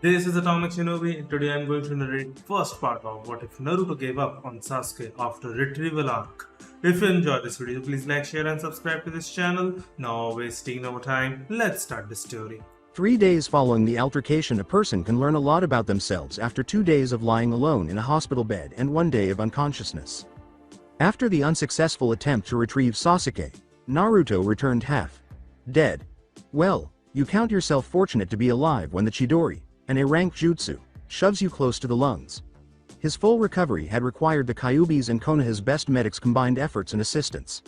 This is Atomic Shinobi, and today I'm going to narrate first part of What If Naruto Gave Up on Sasuke after Retrieval arc. If you enjoyed this video, please like, share and subscribe to this channel. Now wasting no more time, let's start the story. 3 days following the altercation, a person can learn a lot about themselves after 2 days of lying alone in a hospital bed and 1 day of unconsciousness. After the unsuccessful attempt to retrieve Sasuke, Naruto returned half dead. Well, you count yourself fortunate to be alive when the Chidori, an A-rank jutsu, shoves you close to the lungs. His full recovery had required the Kyuubi's and Konoha's best medics' combined efforts and assistance.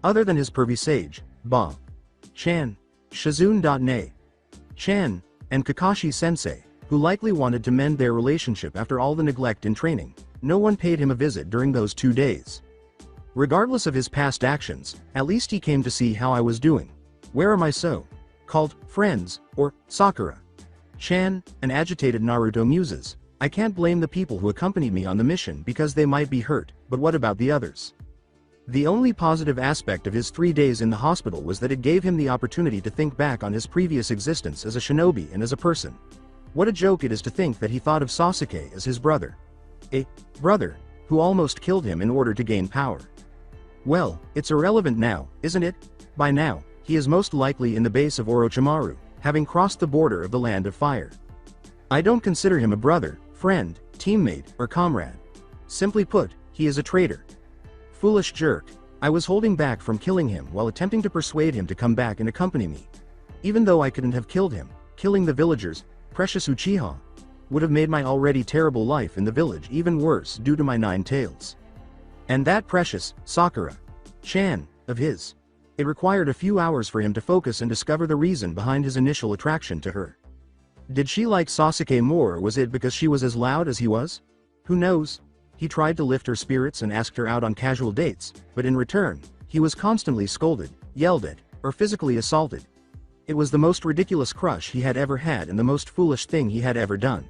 Other than his pervy sage, Ba Chan, Shizune.ne Chan, and Kakashi Sensei, who likely wanted to mend their relationship after all the neglect in training, no one paid him a visit during those 2 days. Regardless of his past actions, at least he came to see how I was doing. Where are my so-called friends, or Sakura? Chan, an agitated Naruto muses, I can't blame the people who accompanied me on the mission because they might be hurt, but what about the others? The only positive aspect of his 3 days in the hospital was that it gave him the opportunity to think back on his previous existence as a shinobi and as a person. What a joke it is to think that he thought of Sasuke as his brother. A brother, who almost killed him in order to gain power. Well, it's irrelevant now, isn't it? By now, he is most likely in the base of Orochimaru, having crossed the border of the Land of Fire. I don't consider him a brother, friend, teammate, or comrade. Simply put, he is a traitor. Foolish jerk. I was holding back from killing him while attempting to persuade him to come back and accompany me. Even though I couldn't have killed him, killing the villagers, precious Uchiha, would have made my already terrible life in the village even worse due to my 9 tails. And that precious Sakura Chan of his. It required a few hours for him to focus and discover the reason behind his initial attraction to her. Did she like Sasuke more, or was it because she was as loud as he was? Who knows? He tried to lift her spirits and asked her out on casual dates, but in return, he was constantly scolded, yelled at, or physically assaulted. It was the most ridiculous crush he had ever had and the most foolish thing he had ever done.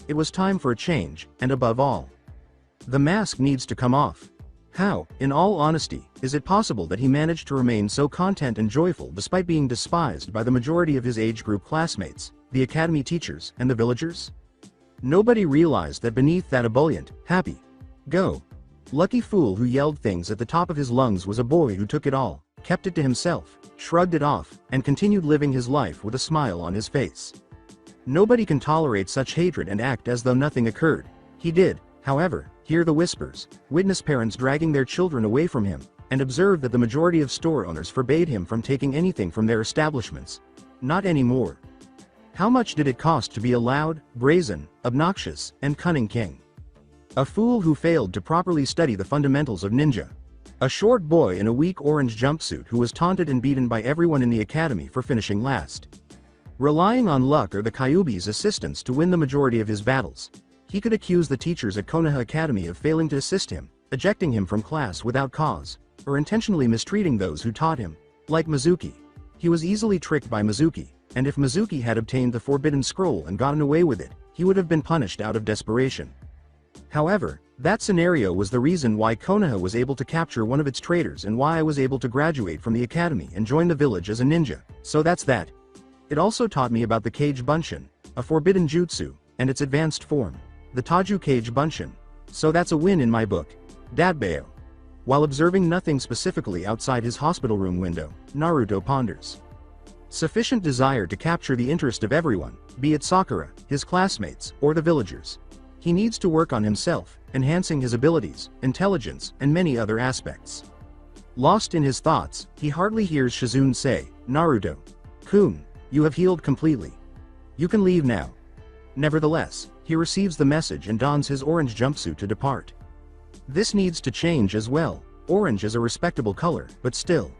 It was time for a change, and above all, the mask needs to come off. How, in all honesty, is it possible that he managed to remain so content and joyful despite being despised by the majority of his age group classmates, the academy teachers, and the villagers? Nobody realized that beneath that ebullient, happy, go lucky fool who yelled things at the top of his lungs was a boy who took it all, kept it to himself, shrugged it off, and continued living his life with a smile on his face. Nobody can tolerate such hatred and act as though nothing occurred. He did, however, hear the whispers, witness parents dragging their children away from him, and observe that the majority of store owners forbade him from taking anything from their establishments. Not anymore. How much did it cost to be a loud, brazen, obnoxious, and cunning king? A fool who failed to properly study the fundamentals of ninja. A short boy in a weak orange jumpsuit who was taunted and beaten by everyone in the academy for finishing last. Relying on luck or the Kyuubi's assistance to win the majority of his battles. He could accuse the teachers at Konoha Academy of failing to assist him, ejecting him from class without cause, or intentionally mistreating those who taught him. Like Mizuki. He was easily tricked by Mizuki, and if Mizuki had obtained the Forbidden Scroll and gotten away with it, he would have been punished out of desperation. However, that scenario was the reason why Konoha was able to capture one of its traitors and why I was able to graduate from the academy and join the village as a ninja, so that's that. It also taught me about the Kage Bunshin, a forbidden jutsu, and its advanced form, the Taju Kage Bunshin, so that's a win in my book. Datbeo. While observing nothing specifically outside his hospital room window, Naruto ponders. Sufficient desire to capture the interest of everyone, be it Sakura, his classmates, or the villagers. He needs to work on himself, enhancing his abilities, intelligence, and many other aspects. Lost in his thoughts, he hardly hears Shizune say, Naruto-kun, you have healed completely. You can leave now. Nevertheless, he receives the message and dons his orange jumpsuit to depart. This needs to change as well. Orange is a respectable color, but still.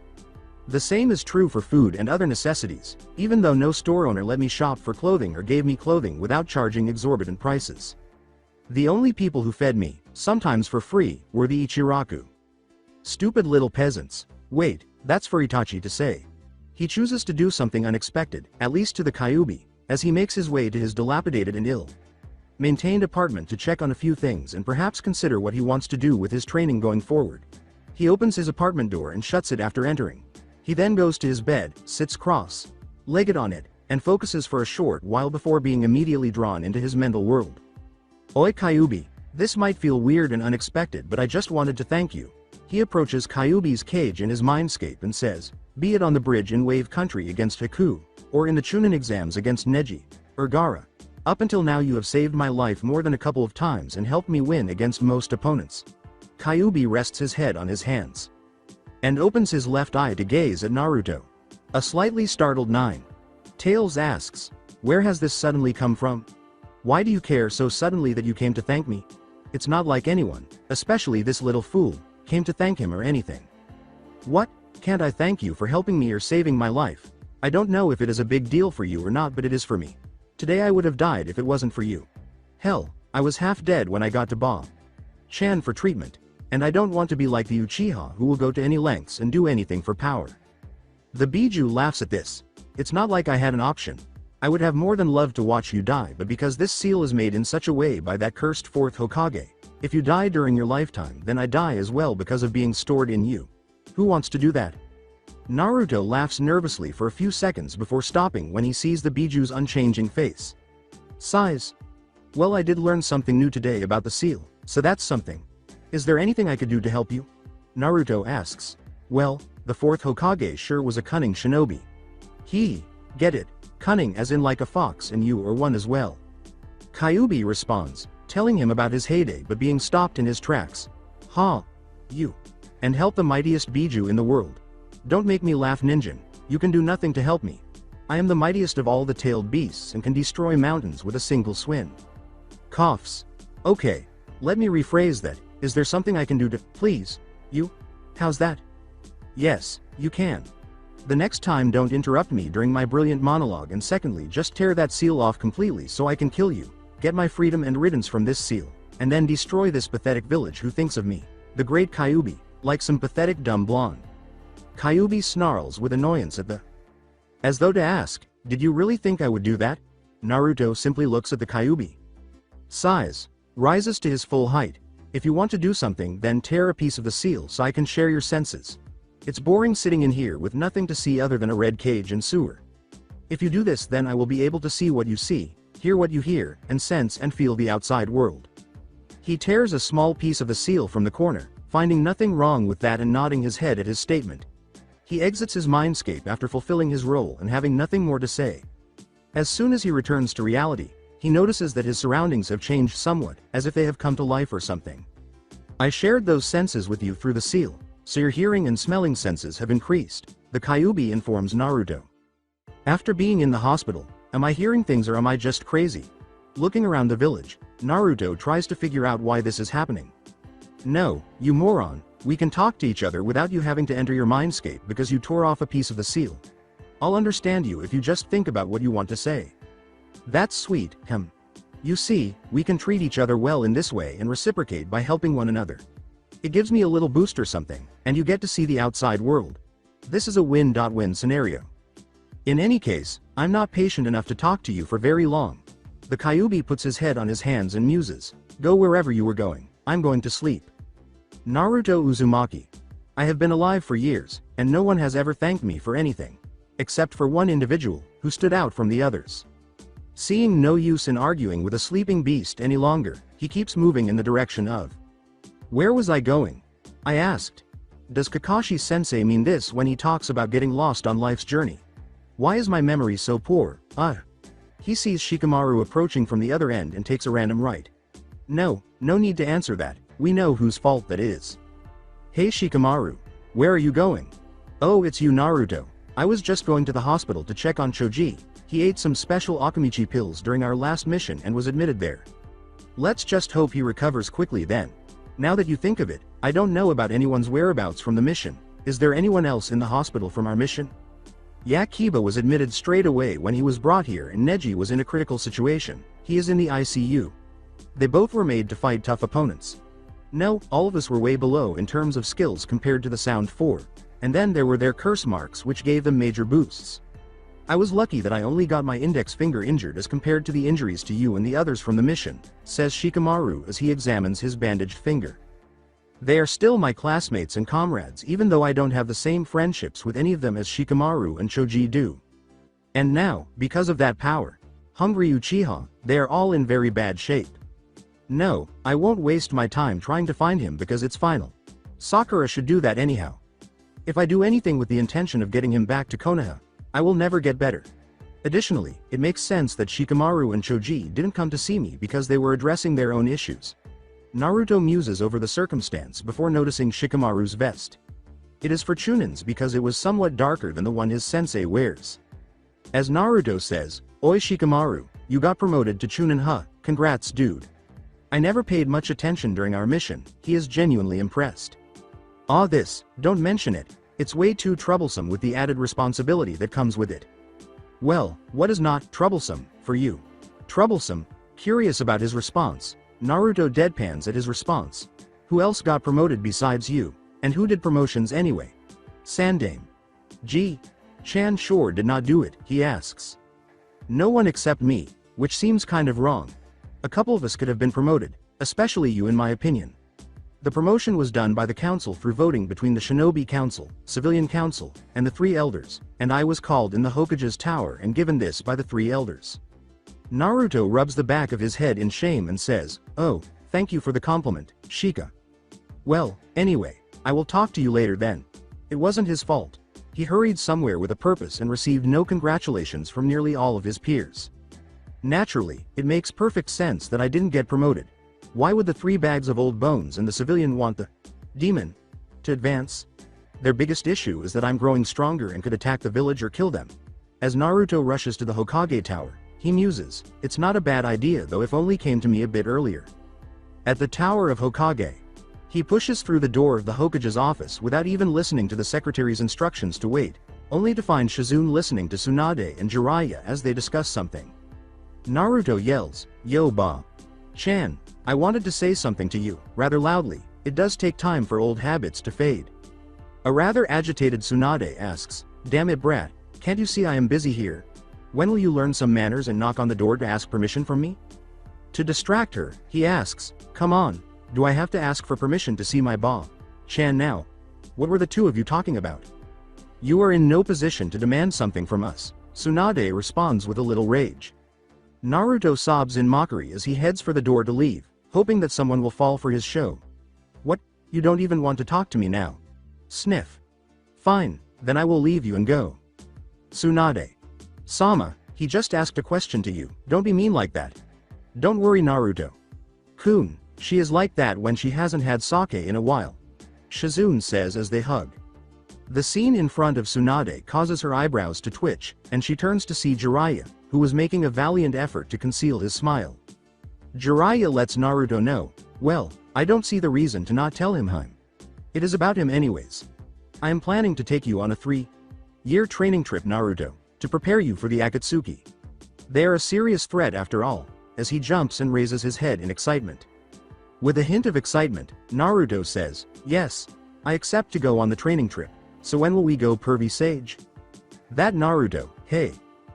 The same is true for food and other necessities, even though no store owner let me shop for clothing or gave me clothing without charging exorbitant prices. The only people who fed me, sometimes for free, were the Ichiraku. Stupid little peasants. Wait, that's for Itachi to say. He chooses to do something unexpected, at least to the Kyuubi, as he makes his way to his dilapidated and ill-maintained apartment to check on a few things and perhaps consider what he wants to do with his training going forward. He opens his apartment door and shuts it after entering. He then goes to his bed, sits cross-legged on it, and focuses for a short while before being immediately drawn into his mental world. Oi Kyuubi, this might feel weird and unexpected, but I just wanted to thank you. He approaches Kyuubi's cage in his mindscape and says, be it on the bridge in Wave Country against Haku, or in the Chunin exams against Neji, or Gaara. Up until now you have saved my life more than a couple of times and helped me win against most opponents. Kyuubi rests his head on his hands and opens his left eye to gaze at Naruto. A slightly startled Nine Tails asks, where has this suddenly come from? Why do you care so suddenly that you came to thank me? It's not like anyone, especially this little fool, came to thank him or anything. What? Can't I thank you for helping me or saving my life? I don't know if it is a big deal for you or not, but it is for me. Today I would have died if it wasn't for you. Hell, I was half dead when I got to Ba-chan for treatment, and I don't want to be like the Uchiha who will go to any lengths and do anything for power. The Biju laughs at this. It's not like I had an option. I would have more than loved to watch you die, but because this seal is made in such a way by that cursed fourth Hokage, if you die during your lifetime then I die as well because of being stored in you. Who wants to do that? Naruto laughs nervously for a few seconds before stopping when he sees the Biju's unchanging face. Sighs. Well, I did learn something new today about the seal, so that's something. Is there anything I could do to help you? Naruto asks. Well, the fourth Hokage sure was a cunning shinobi. Get it, cunning as in like a fox, and you are one as well. Kyuubi responds, telling him about his heyday but being stopped in his tracks. You. And help the mightiest Biju in the world. Don't make me laugh, Ninjin, you can do nothing to help me. I am the mightiest of all the tailed beasts and can destroy mountains with a single swing. Coughs. Okay, let me rephrase that, is there something I can do to, please, you? How's that? Yes, you can. The next time don't interrupt me during my brilliant monologue, and secondly just tear that seal off completely so I can kill you, get my freedom and riddance from this seal, and then destroy this pathetic village who thinks of me, the great Kyuubi, like some pathetic dumb blonde. Kyuubi snarls with annoyance at the as though to ask, did you really think I would do that? Naruto simply looks at the Kyuubi. Sighs, rises to his full height. If you want to do something then tear a piece of the seal so I can share your senses. It's boring sitting in here with nothing to see other than a red cage and sewer. If you do this then I will be able to see what you see, hear what you hear, and sense and feel the outside world. He tears a small piece of the seal from the corner, finding nothing wrong with that and nodding his head at his statement. He exits his mindscape after fulfilling his role and having nothing more to say. As soon as he returns to reality, he notices that his surroundings have changed somewhat, as if they have come to life or something. I shared those senses with you through the seal, so your hearing and smelling senses have increased, the Kyuubi informs Naruto. After being in the hospital, am I hearing things or am I just crazy? Looking around the village, Naruto tries to figure out why this is happening. No, you moron, we can talk to each other without you having to enter your mindscape because you tore off a piece of the seal. I'll understand you if you just think about what you want to say. That's sweet, You see, we can treat each other well in this way and reciprocate by helping one another. It gives me a little boost or something, and you get to see the outside world. This is a win-win scenario. In any case, I'm not patient enough to talk to you for very long. The Kyuubi puts his head on his hands and muses, go wherever you were going, I'm going to sleep. Naruto Uzumaki. I have been alive for years, and no one has ever thanked me for anything. Except for one individual, who stood out from the others. Seeing no use in arguing with a sleeping beast any longer, he keeps moving in the direction of. Where was I going? I asked. Does Kakashi sensei mean this when he talks about getting lost on life's journey? Why is my memory so poor? He sees Shikamaru approaching from the other end and takes a random right. No need to answer that, we know whose fault that is. Hey Shikamaru, where are you going? Oh, it's you Naruto. I was just going to the hospital to check on Choji. He ate some special Akamichi pills during our last mission and was admitted there. Let's just hope he recovers quickly then. Now that you think of it, I don't know about anyone's whereabouts from the mission. Is there anyone else in the hospital from our mission? Yakiba was admitted straight away when he was brought here, and Neji was in a critical situation. He is in the ICU. They both were made to fight tough opponents. No, all of us were way below in terms of skills compared to the Sound 4. And then there were their curse marks which gave them major boosts. I was lucky that I only got my index finger injured as compared to the injuries to you and the others from the mission, says Shikamaru as he examines his bandaged finger. They are still my classmates and comrades even though I don't have the same friendships with any of them as Shikamaru and Choji do. And now, because of that power, hungry Uchiha, they are all in very bad shape. No, I won't waste my time trying to find him because it's final. Sakura should do that anyhow. If I do anything with the intention of getting him back to Konoha, I will never get better. Additionally, it makes sense that Shikamaru and Choji didn't come to see me because they were addressing their own issues. Naruto muses over the circumstance before noticing Shikamaru's vest. It is for Chunin's because it was somewhat darker than the one his sensei wears. As Naruto says, "Oi Shikamaru, you got promoted to Chunin huh, congrats dude. I never paid much attention during our mission," he is genuinely impressed. "Ah this, don't mention it, it's way too troublesome with the added responsibility that comes with it." Well, what is not troublesome for you? Troublesome? Curious about his response, Naruto deadpans at his response. Who else got promoted besides you? And who did promotions anyway? Sandame. Gee, Chan sure did not do it, he asks. No one except me, which seems kind of wrong. A couple of us could have been promoted, especially you in my opinion. The promotion was done by the council through voting between the Shinobi Council, Civilian Council, and the 3 elders, and I was called in the Hokage's tower and given this by the 3 elders. Naruto rubs the back of his head in shame and says, "Oh, thank you for the compliment, Shika. Well, anyway, I will talk to you later then." It wasn't his fault. He hurried somewhere with a purpose and received no congratulations from nearly all of his peers. Naturally, it makes perfect sense that I didn't get promoted. Why would the 3 bags of old bones and the civilian want the demon to advance? Their biggest issue is that I'm growing stronger and could attack the village or kill them. As Naruto rushes to the Hokage tower, he muses, "It's not a bad idea though if only came to me a bit earlier." At the tower of Hokage, he pushes through the door of the Hokage's office without even listening to the secretary's instructions to wait, only to find Shizune listening to Tsunade and Jiraiya as they discuss something. Naruto yells, "Yo Ba Chan, I wanted to say something to you," rather loudly. It does take time for old habits to fade. A rather agitated Tsunade asks, "Damn it brat, can't you see I am busy here? When will you learn some manners and knock on the door to ask permission from me?" To distract her, he asks, "Come on, do I have to ask for permission to see my Ba Chan now? What were the 2 of you talking about? You are in no position to demand something from us," Tsunade responds with a little rage. Naruto sobs in mockery as he heads for the door to leave, hoping that someone will fall for his show. "What, you don't even want to talk to me now?" Sniff. "Fine, then I will leave you and go." Tsunade. "Sama, he just asked a question to you, don't be mean like that." "Don't worry Naruto. Kun, she is like that when she hasn't had sake in a while," Shizune says as they hug. The scene in front of Tsunade causes her eyebrows to twitch, and she turns to see Jiraiya, who was making a valiant effort to conceal his smile. Jiraiya lets Naruto know, "Well, I don't see the reason to not tell him him. It is about him anyways. I am planning to take you on a 3-year training trip Naruto, to prepare you for the Akatsuki. They are a serious threat after all," as he jumps and raises his head in excitement. With a hint of excitement, Naruto says, "Yes, I accept to go on the training trip, so when will we go pervy sage?" That Naruto, hey.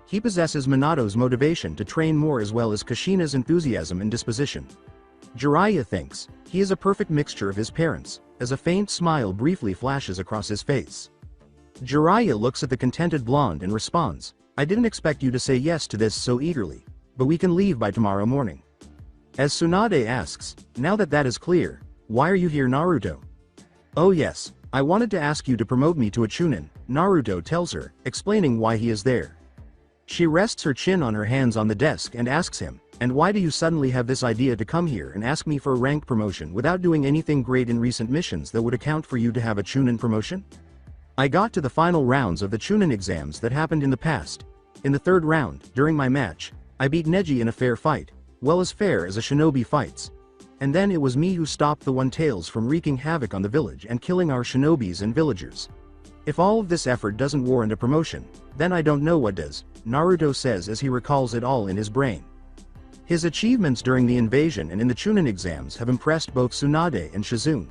He possesses Minato's motivation to train more as well as Kushina's enthusiasm and disposition. Jiraiya thinks, he is a perfect mixture of his parents, as a faint smile briefly flashes across his face. Jiraiya looks at the contented blonde and responds, "I didn't expect you to say yes to this so eagerly, but we can leave by tomorrow morning." As Tsunade asks, "Now that that is clear, why are you here Naruto?" "Oh yes, I wanted to ask you to promote me to a Chunin," Naruto tells her, explaining why he is there. She rests her chin on her hands on the desk and asks him, "And why do you suddenly have this idea to come here and ask me for a rank promotion without doing anything great in recent missions that would account for you to have a Chunin promotion?" "I got to the final rounds of the Chunin exams that happened in the past. In the 3rd round, during my match, I beat Neji in a fair fight, well as fair as a shinobi fights. And then it was me who stopped the One-Tails from wreaking havoc on the village and killing our shinobis and villagers. If all of this effort doesn't warrant a promotion, then I don't know what does," Naruto says as he recalls it all in his brain. His achievements during the invasion and in the Chunin exams have impressed both Tsunade and Shizune.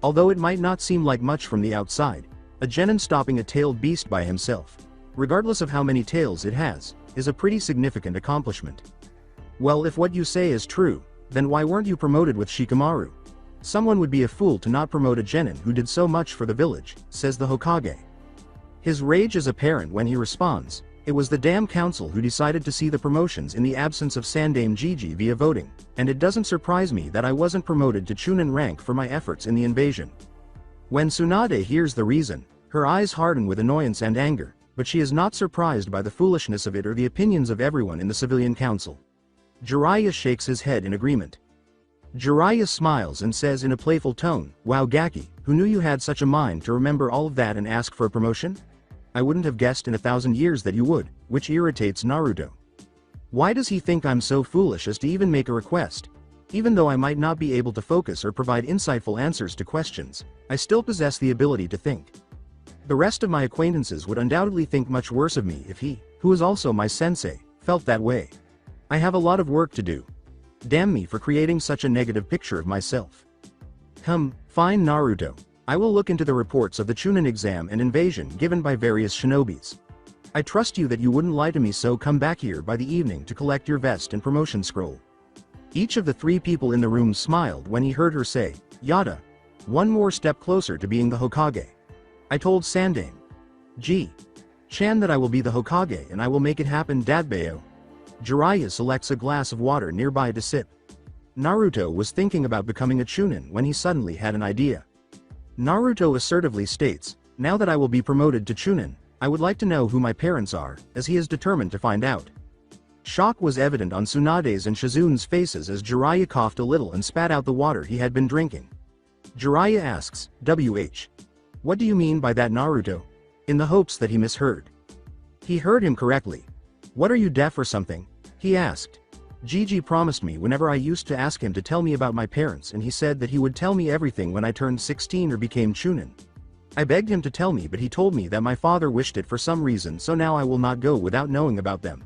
Although it might not seem like much from the outside, a genin stopping a tailed beast by himself, regardless of how many tails it has, is a pretty significant accomplishment. "Well, if what you say is true, then why weren't you promoted with Shikamaru? Someone would be a fool to not promote a genin who did so much for the village," says the Hokage. His rage is apparent when he responds, It was the damn council who decided to see the promotions in the absence of Sandame Gigi via voting, and it doesn't surprise me that I wasn't promoted to Chunin rank for my efforts in the invasion. When Tsunade hears the reason, her eyes harden with annoyance and anger, but she is not surprised by the foolishness of it or the opinions of everyone in the civilian council. Jiraiya shakes his head in agreement. Jiraiya smiles and says in a playful tone, "Wow Gaki, who knew you had such a mind to remember all of that and ask for a promotion? I wouldn't have guessed in 1,000 years that you would," which irritates Naruto. Why does he think I'm so foolish as to even make a request? Even though I might not be able to focus or provide insightful answers to questions, I still possess the ability to think. The rest of my acquaintances would undoubtedly think much worse of me if he, who is also my sensei, felt that way. I have a lot of work to do. Damn me for creating such a negative picture of myself. Fine Naruto. I will look into the reports of the Chunin exam and invasion given by various shinobis. I trust you that you wouldn't lie to me, so come back here by the evening to collect your vest and promotion scroll. Each of the 3 people in the room smiled when he heard her say, "Yada. One more step closer to being the Hokage. I told Sandame Chan that I will be the Hokage and I will make it happen, Dadbayo." Jiraiya selects a glass of water nearby to sip. Naruto was thinking about becoming a Chunin when he suddenly had an idea. Naruto assertively states, "Now that I will be promoted to Chunin, I would like to know who my parents are," as he is determined to find out. Shock was evident on Tsunade's and Shizune's faces as Jiraiya coughed a little and spat out the water he had been drinking. Jiraiya asks, "What do you mean by that, Naruto?" in the hopes that he misheard. He heard him correctly. "What, are you deaf or something?" he asked. Gigi promised me whenever I used to ask him to tell me about my parents, and he said that he would tell me everything when I turned 16 or became Chunin. I begged him to tell me, but he told me that my father wished it for some reason, so now I will not go without knowing about them.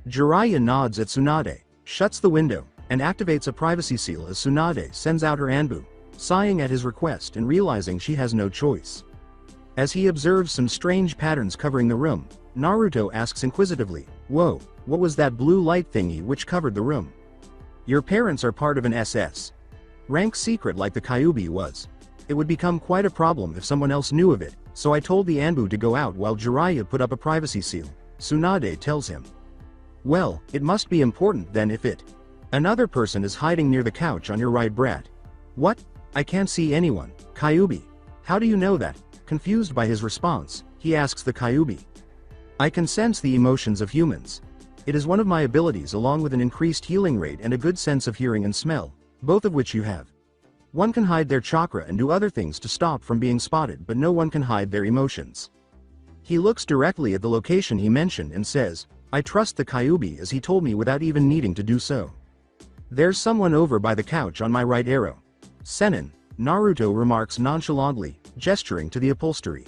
Jiraiya nods at Tsunade, shuts the window, and activates a privacy seal as Tsunade sends out her Anbu, sighing at his request and realizing she has no choice. As he observes some strange patterns covering the room, Naruto asks inquisitively, "Whoa, what was that blue light thingy which covered the room?" "Your parents are part of an SS rank secret like the Kyuubi was. It would become quite a problem if someone else knew of it, so I told the Anbu to go out while Jiraiya put up a privacy seal," Tsunade tells him. "Well, it must be important then if it. Another person is hiding near the couch on your right, brat." "What? I can't see anyone, Kyuubi. How do you know that?" Confused by his response, he asks the Kyuubi. "I can sense the emotions of humans. It is one of my abilities, along with an increased healing rate and a good sense of hearing and smell, both of which you have. One can hide their chakra and do other things to stop from being spotted, but no one can hide their emotions." He looks directly at the location he mentioned and says, "I trust the Kyuubi as he told me without even needing to do so. There's someone over by the couch on my right arrow. Senin," Naruto remarks nonchalantly, gesturing to the upholstery.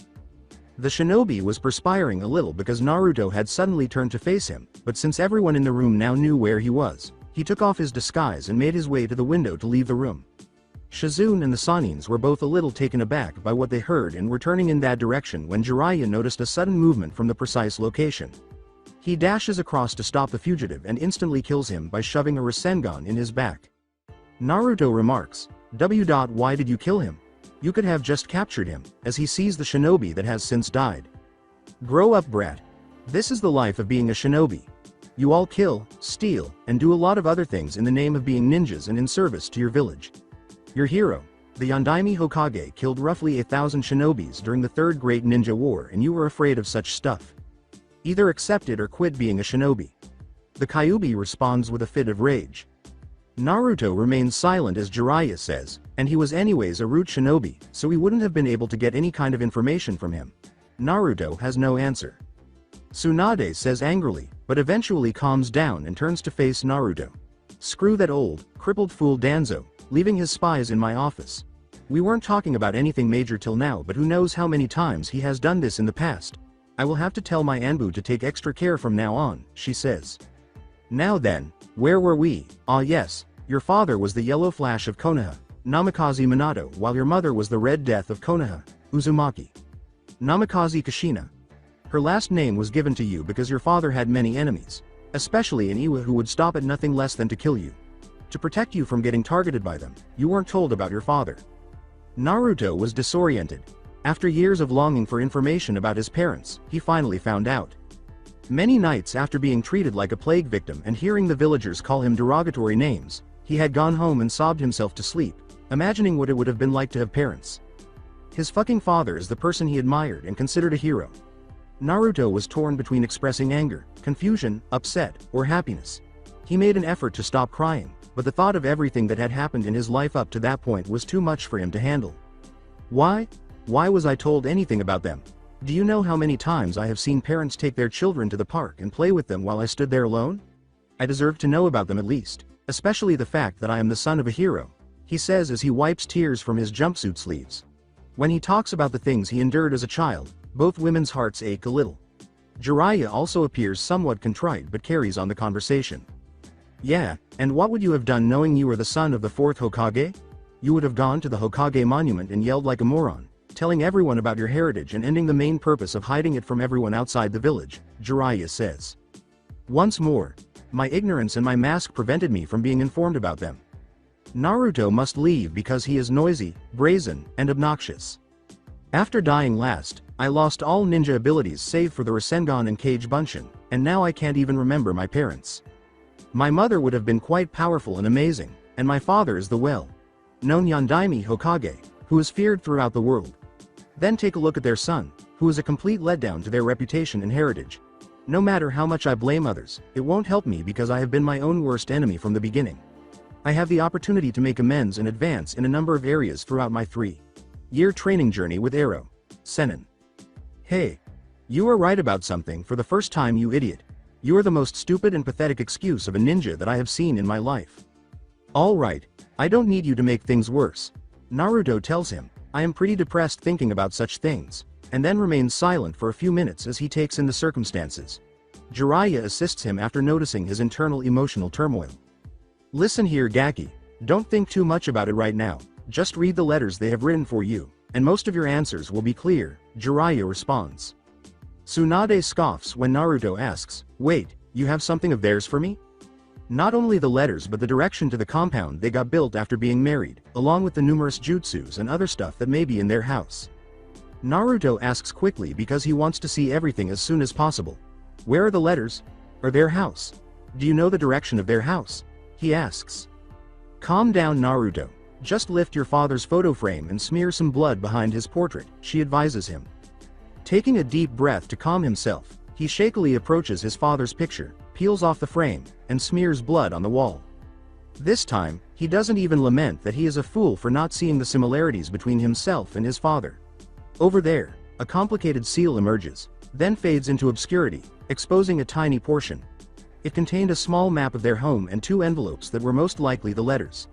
The shinobi was perspiring a little because Naruto had suddenly turned to face him, but since everyone in the room now knew where he was, he took off his disguise and made his way to the window to leave the room. Shizune and the Sanins were both a little taken aback by what they heard and were turning in that direction when Jiraiya noticed a sudden movement from the precise location. He dashes across to stop the fugitive and instantly kills him by shoving a Rasengan in his back. Naruto remarks, "Why did you kill him? You could have just captured him," as he sees the shinobi that has since died. "Grow up, brat. This is the life of being a shinobi. You all kill, steal, and do a lot of other things in the name of being ninjas and in service to your village. Your hero, the Yondaime Hokage, killed roughly 1,000 shinobis during the Third Great Ninja War, and you were afraid of such stuff. Either accept it or quit being a shinobi." The Kyuubi responds with a fit of rage. Naruto remains silent as Jiraiya says, "And he was anyways a root shinobi, so we wouldn't have been able to get any kind of information from him." Naruto has no answer. Tsunade says angrily, but eventually calms down and turns to face Naruto. "Screw that old, crippled fool Danzo, leaving his spies in my office. We weren't talking about anything major till now, but who knows how many times he has done this in the past. I will have to tell my Anbu to take extra care from now on," she says. "Now then, where were we? Ah yes, your father was the yellow flash of Konoha, Namikaze Minato, while your mother was the red death of Konoha, Uzumaki. Namikaze Kushina. Her last name was given to you because your father had many enemies, especially an Iwa who would stop at nothing less than to kill you. To protect you from getting targeted by them, you weren't told about your father." Naruto was disoriented. After years of longing for information about his parents, he finally found out. Many nights after being treated like a plague victim and hearing the villagers call him derogatory names, he had gone home and sobbed himself to sleep, imagining what it would have been like to have parents. His fucking father is the person he admired and considered a hero. Naruto was torn between expressing anger, confusion, upset, or happiness. He made an effort to stop crying, but the thought of everything that had happened in his life up to that point was too much for him to handle. Why? Why was I told anything about them? Do you know how many times I have seen parents take their children to the park and play with them while I stood there alone? I deserve to know about them at least, especially the fact that I am the son of a hero, he says as he wipes tears from his jumpsuit sleeves. When he talks about the things he endured as a child, both women's hearts ache a little. Jiraiya also appears somewhat contrite but carries on the conversation. Yeah, and what would you have done knowing you were the son of the fourth Hokage? You would have gone to the Hokage monument and yelled like a moron, telling everyone about your heritage and ending the main purpose of hiding it from everyone outside the village, Jiraiya says. Once more, my ignorance and my mask prevented me from being informed about them. Naruto must leave because he is noisy, brazen, and obnoxious. After dying last, I lost all ninja abilities save for the Rasengan and Kage Bunshin, and now I can't even remember my parents. My mother would have been quite powerful and amazing, and my father is the well-known Yondaime Hokage, who is feared throughout the world. Then take a look at their son, who is a complete letdown to their reputation and heritage. No matter how much I blame others, it won't help me because I have been my own worst enemy from the beginning. I have the opportunity to make amends and advance in a number of areas throughout my 3-year training journey with Arrow. Sennin. Hey. You are right about something for the first time, you idiot. You are the most stupid and pathetic excuse of a ninja that I have seen in my life. Alright, I don't need you to make things worse. Naruto tells him, I am pretty depressed thinking about such things, and then remains silent for a few minutes as he takes in the circumstances. Jiraiya assists him after noticing his internal emotional turmoil. Listen here, Gaki, don't think too much about it right now, just read the letters they have written for you, and most of your answers will be clear, Jiraiya responds. Tsunade scoffs when Naruto asks, wait, you have something of theirs for me? Not only the letters but the direction to the compound they got built after being married, along with the numerous jutsus and other stuff that may be in their house. Naruto asks quickly because he wants to see everything as soon as possible. Where are the letters? Or their house? Do you know the direction of their house? He asks. Calm down, Naruto. Just lift your father's photo frame and smear some blood behind his portrait, she advises him. Taking a deep breath to calm himself, he shakily approaches his father's picture, peels off the frame, and smears blood on the wall. This time, he doesn't even lament that he is a fool for not seeing the similarities between himself and his father. Over there, a complicated seal emerges, then fades into obscurity, exposing a tiny portion. It contained a small map of their home and 2 envelopes that were most likely the letters.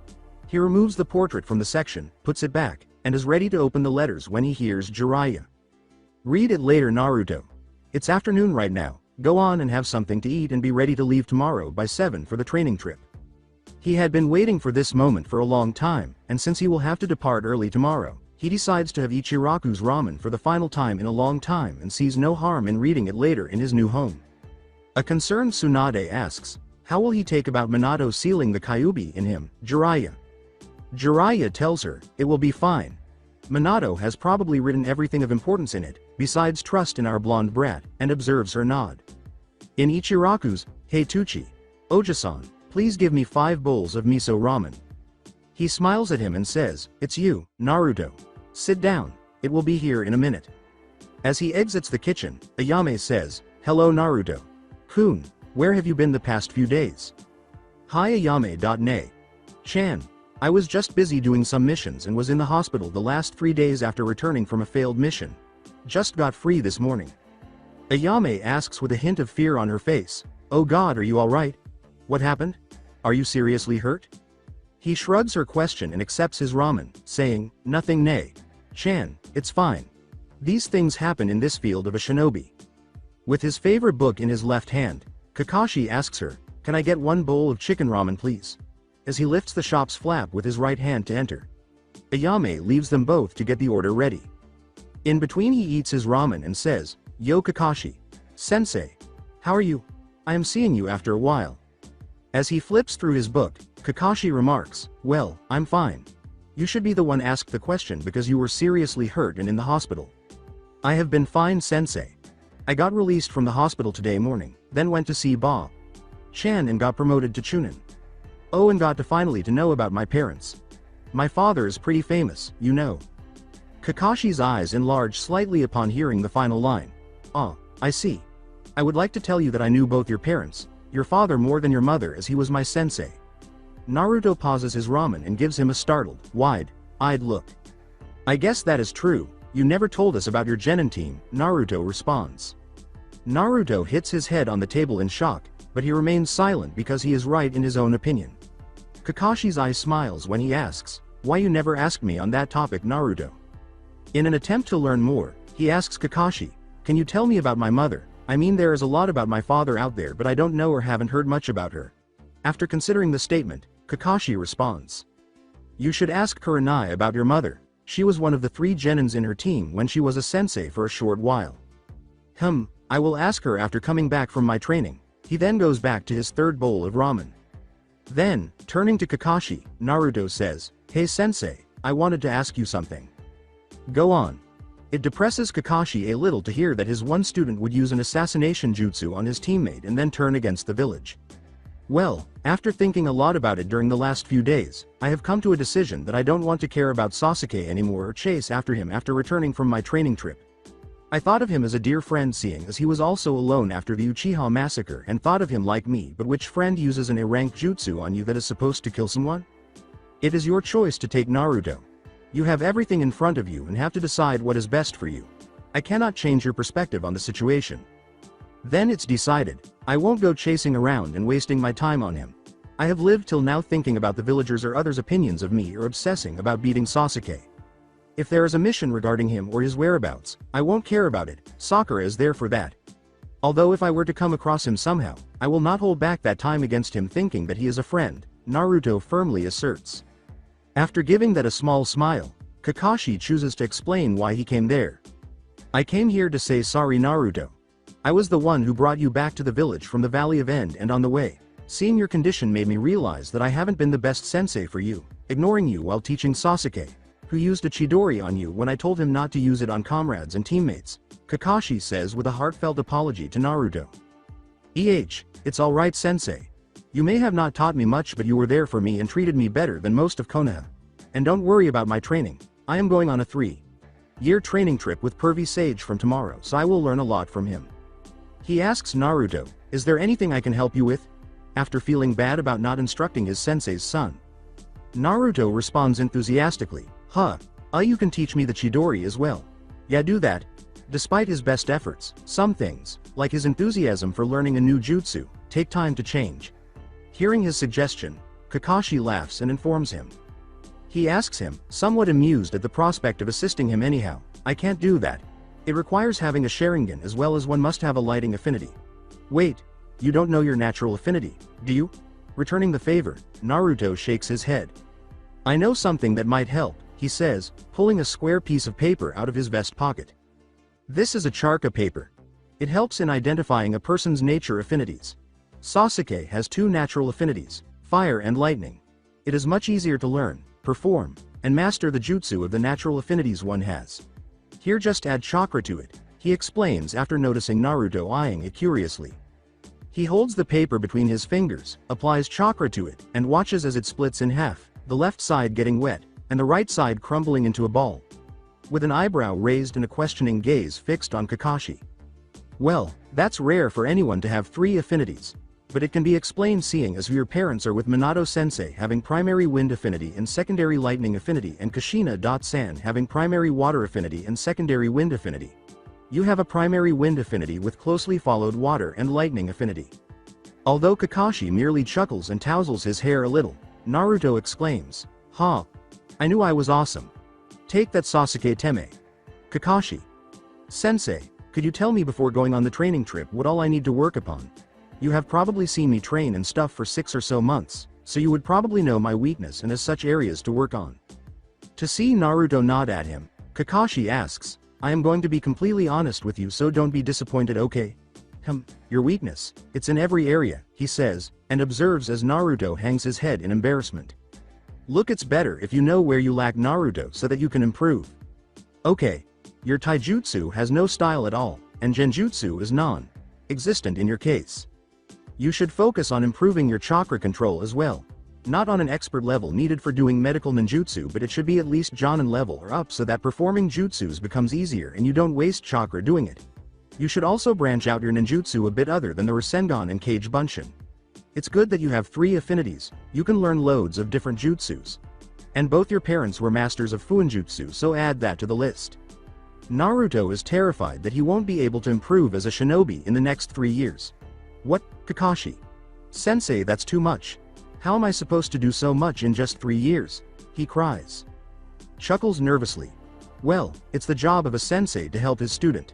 He removes the portrait from the section, puts it back, and is ready to open the letters when he hears Jiraiya. Read it later, Naruto. It's afternoon right now, go on and have something to eat and be ready to leave tomorrow by 7 for the training trip. He had been waiting for this moment for a long time, and since he will have to depart early tomorrow, he decides to have Ichiraku's ramen for the final time in a long time and sees no harm in reading it later in his new home. A concerned Tsunade asks, how will he take about Minato sealing the Kyuubi in him, Jiraiya? Jiraiya tells her, it will be fine. Minato has probably written everything of importance in it, besides trust in our blonde brat, and observes her nod. In Ichiraku's, hey Tucci. Oja-san, please give me 5 bowls of miso ramen. He smiles at him and says, it's you, Naruto. Sit down, it will be here in a minute. As he exits the kitchen, Ayame says, hello Naruto. Kun, where have you been the past few days? Hi Ayame. Chan. I was just busy doing some missions and was in the hospital the last 3 days after returning from a failed mission. Just got free this morning. Ayame asks with a hint of fear on her face, oh god, are you alright? What happened? Are you seriously hurt? He shrugs her question and accepts his ramen, saying, nothing nay. Chan, it's fine. These things happen in this field of a shinobi. With his favorite book in his left hand, Kakashi asks her, can I get 1 bowl of chicken ramen please? As he lifts the shop's flap with his right hand to enter. Ayame leaves them both to get the order ready. In between he eats his ramen and says, yo Kakashi. Sensei. How are you? I am seeing you after a while. As he flips through his book, Kakashi remarks, well, I'm fine. You should be the one asked the question because you were seriously hurt and in the hospital. I have been fine, Sensei. I got released from the hospital today morning, then went to see Ba Chan and got promoted to Chunin. Oh, and got to finally to know about my parents. My father is pretty famous, you know. Kakashi's eyes enlarged slightly upon hearing the final line. Ah, I see. I would like to tell you that I knew both your parents, your father more than your mother, as he was my sensei. Naruto pauses his ramen and gives him a startled, wide-eyed look. I guess that is true, you never told us about your genin team, Naruto responds. Naruto hits his head on the table in shock, but he remains silent because he is right in his own opinion. Kakashi's eye smiles when he asks, why you never asked me on that topic, Naruto? In an attempt to learn more, he asks Kakashi, can you tell me about my mother? I mean, there is a lot about my father out there, but I don't know or haven't heard much about her. After considering the statement, Kakashi responds. You should ask Kuranai about your mother. She was one of the 3 genins in her team when she was a sensei for a short while. I will ask her after coming back from my training. He then goes back to his third bowl of ramen. Then, turning to Kakashi, Naruto says, hey sensei, I wanted to ask you something. Go on. It depresses Kakashi a little to hear that his one student would use an assassination jutsu on his teammate and then turn against the village. Well, after thinking a lot about it during the last few days, I have come to a decision that I don't want to care about Sasuke anymore or chase after him after returning from my training trip. I thought of him as a dear friend, seeing as he was also alone after the Uchiha massacre, and thought of him like me, but which friend uses an A-rank jutsu on you that is supposed to kill someone? It is your choice to take Naruto. You have everything in front of you and have to decide what is best for you. I cannot change your perspective on the situation. Then it's decided. I won't go chasing around and wasting my time on him. I have lived till now thinking about the villagers or others' opinions of me or obsessing about beating Sasuke. If there is a mission regarding him or his whereabouts, I won't care about it. Sakura is there for that. Although if I were to come across him somehow, I will not hold back that time against him, thinking that he is a friend, Naruto firmly asserts. After giving that a small smile, Kakashi chooses to explain why he came there. I came here to say sorry, Naruto. I was the one who brought you back to the village from the Valley of End, and on the way, seeing your condition made me realize that I haven't been the best sensei for you, ignoring you while teaching Sasuke, who used a Chidori on you when I told him not to use it on comrades and teammates, Kakashi says with a heartfelt apology to Naruto. It's alright sensei. You may have not taught me much, but you were there for me and treated me better than most of Konoha. And don't worry about my training. I am going on a 3-year training trip with Pervy Sage from tomorrow, so I will learn a lot from him. He asks Naruto, is there anything I can help you with? After feeling bad about not instructing his sensei's son. Naruto responds enthusiastically, you can teach me the Chidori as well. Yeah, do that. Despite his best efforts, some things, like his enthusiasm for learning a new jutsu, take time to change. Hearing his suggestion, Kakashi laughs and informs him. He asks him, somewhat amused at the prospect of assisting him anyhow, I can't do that. It requires having a sharingan as well as one must have a lighting affinity. Wait, you don't know your natural affinity, do you? Returning the favor, Naruto shakes his head. I know something that might help, he says, pulling a square piece of paper out of his vest pocket. This is a charka paper. It helps in identifying a person's nature affinities. Sasuke has 2 natural affinities, fire and lightning. It is much easier to learn, perform, and master the jutsu of the natural affinities one has. Here just add chakra to it, he explains after noticing Naruto eyeing it curiously. He holds the paper between his fingers, applies chakra to it, and watches as it splits in half, the left side getting wet, and the right side crumbling into a ball. With an eyebrow raised and a questioning gaze fixed on Kakashi. Well, that's rare for anyone to have 3 affinities. But it can be explained seeing as your parents are with Minato sensei having primary wind affinity and secondary lightning affinity, and Kushina-san having primary water affinity and secondary wind affinity. You have a primary wind affinity with closely followed water and lightning affinity. Although Kakashi merely chuckles and touzles his hair a little, Naruto exclaims, I knew I was awesome. Take that Sasuke Teme. Kakashi. Sensei, could you tell me before going on the training trip what all I need to work upon? You have probably seen me train and stuff for 6 or so months, so you would probably know my weakness and as such areas to work on. To see Naruto nod at him, Kakashi asks, I am going to be completely honest with you, so don't be disappointed, okay? Your weakness, it's in every area, he says, and observes as Naruto hangs his head in embarrassment. Look, it's better if you know where you lack, Naruto, so that you can improve. Okay. Your taijutsu has no style at all, and Genjutsu is non-existent in your case. You should focus on improving your chakra control as well. Not on an expert level needed for doing medical ninjutsu, but it should be at least Jonin level or up so that performing jutsus becomes easier and you don't waste chakra doing it. You should also branch out your ninjutsu a bit other than the Rasengan and Kage Bunshin. It's good that you have 3 affinities, you can learn loads of different jutsus. And both your parents were masters of Fuinjutsu, so add that to the list. Naruto is terrified that he won't be able to improve as a shinobi in the next 3 years. What, Kakashi? Sensei, that's too much. How am I supposed to do so much in just 3 years? He cries. Chuckles nervously. Well, it's the job of a sensei to help his student.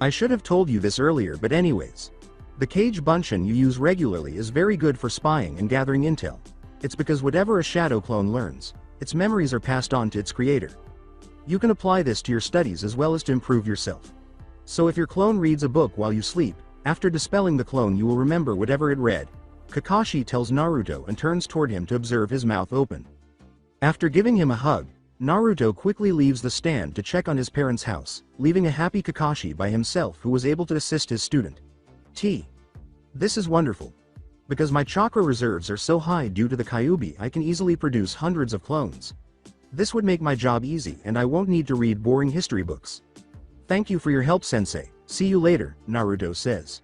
I should have told you this earlier, but anyways. The Kage Bunshin you use regularly is very good for spying and gathering intel. It's because whatever a shadow clone learns, its memories are passed on to its creator. You can apply this to your studies as well as to improve yourself. So if your clone reads a book while you sleep, after dispelling the clone you will remember whatever it read. Kakashi tells Naruto and turns toward him to observe his mouth open. After giving him a hug, Naruto quickly leaves the stand to check on his parents' house, leaving a happy Kakashi by himself who was able to assist his student. This is wonderful. Because my chakra reserves are so high due to the Kyuubi, I can easily produce hundreds of clones. This would make my job easy and I won't need to read boring history books. Thank you for your help, sensei. See you later, Naruto says.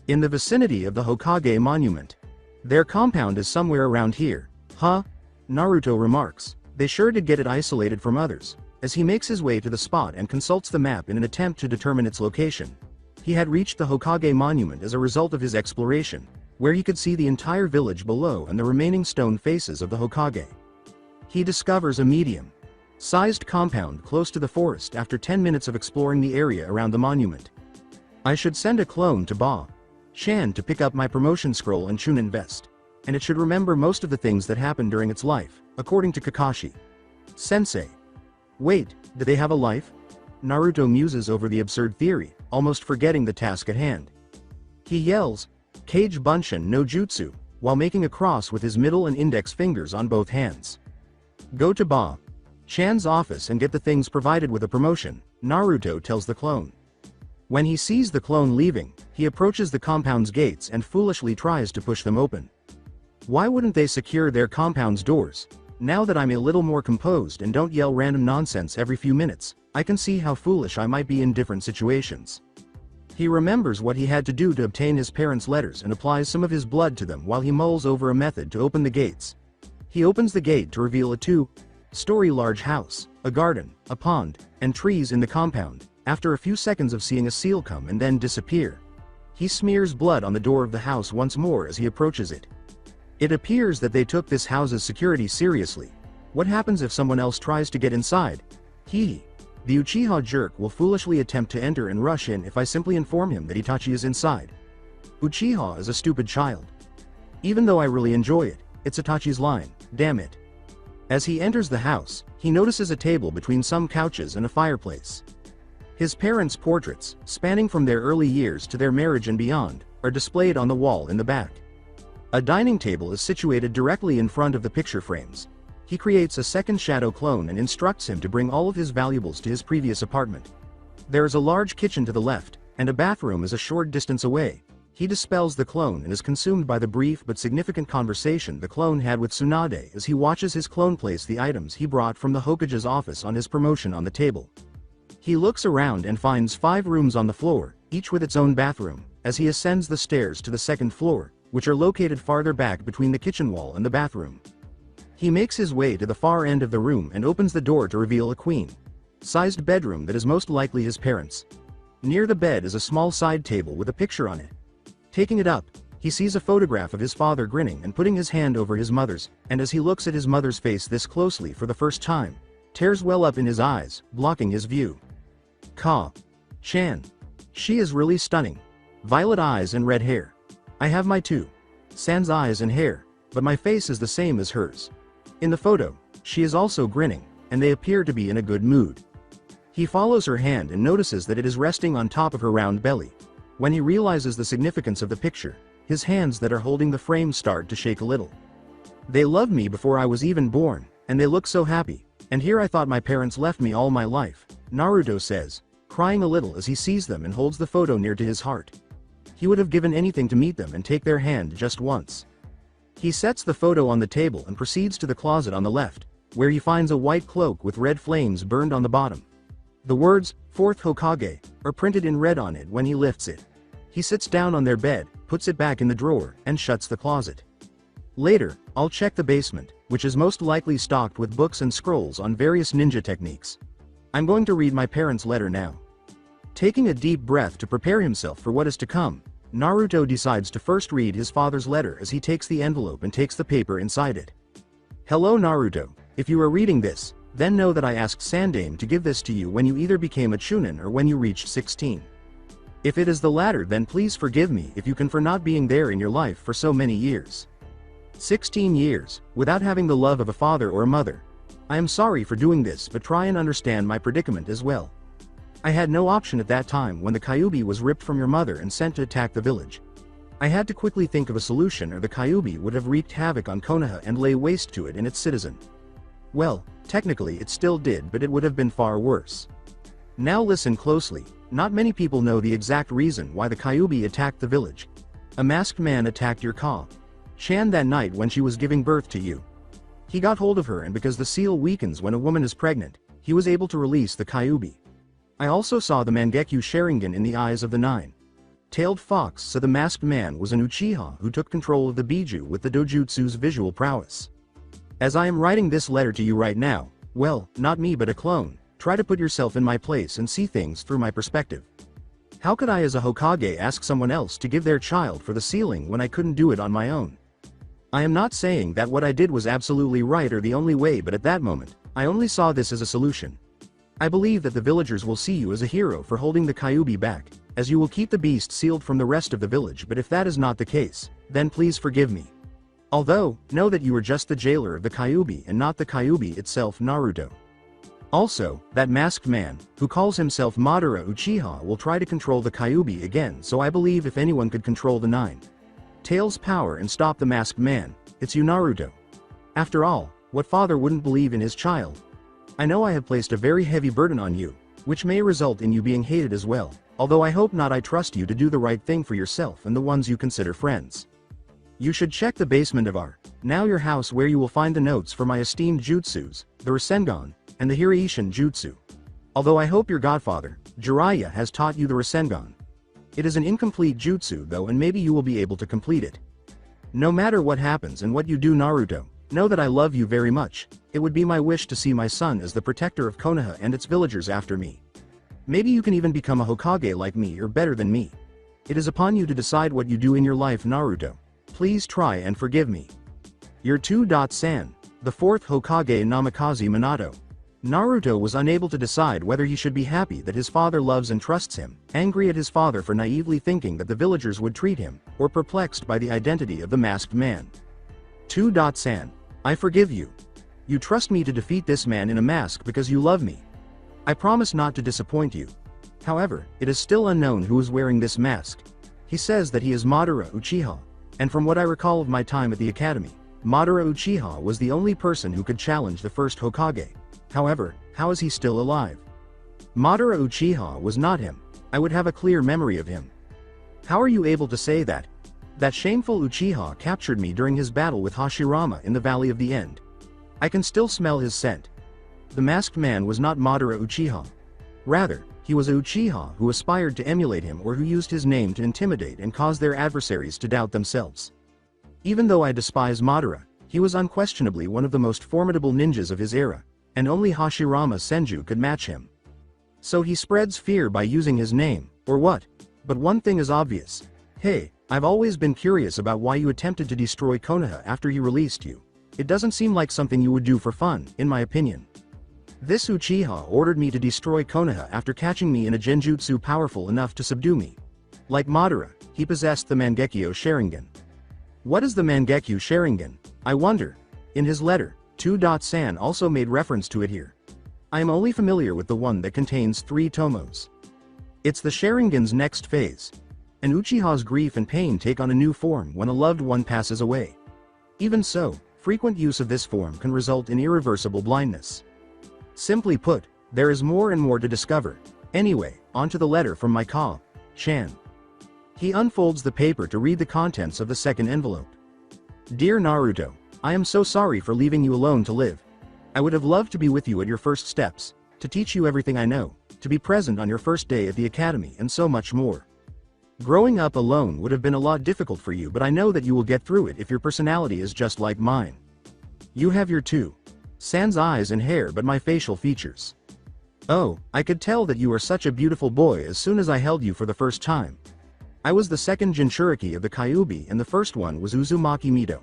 In the vicinity of the Hokage monument. Their compound is somewhere around here. Huh? Naruto remarks. They sure did get it isolated from others, as he makes his way to the spot and consults the map in an attempt to determine its location. He had reached the Hokage monument as a result of his exploration, where he could see the entire village below and the remaining stone faces of the Hokage. He discovers a medium-sized compound close to the forest after 10 minutes of exploring the area around the monument. I should send a clone to Ba-chan to pick up my promotion scroll and Chunin vest, and it should remember most of the things that happened during its life, according to Kakashi. Sensei. Wait, do they have a life? Naruto muses over the absurd theory, almost forgetting the task at hand. He yells, Kage Bunshin no Jutsu, while making a cross with his middle and index fingers on both hands. Go to Ba-chan's office and get the things provided with a promotion, Naruto tells the clone. When he sees the clone leaving, he approaches the compound's gates and foolishly tries to push them open. Why wouldn't they secure their compound's doors? Now that I'm a little more composed and don't yell random nonsense every few minutes, I can see how foolish I might be in different situations. He remembers what he had to do to obtain his parents' letters and applies some of his blood to them while he mulls over a method to open the gates. He opens the gate to reveal a 2-story large house, a garden, a pond, and trees in the compound, after a few seconds of seeing a seal come and then disappear. He smears blood on the door of the house once more as he approaches it. It appears that they took this house's security seriously. What happens if someone else tries to get inside? The Uchiha jerk will foolishly attempt to enter and rush in if I simply inform him that Itachi is inside. Uchiha is a stupid child. Even though I really enjoy it, it's Itachi's line, damn it. As he enters the house, he notices a table between some couches and a fireplace. His parents' portraits, spanning from their early years to their marriage and beyond, are displayed on the wall in the back. A dining table is situated directly in front of the picture frames. He creates a second shadow clone and instructs him to bring all of his valuables to his previous apartment. There is a large kitchen to the left, and a bathroom is a short distance away. He dispels the clone and is consumed by the brief but significant conversation the clone had with Tsunade as he watches his clone place the items he brought from the Hokage's office on his promotion on the table. He looks around and finds 5 rooms on the floor, each with its own bathroom, as he ascends the stairs to the second floor, which are located farther back between the kitchen wall and the bathroom. He makes his way to the far end of the room and opens the door to reveal a queen-sized bedroom that is most likely his parents'. Near the bed is a small side table with a picture on it. Taking it up, he sees a photograph of his father grinning and putting his hand over his mother's, and as he looks at his mother's face this closely for the first time, tears well up in his eyes, blocking his view. Ka-chan. She is really stunning. Violet eyes and red hair. I have my too. Sans eyes and hair, but my face is the same as hers. In the photo, she is also grinning, and they appear to be in a good mood. He follows her hand and notices that it is resting on top of her round belly. When he realizes the significance of the picture, his hands that are holding the frame start to shake a little. They loved me before I was even born, and they look so happy, and here I thought my parents left me all my life, Naruto says. crying a little as he sees them and holds the photo near to his heart. He would have given anything to meet them and take their hand just once. He sets the photo on the table and proceeds to the closet on the left, where he finds a white cloak with red flames burned on the bottom. The words, "Fourth Hokage," are printed in red on it when he lifts it. He sits down on their bed, puts it back in the drawer, and shuts the closet. Later, I'll check the basement, which is most likely stocked with books and scrolls on various ninja techniques. I'm going to read my parents' letter now. Taking a deep breath to prepare himself for what is to come, Naruto decides to first read his father's letter as he takes the envelope and takes the paper inside it. Hello Naruto, if you are reading this, then know that I asked Sandaime to give this to you when you either became a chunin or when you reached 16. If it is the latter, then please forgive me if you can for not being there in your life for so many years. 16 years, without having the love of a father or a mother. I am sorry for doing this, but try and understand my predicament as well. I had no option at that time when the Kyuubi was ripped from your mother and sent to attack the village. I had to quickly think of a solution or the Kyuubi would have wreaked havoc on Konoha and lay waste to it and its citizen. Well, technically it still did, but it would have been far worse. Now listen closely, not many people know the exact reason why the Kyuubi attacked the village. A masked man attacked your Ka-chan that night when she was giving birth to you. He got hold of her, and because the seal weakens when a woman is pregnant, he was able to release the Kyuubi. I also saw the Mangekyo Sharingan in the eyes of the nine-tailed fox, so the masked man was an Uchiha who took control of the Biju with the dojutsu's visual prowess. As I am writing this letter to you right now, well, not me but a clone, try to put yourself in my place and see things through my perspective. How could I as a Hokage ask someone else to give their child for the sealing when I couldn't do it on my own? I am not saying that what I did was absolutely right or the only way, but at that moment, I only saw this as a solution. I believe that the villagers will see you as a hero for holding the Kyuubi back, as you will keep the beast sealed from the rest of the village, but if that is not the case, then please forgive me. Although, know that you are just the jailer of the Kyuubi and not the Kyuubi itself, Naruto. Also, that masked man, who calls himself Madara Uchiha, will try to control the Kyuubi again, so I believe if anyone could control the nine-tails power and stop the masked man, it's you, Naruto. After all, what father wouldn't believe in his child? I know I have placed a very heavy burden on you, which may result in you being hated as well, although I hope not. I trust you to do the right thing for yourself and the ones you consider friends. You should check the basement of our, now your house, where you will find the notes for my esteemed jutsus, the Rasengan, and the Hiraishin jutsu. Although I hope your godfather, Jiraiya, has taught you the Rasengan. It is an incomplete jutsu though, and maybe you will be able to complete it. No matter what happens and what you do, Naruto, know that I love you very much. It would be my wish to see my son as the protector of Konoha and its villagers after me. Maybe you can even become a Hokage like me or better than me. It is upon you to decide what you do in your life, Naruto. Please try and forgive me. Your 2.san, the fourth Hokage Namikaze Minato. Naruto was unable to decide whether he should be happy that his father loves and trusts him, angry at his father for naively thinking that the villagers would treat him, or perplexed by the identity of the masked man. 2.san, I forgive you. You trust me to defeat this man in a mask because you love me. I promise not to disappoint you. However, it is still unknown who is wearing this mask. He says that he is Madara Uchiha, and from what I recall of my time at the academy, Madara Uchiha was the only person who could challenge the first Hokage. However, how is he still alive? Madara Uchiha was not him. I would have a clear memory of him. How are you able to say that? That shameful Uchiha captured me during his battle with Hashirama in the Valley of the End. I can still smell his scent. The masked man was not Madara Uchiha. Rather, he was a Uchiha who aspired to emulate him or who used his name to intimidate and cause their adversaries to doubt themselves. Even though I despise Madara, he was unquestionably one of the most formidable ninjas of his era, and only Hashirama Senju could match him. So he spreads fear by using his name, or what? But one thing is obvious. Hey, I've always been curious about why you attempted to destroy Konoha after he released you. It doesn't seem like something you would do for fun, in my opinion. This Uchiha ordered me to destroy Konoha after catching me in a genjutsu powerful enough to subdue me. Like Madara, he possessed the Mangekyo Sharingan. What is the Mangekyo Sharingan, I wonder? In his letter, 2.san also made reference to it here. I am only familiar with the one that contains 3 tomos. It's the Sharingan's next phase. An Uchiha's grief and pain take on a new form when a loved one passes away. Even so, frequent use of this form can result in irreversible blindness. Simply put, there is more and more to discover. Anyway, onto the letter from my Chan. He unfolds the paper to read the contents of the second envelope. Dear Naruto, I am so sorry for leaving you alone to live. I would have loved to be with you at your first steps, to teach you everything I know, to be present on your first day at the academy and so much more. Growing up alone would have been a lot difficult for you, but I know that you will get through it if your personality is just like mine. You have your sans eyes and hair but my facial features. Oh, I could tell that you are such a beautiful boy as soon as I held you for the first time. I was the second Jinchuriki of the Kyuubi and the first one was Uzumaki Mito.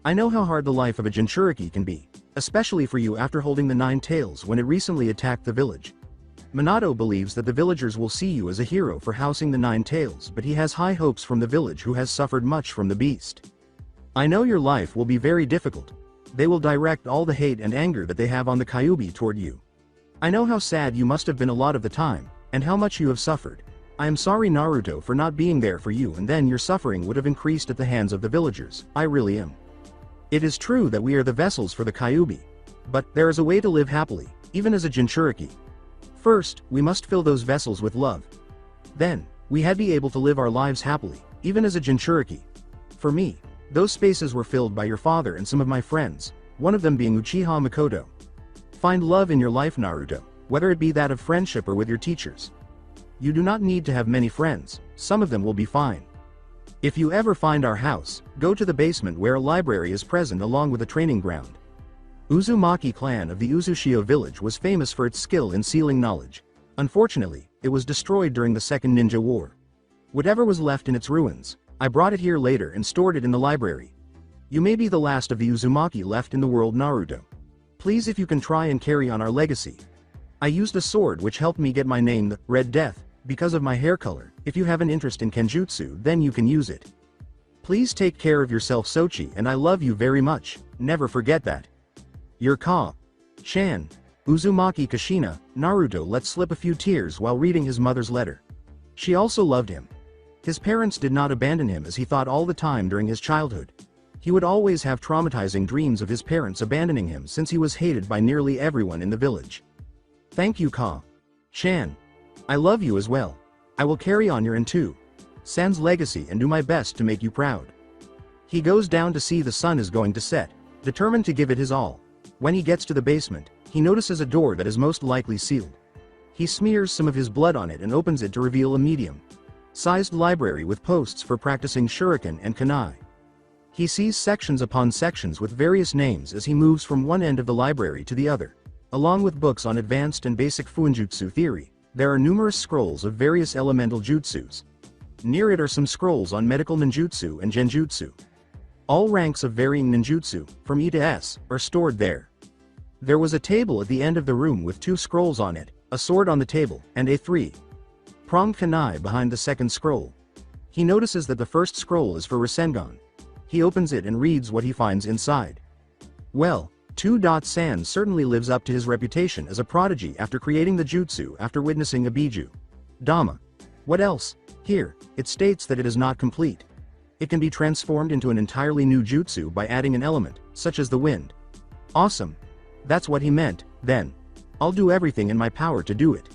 I know how hard the life of a Jinchuriki can be, especially for you after holding the Nine Tails when it recently attacked the village. Minato believes that the villagers will see you as a hero for housing the Nine Tails, but he has high hopes from the village who has suffered much from the beast. I know your life will be very difficult. They will direct all the hate and anger that they have on the Kyuubi toward you. I know how sad you must have been a lot of the time, and how much you have suffered. I am sorry Naruto for not being there for you, and then your suffering would have increased at the hands of the villagers. I really am. It is true that we are the vessels for the Kyuubi. But there is a way to live happily, even as a Jinchuriki. First, we must fill those vessels with love. Then, we had be able to live our lives happily, even as a Jinchuriki. For me, those spaces were filled by your father and some of my friends, one of them being Uchiha Makoto. Find love in your life, Naruto, whether it be that of friendship or with your teachers. You do not need to have many friends, some of them will be fine. If you ever find our house, go to the basement where a library is present along with a training ground. Uzumaki clan of the Uzushio village was famous for its skill in sealing knowledge. Unfortunately, it was destroyed during the Second Ninja War. Whatever was left in its ruins, I brought it here later and stored it in the library. You may be the last of the Uzumaki left in the world, Naruto. Please, if you can, try and carry on our legacy. I used a sword which helped me get my name, the Red Death, because of my hair color. If you have an interest in Kenjutsu, then you can use it. Please take care of yourself, Sochi, and I love you very much. Never forget that. Your Chan. Uzumaki Kushina. Naruto let slip a few tears while reading his mother's letter. She also loved him. His parents did not abandon him as he thought all the time during his childhood. He would always have traumatizing dreams of his parents abandoning him since he was hated by nearly everyone in the village. Thank you, Chan. I love you as well. I will carry on your San's legacy and do my best to make you proud. He goes down to see the sun is going to set, determined to give it his all. When he gets to the basement, he notices a door that is most likely sealed. He smears some of his blood on it and opens it to reveal a medium-sized library with posts for practicing shuriken and kunai. He sees sections upon sections with various names as he moves from one end of the library to the other. Along with books on advanced and basic Fuinjutsu theory, there are numerous scrolls of various elemental jutsus. Near it are some scrolls on medical ninjutsu and genjutsu. All ranks of varying ninjutsu, from E to S, are stored there. There was a table at the end of the room with 2 scrolls on it, a sword on the table, and a 3-pronged kunai behind the second scroll. He notices that the first scroll is for Rasengan. He opens it and reads what he finds inside. Well, San certainly lives up to his reputation as a prodigy after creating the jutsu after witnessing a Biju Dama. What else? Here, it states that it is not complete. It can be transformed into an entirely new jutsu by adding an element, such as the wind. Awesome. That's what he meant. Then, I'll do everything in my power to do it.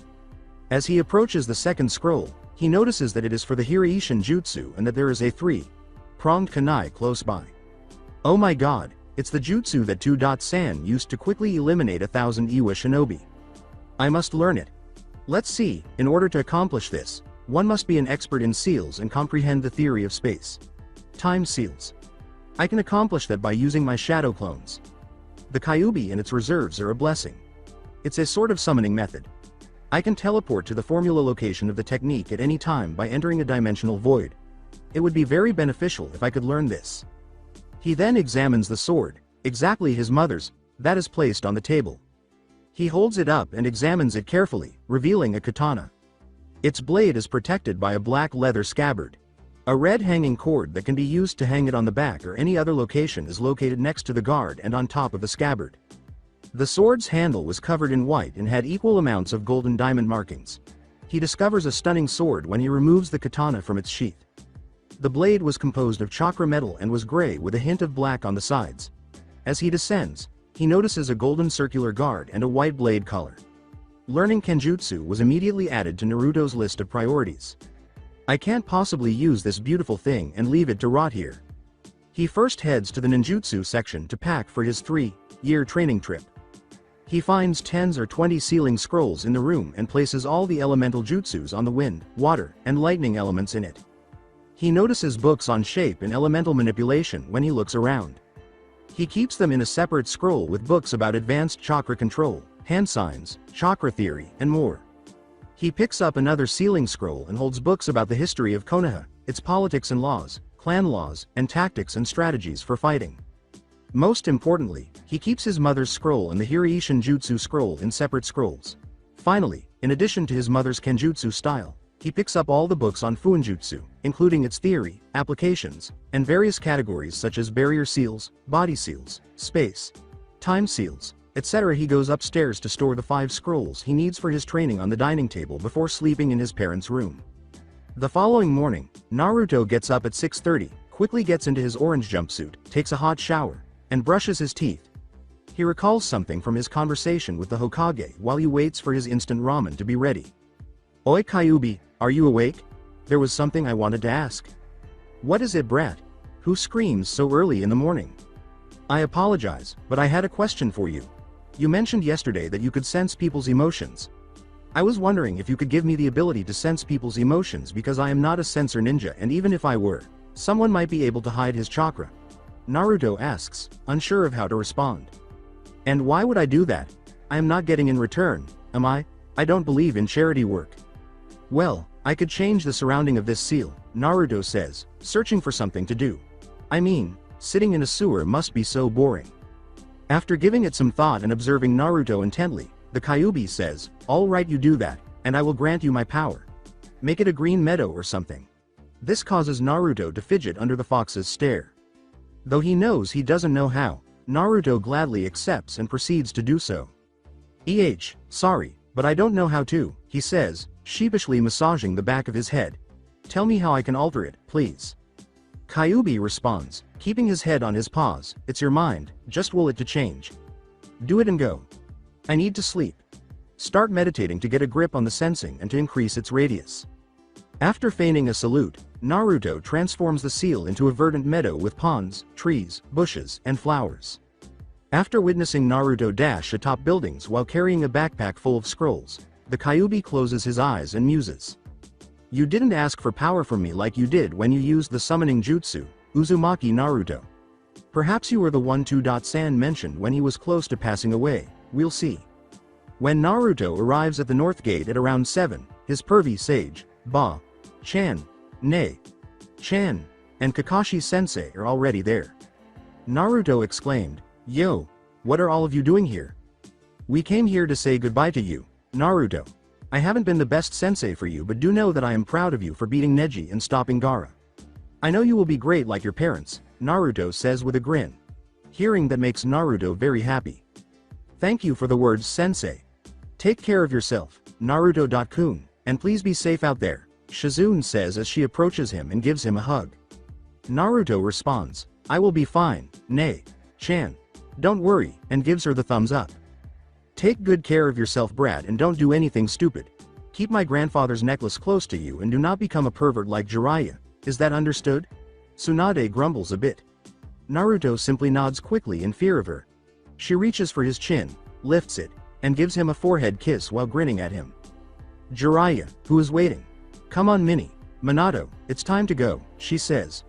As he approaches the second scroll, he notices that it is for the Hiraishin jutsu and that there is a 3-pronged kunai close by. Oh my god. It's the jutsu that San used to quickly eliminate 1,000 Iwa shinobi. I must learn it. Let's see, in order to accomplish this, one must be an expert in seals and comprehend the theory of space. Time seals. I can accomplish that by using my shadow clones. The Kyuubi and its reserves are a blessing. It's a sort of summoning method. I can teleport to the formula location of the technique at any time by entering a dimensional void. It would be very beneficial if I could learn this. He then examines the sword, exactly his mother's, that is placed on the table. He holds it up and examines it carefully, revealing a katana. Its blade is protected by a black leather scabbard. A red hanging cord that can be used to hang it on the back or any other location is located next to the guard and on top of the scabbard. The sword's handle was covered in white and had equal amounts of golden diamond markings. He discovers a stunning sword when he removes the katana from its sheath. The blade was composed of chakra metal and was gray with a hint of black on the sides. As he descends, he notices a golden circular guard and a white blade collar. Learning Kenjutsu was immediately added to Naruto's list of priorities. I can't possibly use this beautiful thing and leave it to rot here. He first heads to the Ninjutsu section to pack for his 3-year training trip. He finds 10 or 20 sealing scrolls in the room and places all the elemental jutsus on the wind, water, and lightning elements in it. He notices books on shape and elemental manipulation when he looks around. He keeps them in a separate scroll with books about advanced chakra control, hand signs, chakra theory, and more. He picks up another sealing scroll and holds books about the history of Konoha, its politics and laws, clan laws, and tactics and strategies for fighting. Most importantly, he keeps his mother's scroll and the Hiraishin Jutsu scroll in separate scrolls. Finally, in addition to his mother's Kenjutsu style, he picks up all the books on Fuinjutsu, including its theory, applications, and various categories such as barrier seals, body seals, space, time seals, etc. He goes upstairs to store the 5 scrolls he needs for his training on the dining table before sleeping in his parents' room. The following morning, Naruto gets up at 6:30, quickly gets into his orange jumpsuit, takes a hot shower, and brushes his teeth. He recalls something from his conversation with the Hokage while he waits for his instant ramen to be ready. "Oi Kyuubi, are you awake? There was something I wanted to ask." "What is it, brat? Who screams so early in the morning?" "I apologize, but I had a question for you. You mentioned yesterday that you could sense people's emotions. I was wondering if you could give me the ability to sense people's emotions because I am not a sensor ninja, and even if I were, someone might be able to hide his chakra." Naruto asks, unsure of how to respond. "And why would I do that? I am not getting in return, am I? I don't believe in charity work." "Well, I could change the surrounding of this seal," Naruto says, searching for something to do. "I mean, sitting in a sewer must be so boring." After giving it some thought and observing Naruto intently, the Kyuubi says, "All right, you do that, and I will grant you my power. Make it a green meadow or something." This causes Naruto to fidget under the fox's stare. Though he knows he doesn't know how, Naruto gladly accepts and proceeds to do so. Sorry, but I don't know how to," he says, sheepishly massaging the back of his head. "Tell me how I can alter it, please." Kyuubi responds, keeping his head on his paws, "It's your mind, just will it to change. Do it and go. I need to sleep. Start meditating to get a grip on the sensing and to increase its radius." After feigning a salute, Naruto transforms the seal into a verdant meadow with ponds, trees, bushes, and flowers. After witnessing Naruto dash atop buildings while carrying a backpack full of scrolls, the Kyuubi closes his eyes and muses. "You didn't ask for power from me like you did when you used the summoning jutsu, Uzumaki Naruto. Perhaps you were the one San mentioned when he was close to passing away, we'll see." When Naruto arrives at the North Gate at around 7, his pervy sage, Chan, Chan, and Kakashi Sensei are already there. Naruto exclaimed, "Yo, what are all of you doing here?" "We came here to say goodbye to you, Naruto. I haven't been the best sensei for you, but do know that I am proud of you for beating Neji and stopping Gaara. I know you will be great like your parents," Naruto says with a grin. Hearing that makes Naruto very happy. "Thank you for the words, sensei. Take care of yourself, Naruto-kun, and please be safe out there," Shizune says as she approaches him and gives him a hug. Naruto responds, "I will be fine, Chan. Don't worry," and gives her the thumbs up. "Take good care of yourself, brat, and don't do anything stupid. Keep my grandfather's necklace close to you and do not become a pervert like Jiraiya, is that understood?" Tsunade grumbles a bit. Naruto simply nods quickly in fear of her. She reaches for his chin, lifts it, and gives him a forehead kiss while grinning at him. Jiraiya, who is waiting. "Come on, Minato, it's time to go," she says.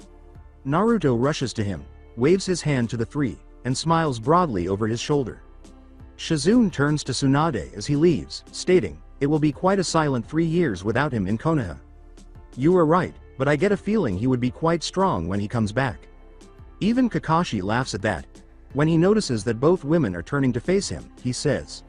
Naruto rushes to him, waves his hand to the 3, and smiles broadly over his shoulder. Shizune turns to Tsunade as he leaves, stating, "It will be quite a silent 3 years without him in Konoha." "You are right, but I get a feeling he would be quite strong when he comes back." Even Kakashi laughs at that. When he notices that both women are turning to face him, he says,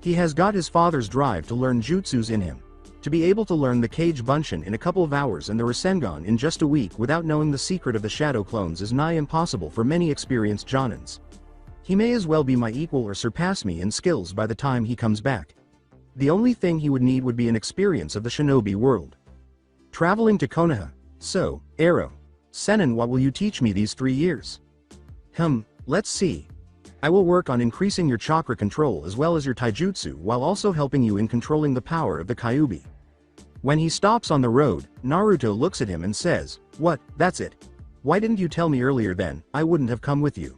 "He has got his father's drive to learn jutsus in him. To be able to learn the Kage Bunshin in a couple of hours and the Rasengan in just a week without knowing the secret of the shadow clones is nigh impossible for many experienced Jonins. He may as well be my equal or surpass me in skills by the time he comes back. The only thing he would need would be an experience of the shinobi world. Traveling to Konoha. So, Ero, Senin, what will you teach me these 3 years?" Let's see. I will work on increasing your chakra control as well as your taijutsu while also helping you in controlling the power of the Kyuubi. When he stops on the road, Naruto looks at him and says, "What, that's it? Why didn't you tell me earlier then, I wouldn't have come with you."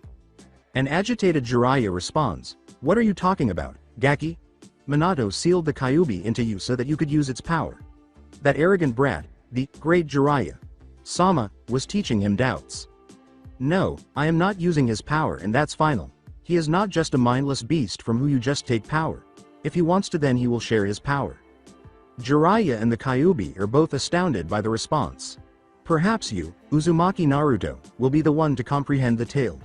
An agitated Jiraiya responds, "What are you talking about, Gaki? Minato sealed the Kyuubi into you so that you could use its power. That arrogant brat, the great Jiraiya Sama, was teaching him doubts. No, I am not using his power and that's final. He is not just a mindless beast from who you just take power. If he wants to then he will share his power." Jiraiya and the Kyuubi are both astounded by the response. Perhaps you, Uzumaki Naruto, will be the one to comprehend the tale.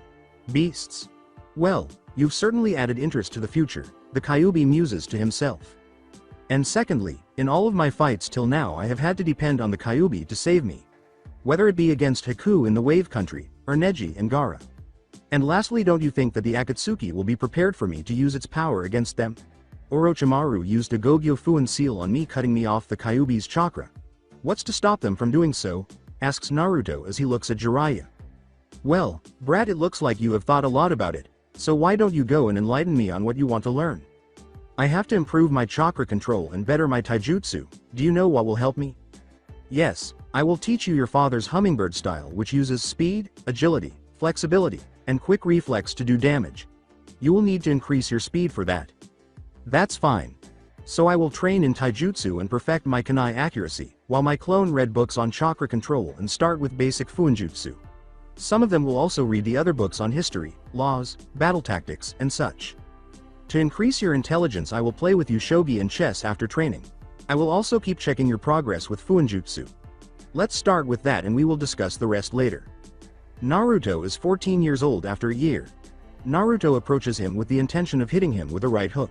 Beasts. Well, you've certainly added interest to the future, the Kyuubi muses to himself. And secondly, in all of my fights till now I have had to depend on the Kyuubi to save me. Whether it be against Haku in the Wave Country, or Neji and Gaara. And lastly, don't you think that the Akatsuki will be prepared for me to use its power against them? Orochimaru used a Gogyo Fuin seal on me, cutting me off the Kyuubi's chakra. What's to stop them from doing so? Asks Naruto as he looks at Jiraiya. Well, brat, it looks like you have thought a lot about it, so why don't you go and enlighten me on what you want to learn? I have to improve my chakra control and better my taijutsu. Do you know what will help me? Yes, I will teach you your father's hummingbird style, which uses speed, agility, flexibility, and quick reflex to do damage. You will need to increase your speed for that. That's fine. So I will train in taijutsu and perfect my kunai accuracy, while my clone read books on chakra control and start with basic fuinjutsu. Some of them will also read the other books on history, laws, battle tactics, and such. To increase your intelligence I will play with you shogi and chess after training. I will also keep checking your progress with fuinjutsu. Let's start with that and we will discuss the rest later. Naruto is 14 years old after a year. Naruto approaches him with the intention of hitting him with a right hook.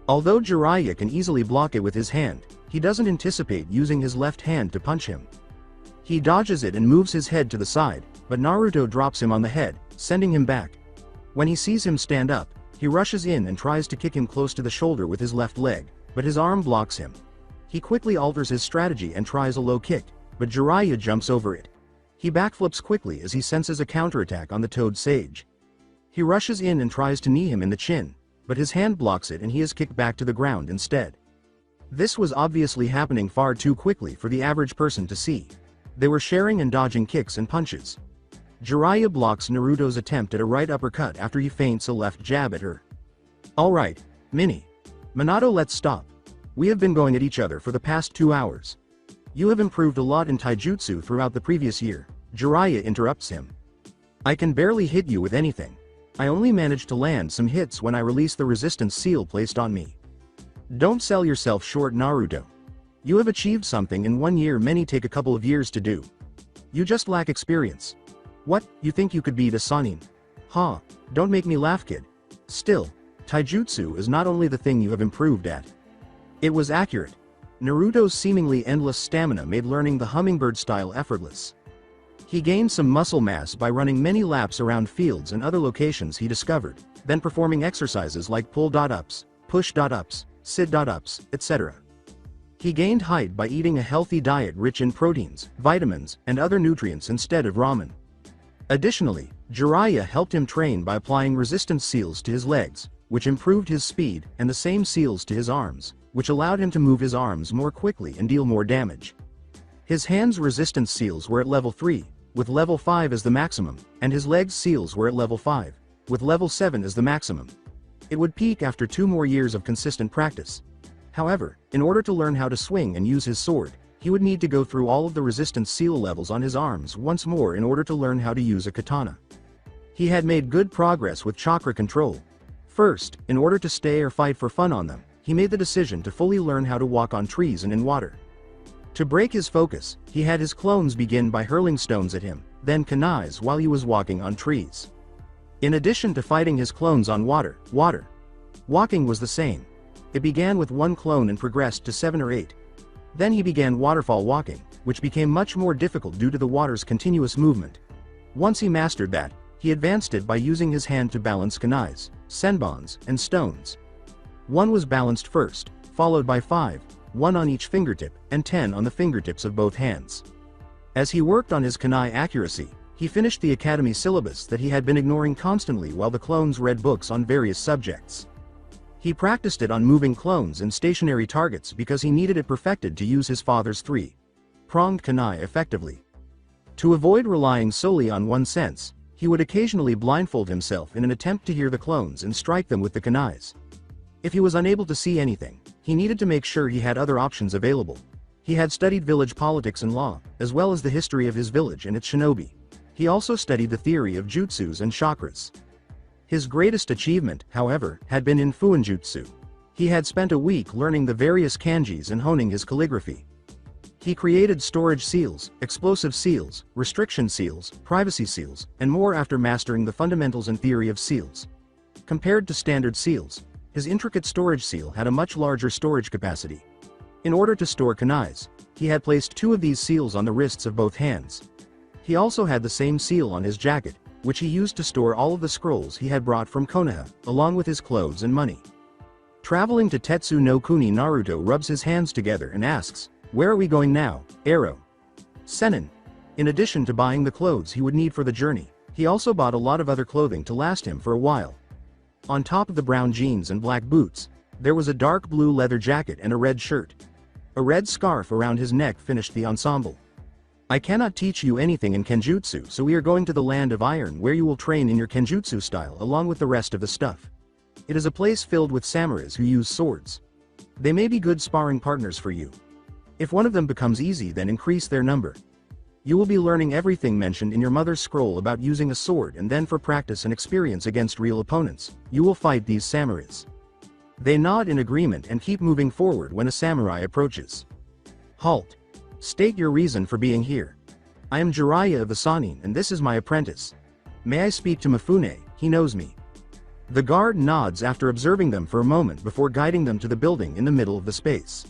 Although Jiraiya can easily block it with his hand, he doesn't anticipate using his left hand to punch him. He dodges it and moves his head to the side, but Naruto drops him on the head, sending him back. When he sees him stand up, he rushes in and tries to kick him close to the shoulder with his left leg, but his arm blocks him. He quickly alters his strategy and tries a low kick, but Jiraiya jumps over it. He backflips quickly as he senses a counterattack on the Toad Sage. He rushes in and tries to knee him in the chin, but his hand blocks it and he is kicked back to the ground instead. This was obviously happening far too quickly for the average person to see. They were sharing and dodging kicks and punches. Jiraiya blocks Naruto's attempt at a right uppercut after he feints a left jab at her. Alright, Minato, let's stop. We have been going at each other for the past 2 hours. You have improved a lot in taijutsu throughout the previous year. Jiraiya interrupts him. I can barely hit you with anything. I only managed to land some hits when I released the resistance seal placed on me. Don't sell yourself short, Naruto. You have achieved something in 1 year many take a couple of years to do. You just lack experience. What, you think you could beat a Sanin? Ha, don't make me laugh, kid. Still, taijutsu is not only the thing you have improved at. It was accurate. Naruto's seemingly endless stamina made learning the hummingbird style effortless. He gained some muscle mass by running many laps around fields and other locations he discovered, then performing exercises like pull-ups, push-ups, sit-ups, etc. He gained height by eating a healthy diet rich in proteins, vitamins, and other nutrients instead of ramen. Additionally, Jiraiya helped him train by applying resistance seals to his legs, which improved his speed, and the same seals to his arms, which allowed him to move his arms more quickly and deal more damage. His hands' resistance seals were at level 3, with level 5 as the maximum, and his legs' seals were at level 5, with level 7 as the maximum. It would peak after 2 more years of consistent practice. However, in order to learn how to swing and use his sword, he would need to go through all of the resistance seal levels on his arms once more in order to learn how to use a katana. He had made good progress with chakra control. First, in order to stay or fight for fun on them, he made the decision to fully learn how to walk on trees and in water. To break his focus, he had his clones begin by hurling stones at him, then kunais while he was walking on trees. In addition to fighting his clones on water, walking was the same. It began with 1 clone and progressed to 7 or 8. Then he began waterfall walking, which became much more difficult due to the water's continuous movement. Once he mastered that, he advanced it by using his hand to balance kunais, senbons, and stones. 1 was balanced first, followed by 5, 1 on each fingertip, and 10 on the fingertips of both hands. As he worked on his kunai accuracy, he He finished the academy syllabus that he had been ignoring constantly while the clones read books on various subjects. He practiced it on moving clones and stationary targets because he needed it perfected to use his father's three-pronged kunai effectively. To avoid relying solely on one sense, he would occasionally blindfold himself in an attempt to hear the clones and strike them with the kunais. If he was unable to see anything, he needed to make sure he had other options available. He had studied village politics and law, as well as the history of his village and its shinobi. He also studied the theory of jutsus and chakras. His greatest achievement, however, had been in Fuinjutsu. He had spent a week learning the various kanjis and honing his calligraphy. He created storage seals, explosive seals, restriction seals, privacy seals, and more after mastering the fundamentals and theory of seals. Compared to standard seals, his intricate storage seal had a much larger storage capacity. In order to store kunais, he had placed 2 of these seals on the wrists of both hands. He also had the same seal on his jacket, which he used to store all of the scrolls he had brought from Konoha, along with his clothes and money. Traveling to Tetsu no Kuni, Naruto rubs his hands together and asks, "Where are we going now, Arrow?" Senin. In addition to buying the clothes he would need for the journey, he also bought a lot of other clothing to last him for a while. On top of the brown jeans and black boots, there was a dark blue leather jacket and a red shirt. A red scarf around his neck finished the ensemble. "I cannot teach you anything in Kenjutsu, so we are going to the land of iron where you will train in your Kenjutsu style along with the rest of the stuff. It is a place filled with samurais who use swords. They may be good sparring partners for you. If one of them becomes easy, then increase their number. You will be learning everything mentioned in your mother's scroll about using a sword, and then for practice and experience against real opponents, you will fight these samurais." They nod in agreement and keep moving forward when a samurai approaches. "Halt. State your reason for being here." "I am Jiraiya of the Sannin and this is my apprentice. May I speak to Mifune, he knows me." The guard nods after observing them for a moment before guiding them to the building in the middle of the space.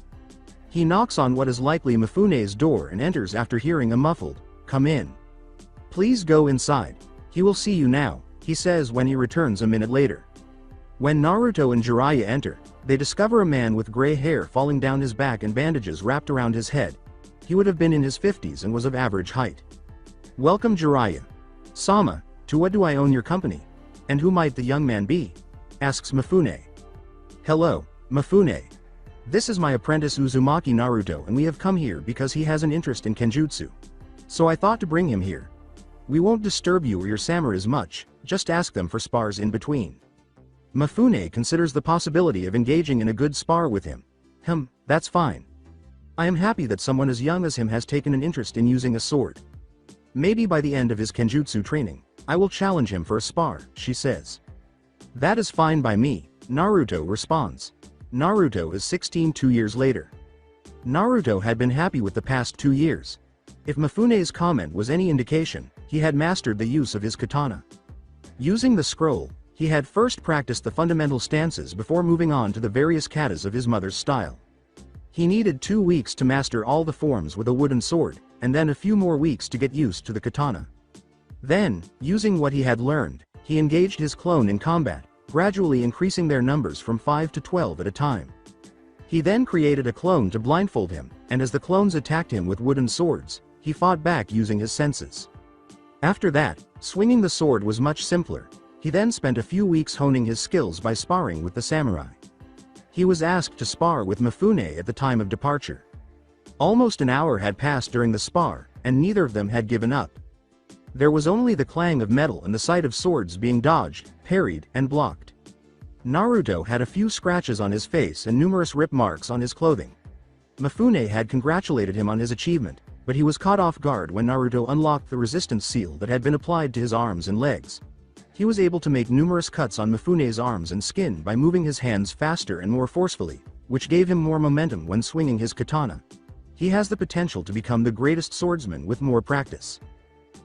He knocks on what is likely Mifune's door and enters after hearing a muffled, "Come in. Please go inside. He will see you now," he says when he returns a minute later. When Naruto and Jiraiya enter, they discover a man with gray hair falling down his back and bandages wrapped around his head. He would have been in his 50s and was of average height. "Welcome, Jiraiya. Sama, to what do I own your company? And who might the young man be?" asks Mifune. "Hello, Mifune. This is my apprentice Uzumaki Naruto, and we have come here because he has an interest in Kenjutsu. So I thought to bring him here. We won't disturb you or your samurais much, just ask them for spars in between." Mifune considers the possibility of engaging in a good spar with him. That's fine. I am happy that someone as young as him has taken an interest in using a sword. Maybe by the end of his Kenjutsu training, I will challenge him for a spar, she says. "That is fine by me," Naruto responds. Naruto is 16 2 years later. Naruto had been happy with the past 2 years. If Mifune's comment was any indication, he had mastered the use of his katana. Using the scroll, he had first practiced the fundamental stances before moving on to the various katas of his mother's style. He needed 2 weeks to master all the forms with a wooden sword, and then a few more weeks to get used to the katana. Then, using what he had learned, he engaged his clone in combat, gradually increasing their numbers from 5 to 12 at a time. He then created a clone to blindfold him, and as the clones attacked him with wooden swords, he fought back using his senses. After that, swinging the sword was much simpler. He then spent a few weeks honing his skills by sparring with the samurai. He was asked to spar with Mifune at the time of departure. Almost an hour had passed during the spar, and neither of them had given up. There was only the clang of metal and the sight of swords being dodged, parried, and blocked. Naruto had a few scratches on his face and numerous rip marks on his clothing. Mifune had congratulated him on his achievement, but he was caught off guard when Naruto unlocked the resistance seal that had been applied to his arms and legs. He was able to make numerous cuts on Mifune's arms and skin by moving his hands faster and more forcefully, which gave him more momentum when swinging his katana. He has the potential to become the greatest swordsman with more practice.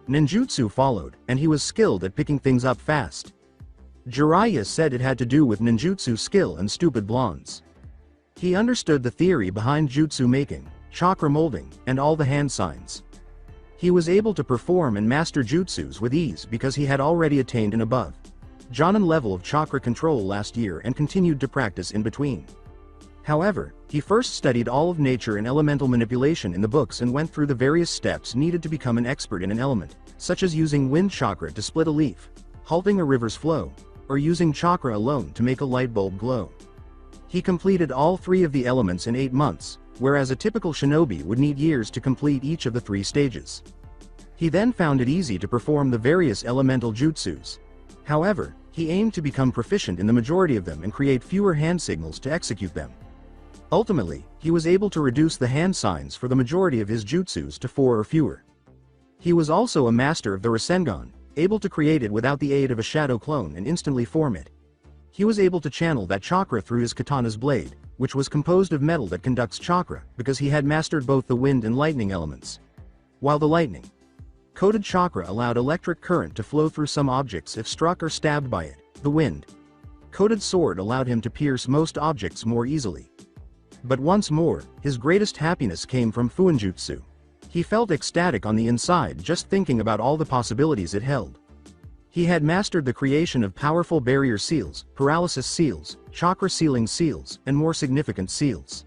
Ninjutsu followed, and he was skilled at picking things up fast. Jiraiya said it had to do with ninjutsu skill and stupid blondes. He understood the theory behind jutsu making, chakra molding, and all the hand signs. He was able to perform and master jutsus with ease because he had already attained an above Jonin level of chakra control last year and continued to practice in between. However, he first studied all of nature and elemental manipulation in the books and went through the various steps needed to become an expert in an element, such as using wind chakra to split a leaf, halting a river's flow, or using chakra alone to make a light bulb glow. He completed all 3 of the elements in 8 months, whereas a typical shinobi would need years to complete each of the 3 stages. He then found it easy to perform the various elemental jutsus. However, he aimed to become proficient in the majority of them and create fewer hand signals to execute them. Ultimately, he was able to reduce the hand signs for the majority of his jutsus to 4 or fewer. He was also a master of the Rasengan, able to create it without the aid of a shadow clone and instantly form it. He was able to channel that chakra through his katana's blade, which was composed of metal that conducts chakra, because he had mastered both the wind and lightning elements. While the lightning coated chakra allowed electric current to flow through some objects if struck or stabbed by it, the wind coated sword allowed him to pierce most objects more easily. But once more, his greatest happiness came from Fuinjutsu. He felt ecstatic on the inside just thinking about all the possibilities it held. He had mastered the creation of powerful barrier seals, paralysis seals, chakra sealing seals, and more significant seals.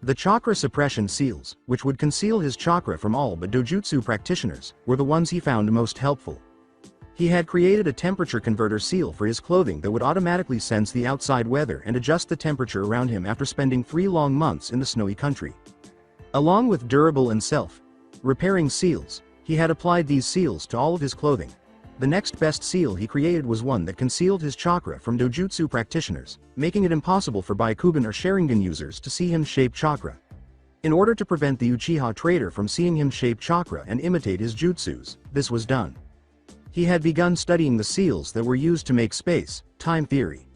The chakra suppression seals, which would conceal his chakra from all but dojutsu practitioners, were the ones he found most helpful. He had created a temperature converter seal for his clothing that would automatically sense the outside weather and adjust the temperature around him after spending 3 long months in the snowy country. Along with durable and self-repairing seals, he had applied these seals to all of his clothing. The next best seal he created was one that concealed his chakra from dojutsu practitioners, making it impossible for Byakugan or sharingan users to see him shape chakra. In order to prevent the Uchiha traitor from seeing him shape chakra and imitate his jutsus, this was done. He had begun studying the seals that were used to make space-time theory.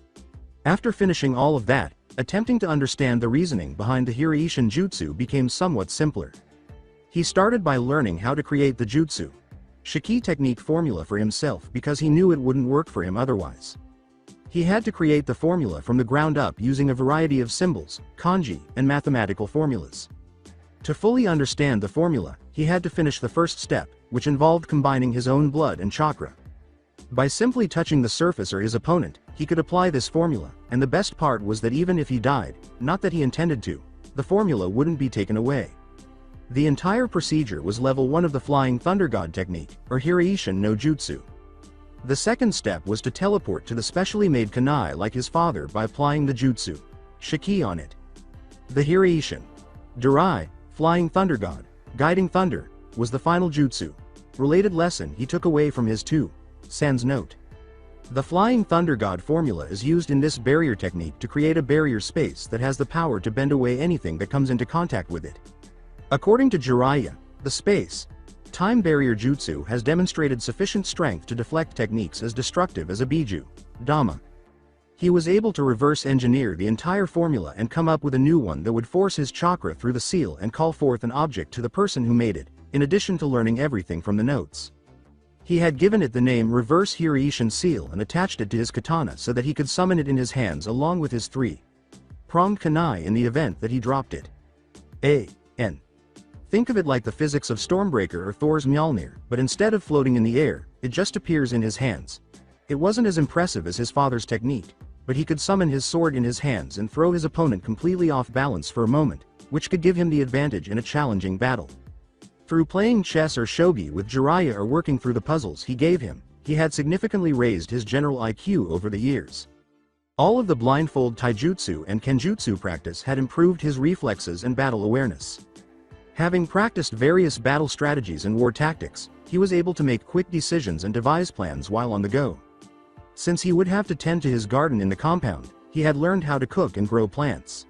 After finishing all of that, attempting to understand the reasoning behind the Hiraishin jutsu became somewhat simpler. He started by learning how to create the jutsu Shiki technique formula for himself because he knew it wouldn't work for him otherwise. He had to create the formula from the ground up using a variety of symbols, kanji, and mathematical formulas. To fully understand the formula, he had to finish the first step, which involved combining his own blood and chakra. By simply touching the surface or his opponent, he could apply this formula, and the best part was that even if he died, not that he intended to, the formula wouldn't be taken away. The entire procedure was level 1 of the Flying Thunder God technique, or Hiraishin no Jutsu. The second step was to teleport to the specially made kunai like his father by applying the jutsu Shiki on it. The Hiraishin Durai, Flying Thunder God, Guiding Thunder, was the final jutsu related lesson he took away from his 2 sans note. The Flying Thunder God formula is used in this barrier technique to create a barrier space that has the power to bend away anything that comes into contact with it. According to Jiraiya, the space-time barrier jutsu has demonstrated sufficient strength to deflect techniques as destructive as a biju, Dhamma. He was able to reverse engineer the entire formula and come up with a new one that would force his chakra through the seal and call forth an object to the person who made it, in addition to learning everything from the notes. He had given it the name Reverse Hiraishin Seal and attached it to his katana so that he could summon it in his hands along with his 3-pronged kunai in the event that he dropped it. A.N. Think of it like the physics of Stormbreaker or Thor's Mjolnir, but instead of floating in the air, it just appears in his hands. It wasn't as impressive as his father's technique, but he could summon his sword in his hands and throw his opponent completely off balance for a moment, which could give him the advantage in a challenging battle. Through playing chess or shogi with Jiraiya or working through the puzzles he gave him, he had significantly raised his general IQ over the years. All of the blindfold taijutsu and kenjutsu practice had improved his reflexes and battle awareness. Having practiced various battle strategies and war tactics, he was able to make quick decisions and devise plans while on the go. Since he would have to tend to his garden in the compound, he had learned how to cook and grow plants.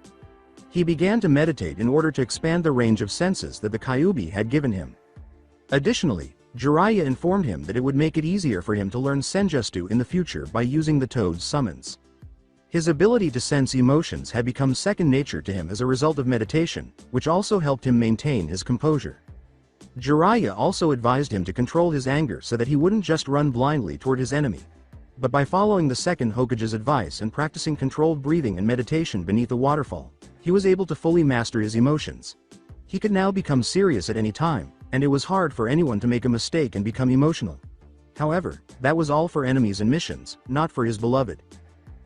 He began to meditate in order to expand the range of senses that the Kyuubi had given him. Additionally, Jiraiya informed him that it would make it easier for him to learn senjutsu in the future by using the toad's summons. His ability to sense emotions had become second nature to him as a result of meditation, which also helped him maintain his composure. Jiraiya also advised him to control his anger so that he wouldn't just run blindly toward his enemy. But by following the second Hokage's advice and practicing controlled breathing and meditation beneath a waterfall, he was able to fully master his emotions. He could now become serious at any time, and it was hard for anyone to make a mistake and become emotional. However, that was all for enemies and missions, not for his beloved.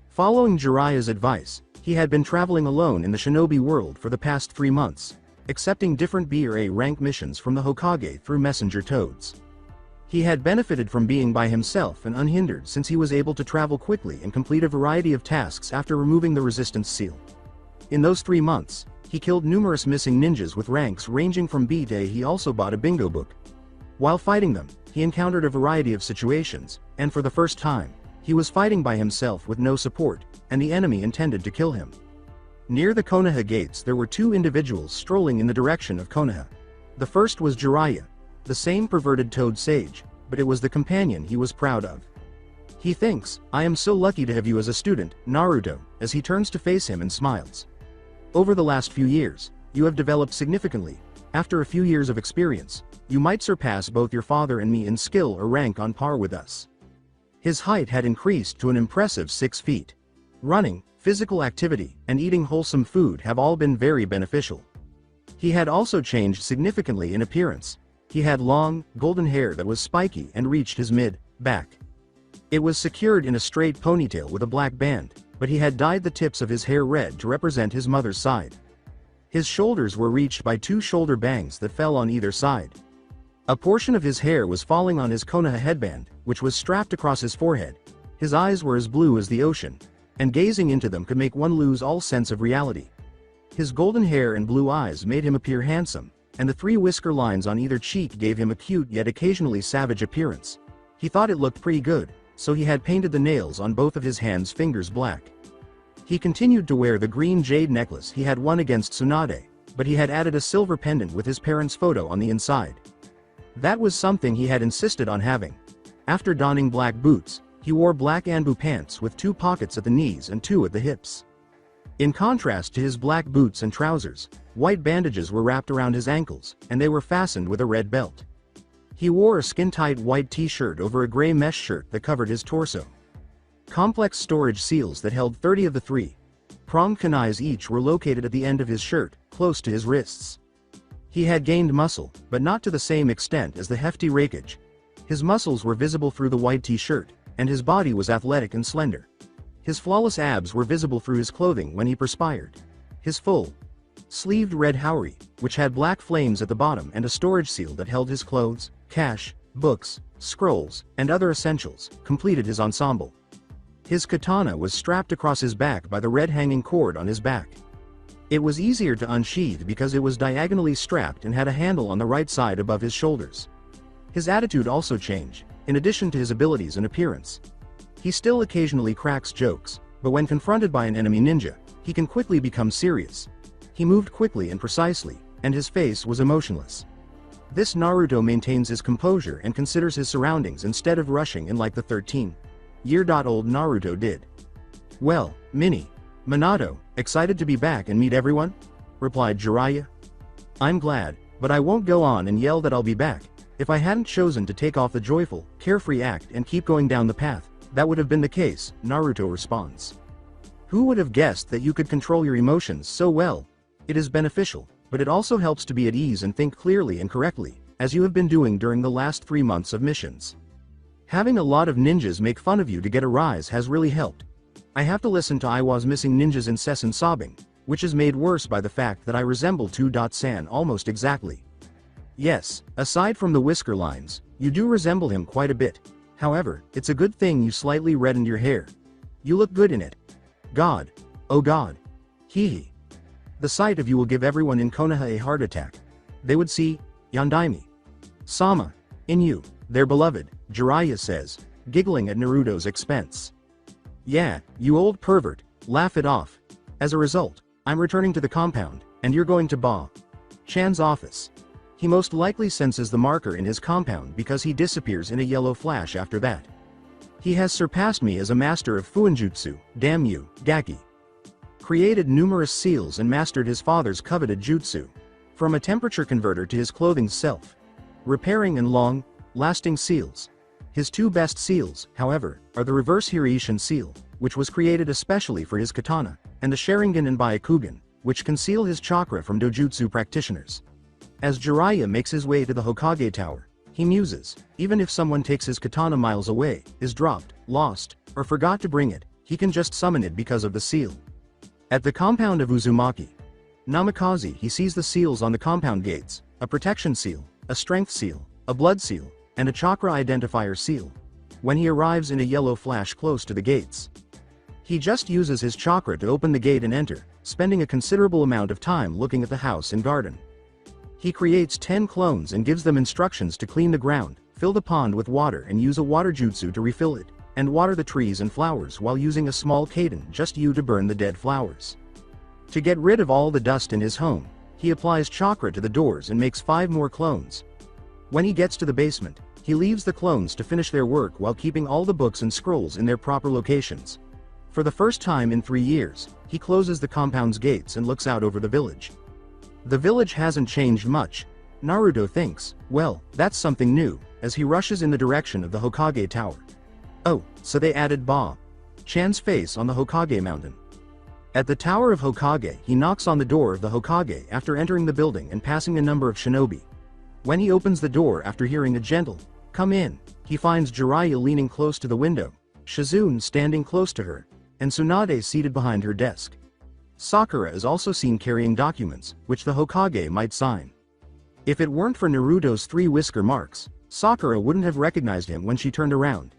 Following Jiraiya's advice, he had been traveling alone in the shinobi world for the past 3 months, accepting different B or A rank missions from the Hokage through messenger toads. He had benefited from being by himself and unhindered since he was able to travel quickly and complete a variety of tasks after removing the resistance seal. In those 3 months, he killed numerous missing ninjas with ranks ranging from B to A. He also bought a bingo book. While fighting them, he encountered a variety of situations, and for the first time, he was fighting by himself with no support, and the enemy intended to kill him. Near the Konoha gates there were 2 individuals strolling in the direction of Konoha. The first was Jiraiya, the same perverted toad sage, but it was the companion he was proud of. He thinks, "I am so lucky to have you as a student, Naruto," as he turns to face him and smiles. "Over the last few years, you have developed significantly. After a few years of experience, you might surpass both your father and me in skill or rank on par with us." His height had increased to an impressive 6 feet. Running, physical activity, and eating wholesome food have all been very beneficial. He had also changed significantly in appearance. He had long, golden hair that was spiky and reached his mid-back. It was secured in a straight ponytail with a black band, but he had dyed the tips of his hair red to represent his mother's side. His shoulders were reached by 2 shoulder bangs that fell on either side. A portion of his hair was falling on his Konoha headband, which was strapped across his forehead. His eyes were as blue as the ocean, and gazing into them could make one lose all sense of reality. His golden hair and blue eyes made him appear handsome, and the 3 whisker lines on either cheek gave him a cute yet occasionally savage appearance. He thought it looked pretty good, so he had painted the nails on both of his hands' fingers black. He continued to wear the green jade necklace he had won against Tsunade, but he had added a silver pendant with his parents' photo on the inside. That was something he had insisted on having. After donning black boots, he wore black anbu pants with 2 pockets at the knees and 2 at the hips. In contrast to his black boots and trousers, white bandages were wrapped around his ankles, and they were fastened with a red belt. He wore a skin-tight white t-shirt over a gray mesh shirt that covered his torso. Complex storage seals that held 30 of the 3-pronged kunais each were located at the end of his shirt, close to his wrists. He had gained muscle, but not to the same extent as the hefty raikage. His muscles were visible through the white t-shirt, and his body was athletic and slender. His flawless abs were visible through his clothing when he perspired. His full-sleeved red haori, which had black flames at the bottom and a storage seal that held his clothes, cash, books, scrolls, and other essentials, completed his ensemble. His katana was strapped across his back by the red hanging cord on his back. It was easier to unsheath because it was diagonally strapped and had a handle on the right side above his shoulders. His attitude also changed, in addition to his abilities and appearance. He still occasionally cracks jokes, but when confronted by an enemy ninja, he can quickly become serious. He moved quickly and precisely, and his face was emotionless. This Naruto maintains his composure and considers his surroundings instead of rushing in like the 13-year-old Naruto did. "Well, Minato, excited to be back and meet everyone?" replied Jiraiya. "I'm glad, but I won't go on and yell that I'll be back. If I hadn't chosen to take off the joyful, carefree act and keep going down the path, that would have been the case," Naruto responds. "Who would have guessed that you could control your emotions so well? It is beneficial, but it also helps to be at ease and think clearly and correctly, as you have been doing during the last 3 months of missions. Having a lot of ninjas make fun of you to get a rise has really helped. I have to listen to Iwa's missing ninjas' incessant sobbing, which is made worse by the fact that I resemble 2.san almost exactly. Yes, aside from the whisker lines, you do resemble him quite a bit. However, it's a good thing you slightly reddened your hair. You look good in it. God. Oh God. Hee. The sight of you will give everyone in Konoha a heart attack. They would see Yondaime-sama in you, their beloved," Jiraiya says, giggling at Naruto's expense. "Yeah, you old pervert, laugh it off. As a result, I'm returning to the compound, and you're going to Ba-chan's office. He most likely senses the marker in his compound because he disappears in a yellow flash after that. He has surpassed me as a master of Fuinjutsu, damn you, Gaki. Created numerous seals and mastered his father's coveted jutsu. From a temperature converter to his clothing's self-repairing and long-lasting seals. His 2 best seals, however, are the reverse Hiraishin seal, which was created especially for his katana, and the sharingan and byakugan, which conceal his chakra from dojutsu practitioners." As Jiraiya makes his way to the Hokage tower, he muses, even if someone takes his katana miles away, is dropped, lost, or forgot to bring it, he can just summon it because of the seal. At the compound of Uzumaki Namikaze, he sees the seals on the compound gates, a protection seal, a strength seal, a blood seal, and a chakra identifier seal. When he arrives in a yellow flash close to the gates, he just uses his chakra to open the gate and enter, spending a considerable amount of time looking at the house and garden. He creates 10 clones and gives them instructions to clean the ground, fill the pond with water and use a water jutsu to refill it, and water the trees and flowers while using a small kaiden just to burn the dead flowers. To get rid of all the dust in his home, he applies chakra to the doors and makes 5 more clones. When he gets to the basement, he leaves the clones to finish their work while keeping all the books and scrolls in their proper locations. For the first time in 3 years, he closes the compound's gates and looks out over the village. The village hasn't changed much. Naruto thinks, well, that's something new, as he rushes in the direction of the Hokage tower. Oh, so they added Chan's face on the Hokage mountain. At the Tower of Hokage, he knocks on the door of the Hokage after entering the building and passing a number of shinobi. When he opens the door after hearing a gentle, "Come in," he finds Jiraiya leaning close to the window, Shizune standing close to her, and Tsunade seated behind her desk. Sakura is also seen carrying documents, which the Hokage might sign. If it weren't for Naruto's 3 whisker marks, Sakura wouldn't have recognized him when she turned around.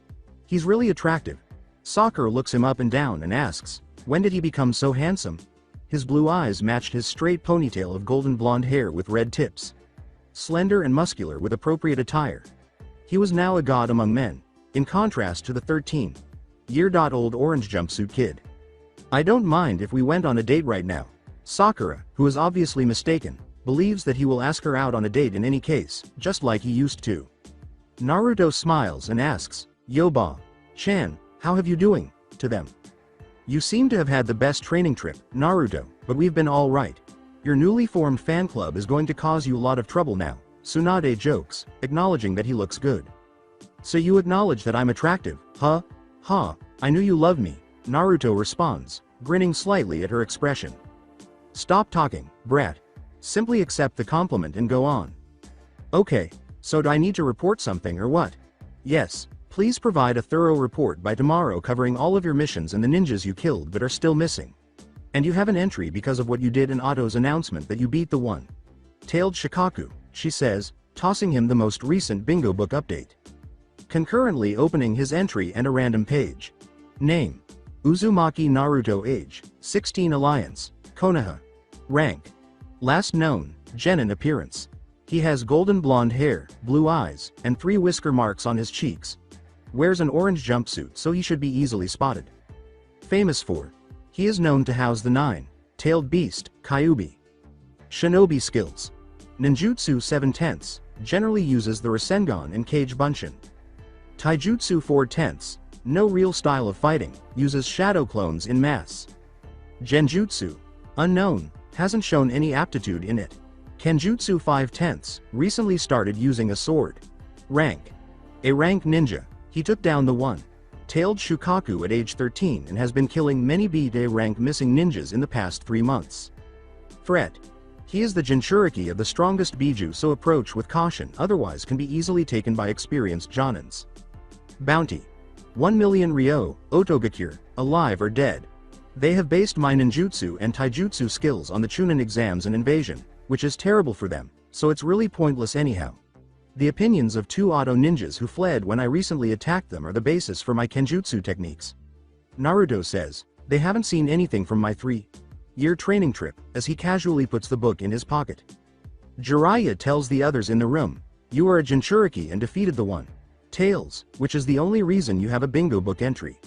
He's really attractive. Sakura looks him up and down and asks, when did he become so handsome? His blue eyes matched his straight ponytail of golden blonde hair with red tips. Slender and muscular with appropriate attire. He was now a god among men, in contrast to the 13-year-old orange jumpsuit kid. I don't mind if we went on a date right now. Sakura, who is obviously mistaken, believes that he will ask her out on a date in any case, just like he used to. Naruto smiles and asks, Chan, how have you doing, to them? You seem to have had the best training trip, Naruto, but we've been all right. Your newly formed fan club is going to cause you a lot of trouble now, Tsunade jokes, acknowledging that he looks good. So you acknowledge that I'm attractive, huh? Ha, I knew you loved me, Naruto responds, grinning slightly at her expression. Stop talking, brat. Simply accept the compliment and go on. Okay, so do I need to report something or what? Yes, please provide a thorough report by tomorrow covering all of your missions and the ninjas you killed but are still missing. And you have an entry because of what you did in Otto's announcement that you beat the one-tailed Shikaku, she says, tossing him the most recent bingo book update. Concurrently opening his entry and a random page. Name: Uzumaki Naruto. Age: 16. Alliance: Konoha. Rank: last known, genin. Appearance: he has golden blonde hair, blue eyes, and 3 whisker marks on his cheeks. Wears an orange jumpsuit so he should be easily spotted. Famous for: he is known to house the 9-tailed beast, Kyuubi. Shinobi skills: Ninjutsu 7/10, generally uses the Rasengan and Kage Bunshin. Taijutsu 4/10, no real style of fighting, uses shadow clones in mass. Genjutsu: unknown, hasn't shown any aptitude in it. Kenjutsu 5/10, recently started using a sword. Rank: a rank ninja, he took down the one-tailed Shukaku at age 13 and has been killing many B-Day rank missing ninjas in the past 3 months. Threat: he is the Jinchuriki of the strongest Biju, so approach with caution, otherwise can be easily taken by experienced Jonins. Bounty: 1 million Ryo, Otogakure, alive or dead. They have based my ninjutsu and taijutsu skills on the Chunin exams and invasion, which is terrible for them, so it's really pointless anyhow. The opinions of 2 auto ninjas who fled when I recently attacked them are the basis for my kenjutsu techniques. Naruto says, they haven't seen anything from my 3-year training trip, as he casually puts the book in his pocket. Jiraiya tells the others in the room, you are a Jinchuriki and defeated the one-tails, which is the only reason you have a bingo book entry.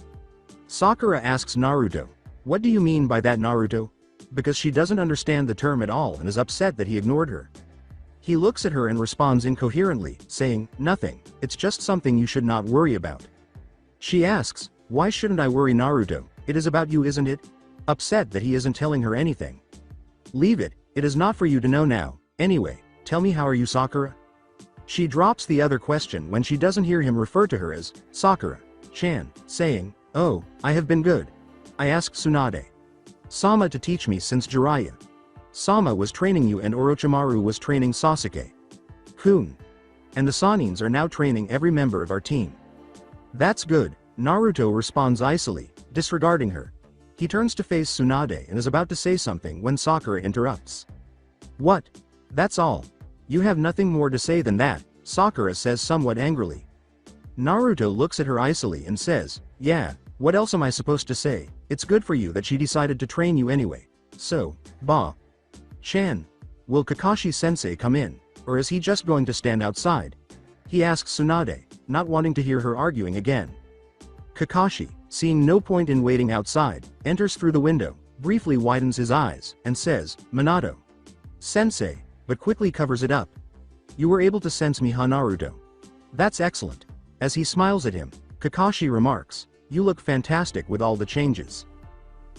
Sakura asks Naruto, what do you mean by that, Naruto? Because she doesn't understand the term at all and is upset that he ignored her. He looks at her and responds incoherently, saying, nothing, it's just something you should not worry about. She asks, why shouldn't I worry, Naruto? It is about you, isn't it? Upset that he isn't telling her anything. Leave it, it is not for you to know now. Anyway, tell me, how are you, Sakura? She drops the other question when she doesn't hear him refer to her as Sakura-chan, saying, oh, I have been good. I asked Tsunade-sama to teach me since Jiraiya-sama was training you and Orochimaru was training Sasuke-kun. And the Sanins are now training every member of our team. That's good, Naruto responds icily, disregarding her. He turns to face Tsunade and is about to say something when Sakura interrupts. What? That's all? You have nothing more to say than that? Sakura says somewhat angrily. Naruto looks at her icily and says, "Yeah, what else am I supposed to say? It's good for you that she decided to train you anyway. So, Chan, will Kakashi-sensei come in, or is he just going to stand outside?" he asks Tsunade, not wanting to hear her arguing again. Kakashi, seeing no point in waiting outside, enters through the window, briefly widens his eyes, and says, "Minato. Sensei," but quickly covers it up. "You were able to sense me, huh, Naruto? That's excellent." As he smiles at him, Kakashi remarks, "You look fantastic with all the changes."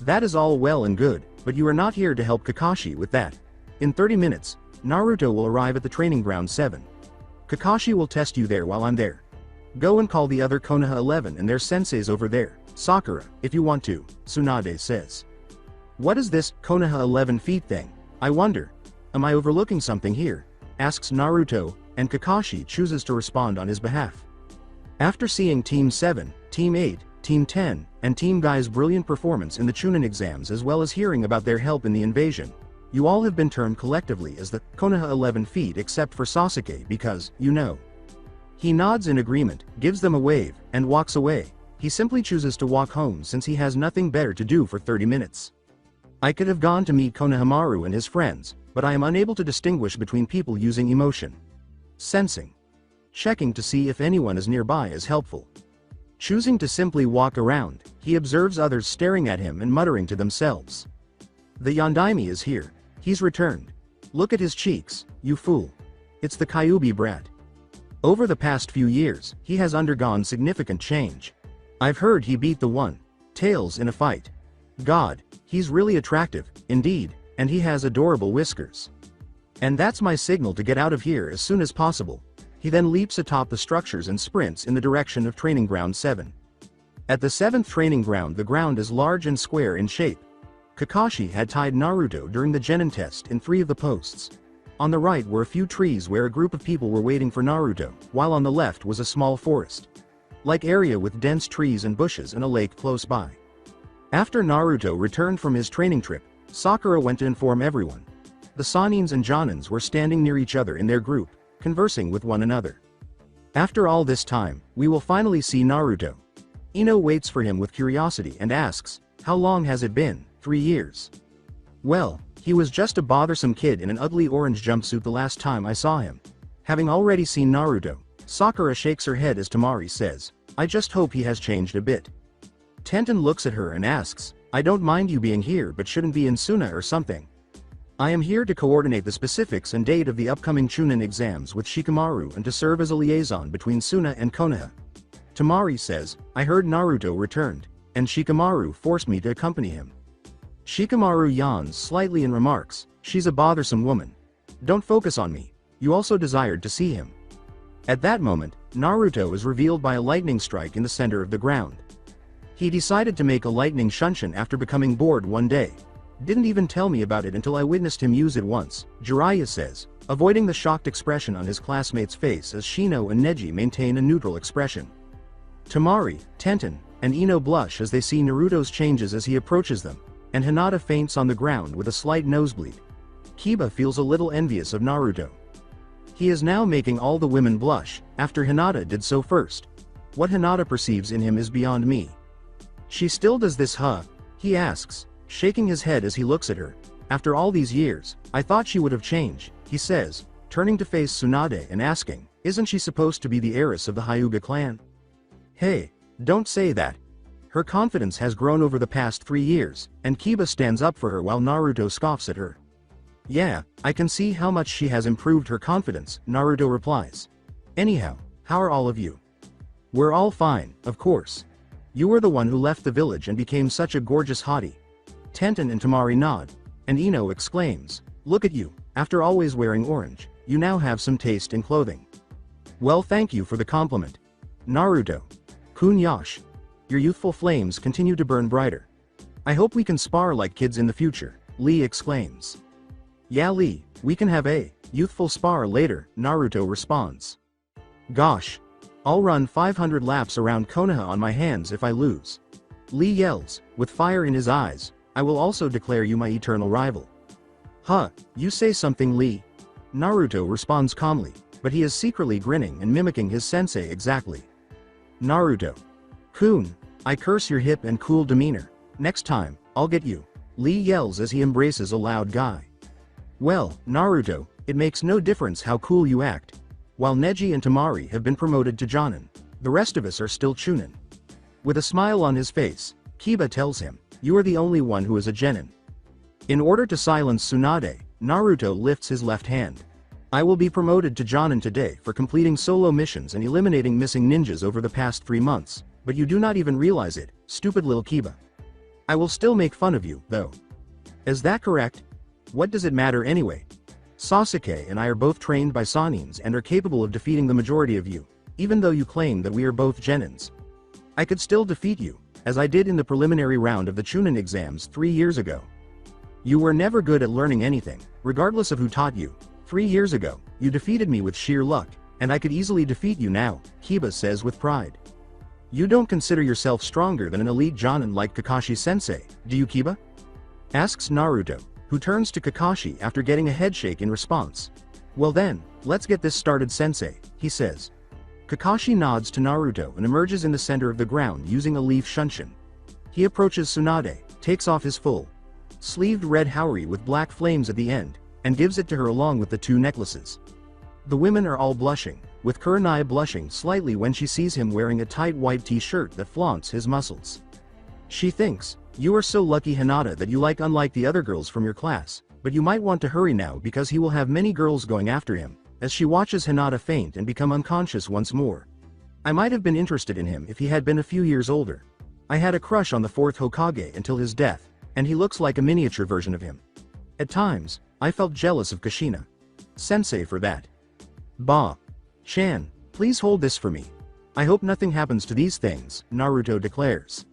That is all well and good, but you are not here to help Kakashi with that. In 30 minutes, Naruto will arrive at the training ground 7. Kakashi will test you there while I'm there. Go and call the other Konoha 11 and their senseis over there, Sakura, if you want to, Tsunade says. What is this Konoha 11 feet thing? I wonder. Am I overlooking something here? Asks Naruto, and Kakashi chooses to respond on his behalf. After seeing Team 7, Team 8, Team 10, and Team Guy's brilliant performance in the Chunin exams as well as hearing about their help in the invasion, you all have been termed collectively as the Konoha 11 feet except for Sasuke because, you know. He nods in agreement, gives them a wave, and walks away. He simply chooses to walk home since he has nothing better to do for 30 minutes. I could have gone to meet Konohamaru and his friends, but I am unable to distinguish between people using emotion. Sensing. Checking to see if anyone is nearby is helpful. Choosing to simply walk around, he observes others staring at him and muttering to themselves. The Yondaime is here. He's returned. Look at his cheeks, you fool. It's the Kyuubi brat. Over the past few years, he has undergone significant change. I've heard he beat the one, Tails in a fight. God, he's really attractive, indeed, and he has adorable whiskers. And that's my signal to get out of here as soon as possible. He then leaps atop the structures and sprints in the direction of Training Ground 7. At the 7th training ground, the ground is large and square in shape. Kakashi had tied Naruto during the Genin test in 3 of the posts. On the right were a few trees where a group of people were waiting for Naruto, while on the left was a small forest-like area with dense trees and bushes and a lake close by. After Naruto returned from his training trip, Sakura went to inform everyone. The Sanins and Jonins were standing near each other in their group, conversing with one another. After all this time, we will finally see Naruto. Ino waits for him with curiosity and asks, "How long has it been? 3 years?" Well, he was just a bothersome kid in an ugly orange jumpsuit the last time I saw him. Having already seen Naruto, Sakura shakes her head as Temari says, "I just hope he has changed a bit." Tenten looks at her and asks, "I don't mind you being here but shouldn't be in Suna or something." "I am here to coordinate the specifics and date of the upcoming Chunin exams with Shikamaru and to serve as a liaison between Suna and Konoha." Temari says, "I heard Naruto returned, and Shikamaru forced me to accompany him." Shikamaru yawns slightly and remarks, "She's a bothersome woman. Don't focus on me. You also desired to see him." At that moment, Naruto is revealed by a lightning strike in the center of the ground. He decided to make a lightning shunshin after becoming bored one day. Didn't even tell me about it until I witnessed him use it once, Jiraiya says, avoiding the shocked expression on his classmate's face as Shino and Neji maintain a neutral expression. Temari, Tenten, and Ino blush as they see Naruto's changes as he approaches them, and Hinata faints on the ground with a slight nosebleed. Kiba feels a little envious of Naruto. He is now making all the women blush, after Hinata did so first. What Hinata perceives in him is beyond me. "She still does this, huh?" he asks, shaking his head as he looks at her. "After all these years, I thought she would have changed," he says, turning to face Tsunade and asking, "Isn't she supposed to be the heiress of the Hyuga clan?" "Hey, don't say that. Her confidence has grown over the past 3 years, and Kiba stands up for her while Naruto scoffs at her. "Yeah, I can see how much she has improved her confidence," Naruto replies. "Anyhow, how are all of you?" "We're all fine, of course. You were the one who left the village and became such a gorgeous hottie." Tenten and Temari nod, and Ino exclaims, "Look at you, after always wearing orange, you now have some taste in clothing." "Well, thank you for the compliment. Naruto. Kunyash. Your youthful flames continue to burn brighter. I hope we can spar like kids in the future," Lee exclaims. "Yeah, Lee, we can have a youthful spar later," Naruto responds. "Gosh. I'll run 500 laps around Konoha on my hands if I lose." Lee yells, with fire in his eyes, "I will also declare you my eternal rival." "Huh, you say something, Lee?" Naruto responds calmly, but he is secretly grinning and mimicking his sensei exactly. Naruto. Kun, I curse your hip and cool demeanor. Next time, I'll get you. Lee yells as he embraces a loud guy. Well, Naruto, it makes no difference how cool you act. While Neji and Temari have been promoted to Jonin, the rest of us are still Chunin. With a smile on his face, Kiba tells him, you are the only one who is a genin. In order to silence Tsunade, Naruto lifts his left hand. I will be promoted to Jonin today for completing solo missions and eliminating missing ninjas over the past 3 months, but you do not even realize it, stupid little Kiba. I will still make fun of you, though. Is that correct? What does it matter anyway? Sasuke and I are both trained by Sanins and are capable of defeating the majority of you, even though you claim that we are both genins. I could still defeat you, as I did in the preliminary round of the Chunin exams 3 years ago. You were never good at learning anything, regardless of who taught you. 3 years ago, you defeated me with sheer luck, and I could easily defeat you now, Kiba says with pride. You don't consider yourself stronger than an elite Jonin like Kakashi-sensei, do you, Kiba? Asks Naruto, who turns to Kakashi after getting a headshake in response. Well then, let's get this started, sensei, he says. Kakashi nods to Naruto and emerges in the center of the ground using a leaf shunshin. He approaches Tsunade, takes off his full-sleeved red haori with black flames at the end, and gives it to her along with the 2 necklaces. The women are all blushing, with Kurenai blushing slightly when she sees him wearing a tight white t-shirt that flaunts his muscles. She thinks, you are so lucky, Hinata, that you like unlike the other girls from your class, but you might want to hurry now because he will have many girls going after him, as she watches Hinata faint and become unconscious once more. I might have been interested in him if he had been a few years older. I had a crush on the 4th Hokage until his death, and he looks like a miniature version of him. At times, I felt jealous of Kushina sensei for that. Ba-chan, please hold this for me. I hope nothing happens to these things, Naruto declares.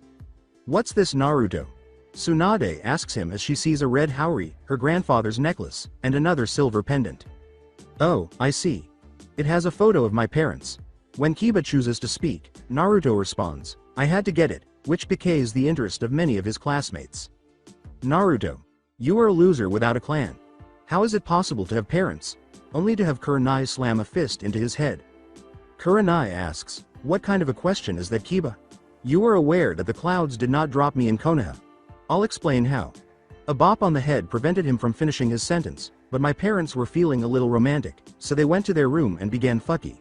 What's this, Naruto? Tsunade asks him as she sees a red haori, her grandfather's necklace, and another silver pendant. Oh, I see. It has a photo of my parents. When Kiba chooses to speak, Naruto responds, I had to get it, which piques the interest of many of his classmates. Naruto, you are a loser without a clan. How is it possible to have parents, only to have Kurenai slam a fist into his head? Kurenai asks, what kind of a question is that, Kiba? You are aware that the clouds did not drop me in Konoha. I'll explain how. A bop on the head prevented him from finishing his sentence, but my parents were feeling a little romantic, so they went to their room and began fucky.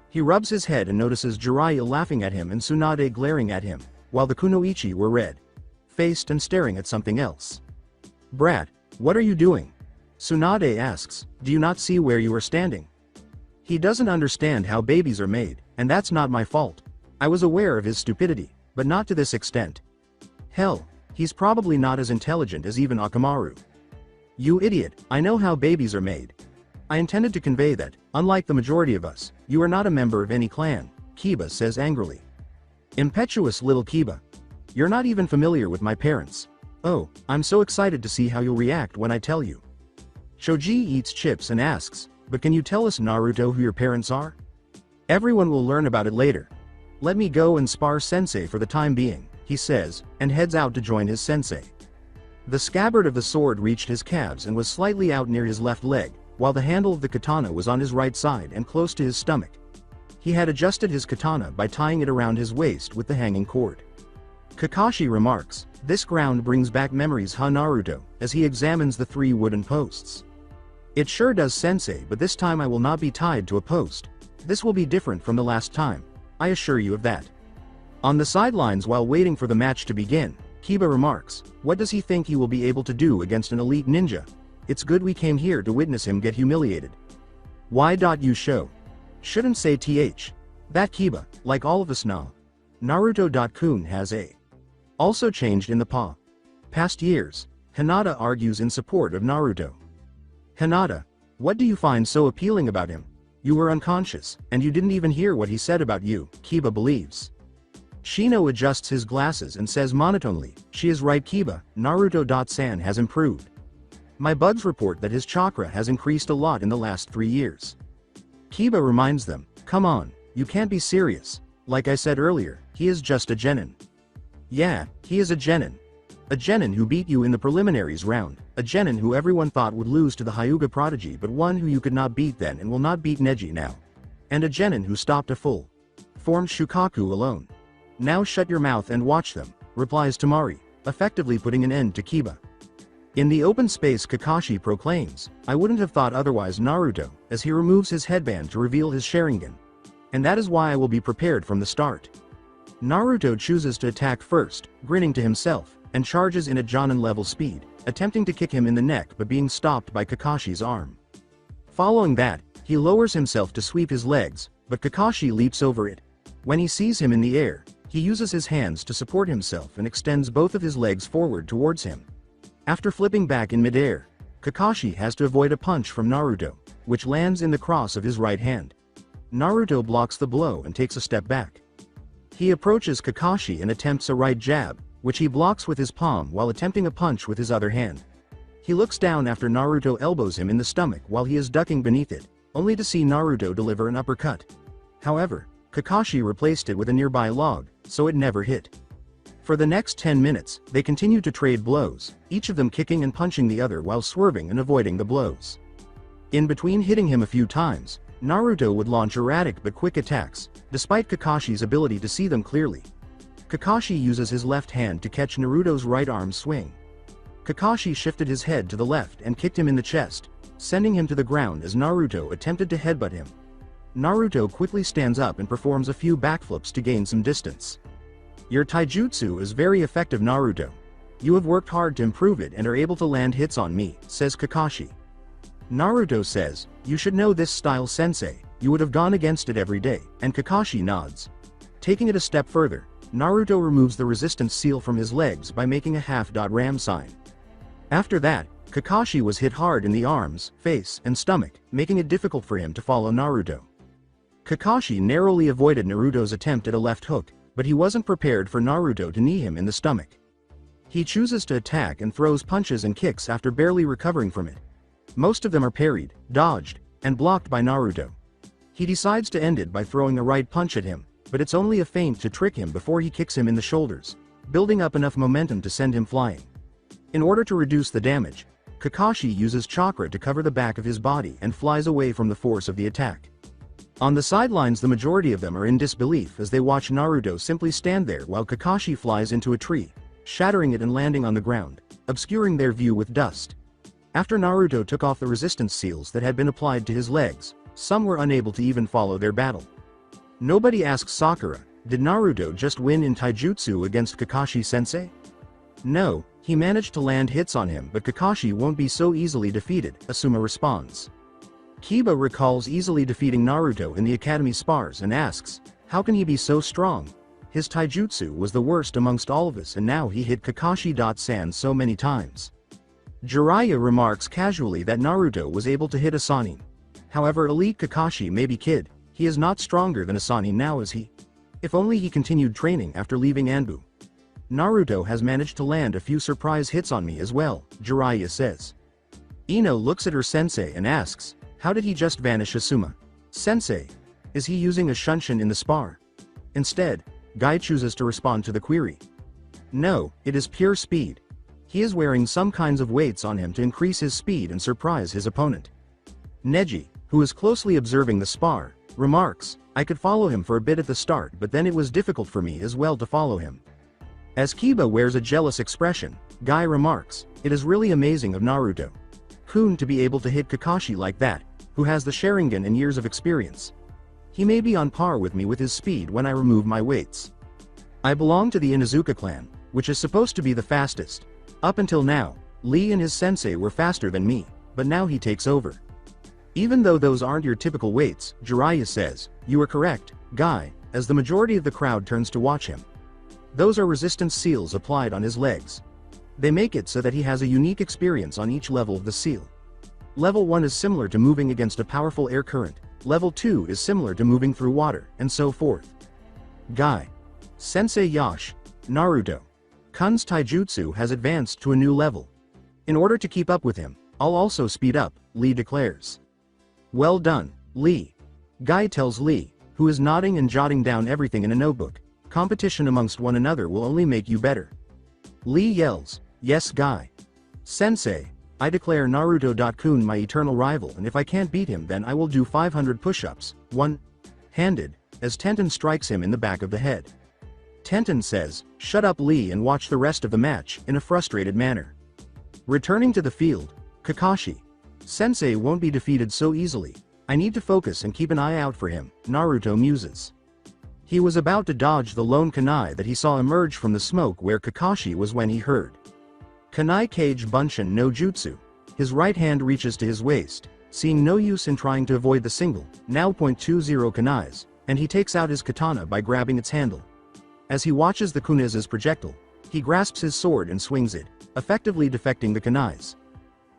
He rubs his head and notices Jiraiya laughing at him and Tsunade glaring at him, while the kunoichi were red-faced and staring at something else. Brat, what are you doing? Tsunade asks, do you not see where you are standing? He doesn't understand how babies are made, and that's not my fault. I was aware of his stupidity, but not to this extent. Hell, he's probably not as intelligent as even Akamaru. You idiot, I know how babies are made. I intended to convey that, unlike the majority of us, you are not a member of any clan, Kiba says angrily. Impetuous little Kiba. You're not even familiar with my parents. Oh, I'm so excited to see how you'll react when I tell you. Choji eats chips and asks, but can you tell us, Naruto, who your parents are? Everyone will learn about it later. Let me go and spar sensei for the time being, he says, and heads out to join his sensei. The scabbard of the sword reached his calves and was slightly out near his left leg, while the handle of the katana was on his right side and close to his stomach. He had adjusted his katana by tying it around his waist with the hanging cord. Kakashi remarks, this ground brings back memories, Naruto, as he examines the 3 wooden posts. It sure does, sensei, but this time I will not be tied to a post. This will be different from the last time. I assure you of that. On the sidelines while waiting for the match to begin, Kiba remarks, what does he think he will be able to do against an elite ninja? It's good we came here to witness him get humiliated. Why you show? Shouldn't say th. That Kiba, like all of us now. Naruto.kun has also changed in the past years. Hinata argues in support of Naruto. Hinata, what do you find so appealing about him? You were unconscious, and you didn't even hear what he said about you, Kiba believes. Shino adjusts his glasses and says monotonely, she is right, Kiba, Naruto.san has improved. My buds report that his chakra has increased a lot in the last 3 years. Kiba reminds them, come on, you can't be serious. Like I said earlier, he is just a genin. Yeah, he is a genin. A genin who beat you in the preliminaries round, a genin who everyone thought would lose to the Hyuga prodigy but one who you could not beat then and will not beat Neji now. And a genin who stopped a full formed Shukaku alone. Now shut your mouth and watch them, replies Temari, effectively putting an end to Kiba. In the open space Kakashi proclaims, I wouldn't have thought otherwise Naruto, as he removes his headband to reveal his sharingan. And that is why I will be prepared from the start. Naruto chooses to attack first, grinning to himself, and charges in at Jonin level speed, attempting to kick him in the neck but being stopped by Kakashi's arm. Following that, he lowers himself to sweep his legs, but Kakashi leaps over it. When he sees him in the air, he uses his hands to support himself and extends both of his legs forward towards him. After flipping back in midair, Kakashi has to avoid a punch from Naruto, which lands in the cross of his right hand. Naruto blocks the blow and takes a step back. He approaches Kakashi and attempts a right jab, which he blocks with his palm while attempting a punch with his other hand. He looks down after Naruto elbows him in the stomach while he is ducking beneath it, only to see Naruto deliver an uppercut. However, Kakashi replaced it with a nearby log, so it never hit. For the next 10 minutes, they continue to trade blows, each of them kicking and punching the other while swerving and avoiding the blows. In between hitting him a few times, Naruto would launch erratic but quick attacks, despite Kakashi's ability to see them clearly. Kakashi uses his left hand to catch Naruto's right arm swing. Kakashi shifted his head to the left and kicked him in the chest, sending him to the ground as Naruto attempted to headbutt him. Naruto quickly stands up and performs a few backflips to gain some distance. Your taijutsu is very effective, Naruto. You have worked hard to improve it and are able to land hits on me, says Kakashi. Naruto says, you should know this style, sensei, you would have gone against it every day, and Kakashi nods. Taking it a step further, Naruto removes the resistance seal from his legs by making a half-ram sign. After that, Kakashi was hit hard in the arms, face, and stomach, making it difficult for him to follow Naruto. Kakashi narrowly avoided Naruto's attempt at a left hook, but he wasn't prepared for Naruto to knee him in the stomach. He chooses to attack and throws punches and kicks after barely recovering from it. Most of them are parried, dodged, and blocked by Naruto. He decides to end it by throwing a right punch at him, but it's only a feint to trick him before he kicks him in the shoulders, building up enough momentum to send him flying. In order to reduce the damage, Kakashi uses chakra to cover the back of his body and flies away from the force of the attack. On the sidelines, the majority of them are in disbelief as they watch Naruto simply stand there while Kakashi flies into a tree, shattering it and landing on the ground, obscuring their view with dust. After Naruto took off the resistance seals that had been applied to his legs, some were unable to even follow their battle. Nobody asks Sakura, did Naruto just win in taijutsu against Kakashi-sensei? No, he managed to land hits on him, but Kakashi won't be so easily defeated, Asuma responds. Kiba recalls easily defeating Naruto in the academy spars and asks, how can he be so strong? His taijutsu was the worst amongst all of us and now he hit Kakashi-san so many times. Jiraiya remarks casually that Naruto was able to hit a Sannin. However, elite Kakashi may be kid, he is not stronger than a Sannin now, is he? If only he continued training after leaving Anbu. Naruto has managed to land a few surprise hits on me as well, Jiraiya says. Ino looks at her sensei and asks, how did he just vanish, Asuma? Sensei, is he using a shunshin in the spar? Instead, Guy chooses to respond to the query. No, it is pure speed. He is wearing some kinds of weights on him to increase his speed and surprise his opponent. Neji, who is closely observing the spar, remarks, I could follow him for a bit at the start but then it was difficult for me as well to follow him. As Kiba wears a jealous expression, Guy remarks, it is really amazing of Naruto-kun to be able to hit Kakashi like that, who has the sharingan and years of experience. He may be on par with me with his speed when I remove my weights. I belong to the Inuzuka clan, which is supposed to be the fastest. Up until now, Lee and his sensei were faster than me, but now he takes over. Even though those aren't your typical weights, Jiraiya says, you are correct, Guy, as the majority of the crowd turns to watch him. Those are resistance seals applied on his legs. They make it so that he has a unique experience on each level of the seal. Level 1 is similar to moving against a powerful air current, level 2 is similar to moving through water, and so forth. Guy. Sensei Yash, Naruto. Kun's taijutsu has advanced to a new level. In order to keep up with him, I'll also speed up, Lee declares. Well done, Lee. Guy tells Lee, who is nodding and jotting down everything in a notebook, competition amongst one another will only make you better. Lee yells, "Yes, guy. Sensei, I declare Naruto-kun my eternal rival, and if I can't beat him then I will do 500 push-ups, one-handed, as Tenten strikes him in the back of the head. Tenten says, "Shut up Lee and watch the rest of the match," in a frustrated manner. Returning to the field, Kakashi. Sensei won't be defeated so easily. I need to focus and keep an eye out for him, Naruto muses. He was about to dodge the lone kunai that he saw emerge from the smoke where Kakashi was when he heard Kunai Kage Bunshin no Jutsu. His right hand reaches to his waist, seeing no use in trying to avoid the single, now .20 kunais, and he takes out his katana by grabbing its handle. As he watches the kuna's projectile, he grasps his sword and swings it, effectively deflecting the kunais.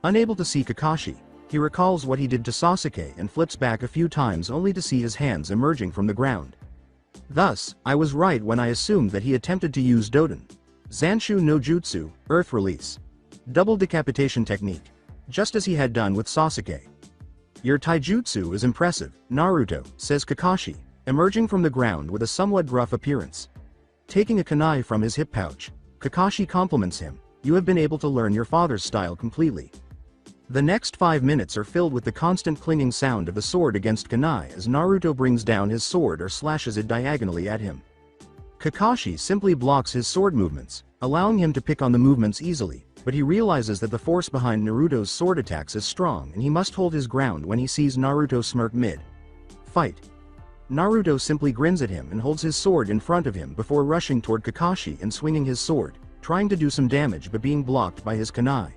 Unable to see Kakashi, he recalls what he did to Sasuke and flips back a few times only to see his hands emerging from the ground. Thus, I was right when I assumed that he attempted to use Doden. Zanshu no Jutsu, Earth Release. Double decapitation technique. Just as he had done with Sasuke. Your taijutsu is impressive, Naruto, says Kakashi, emerging from the ground with a somewhat gruff appearance. Taking a kunai from his hip pouch, Kakashi compliments him, "You have been able to learn your father's style completely." The next 5 minutes are filled with the constant clinging sound of the sword against kunai as Naruto brings down his sword or slashes it diagonally at him. Kakashi simply blocks his sword movements, allowing him to pick on the movements easily, but he realizes that the force behind Naruto's sword attacks is strong and he must hold his ground when he sees Naruto smirk mid-fight. Naruto simply grins at him and holds his sword in front of him before rushing toward Kakashi and swinging his sword, trying to do some damage but being blocked by his kunai.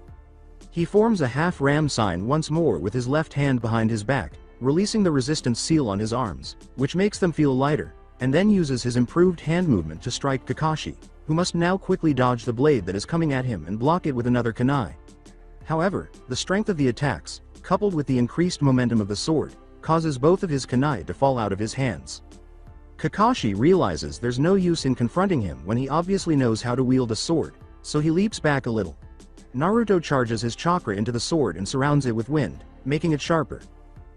He forms a half-ram sign once more with his left hand behind his back, releasing the resistance seal on his arms, which makes them feel lighter, and then uses his improved hand movement to strike Kakashi, who must now quickly dodge the blade that is coming at him and block it with another kunai. However, the strength of the attacks, coupled with the increased momentum of the sword, causes both of his kunai to fall out of his hands. Kakashi realizes there's no use in confronting him when he obviously knows how to wield a sword, so he leaps back a little. Naruto charges his chakra into the sword and surrounds it with wind, making it sharper.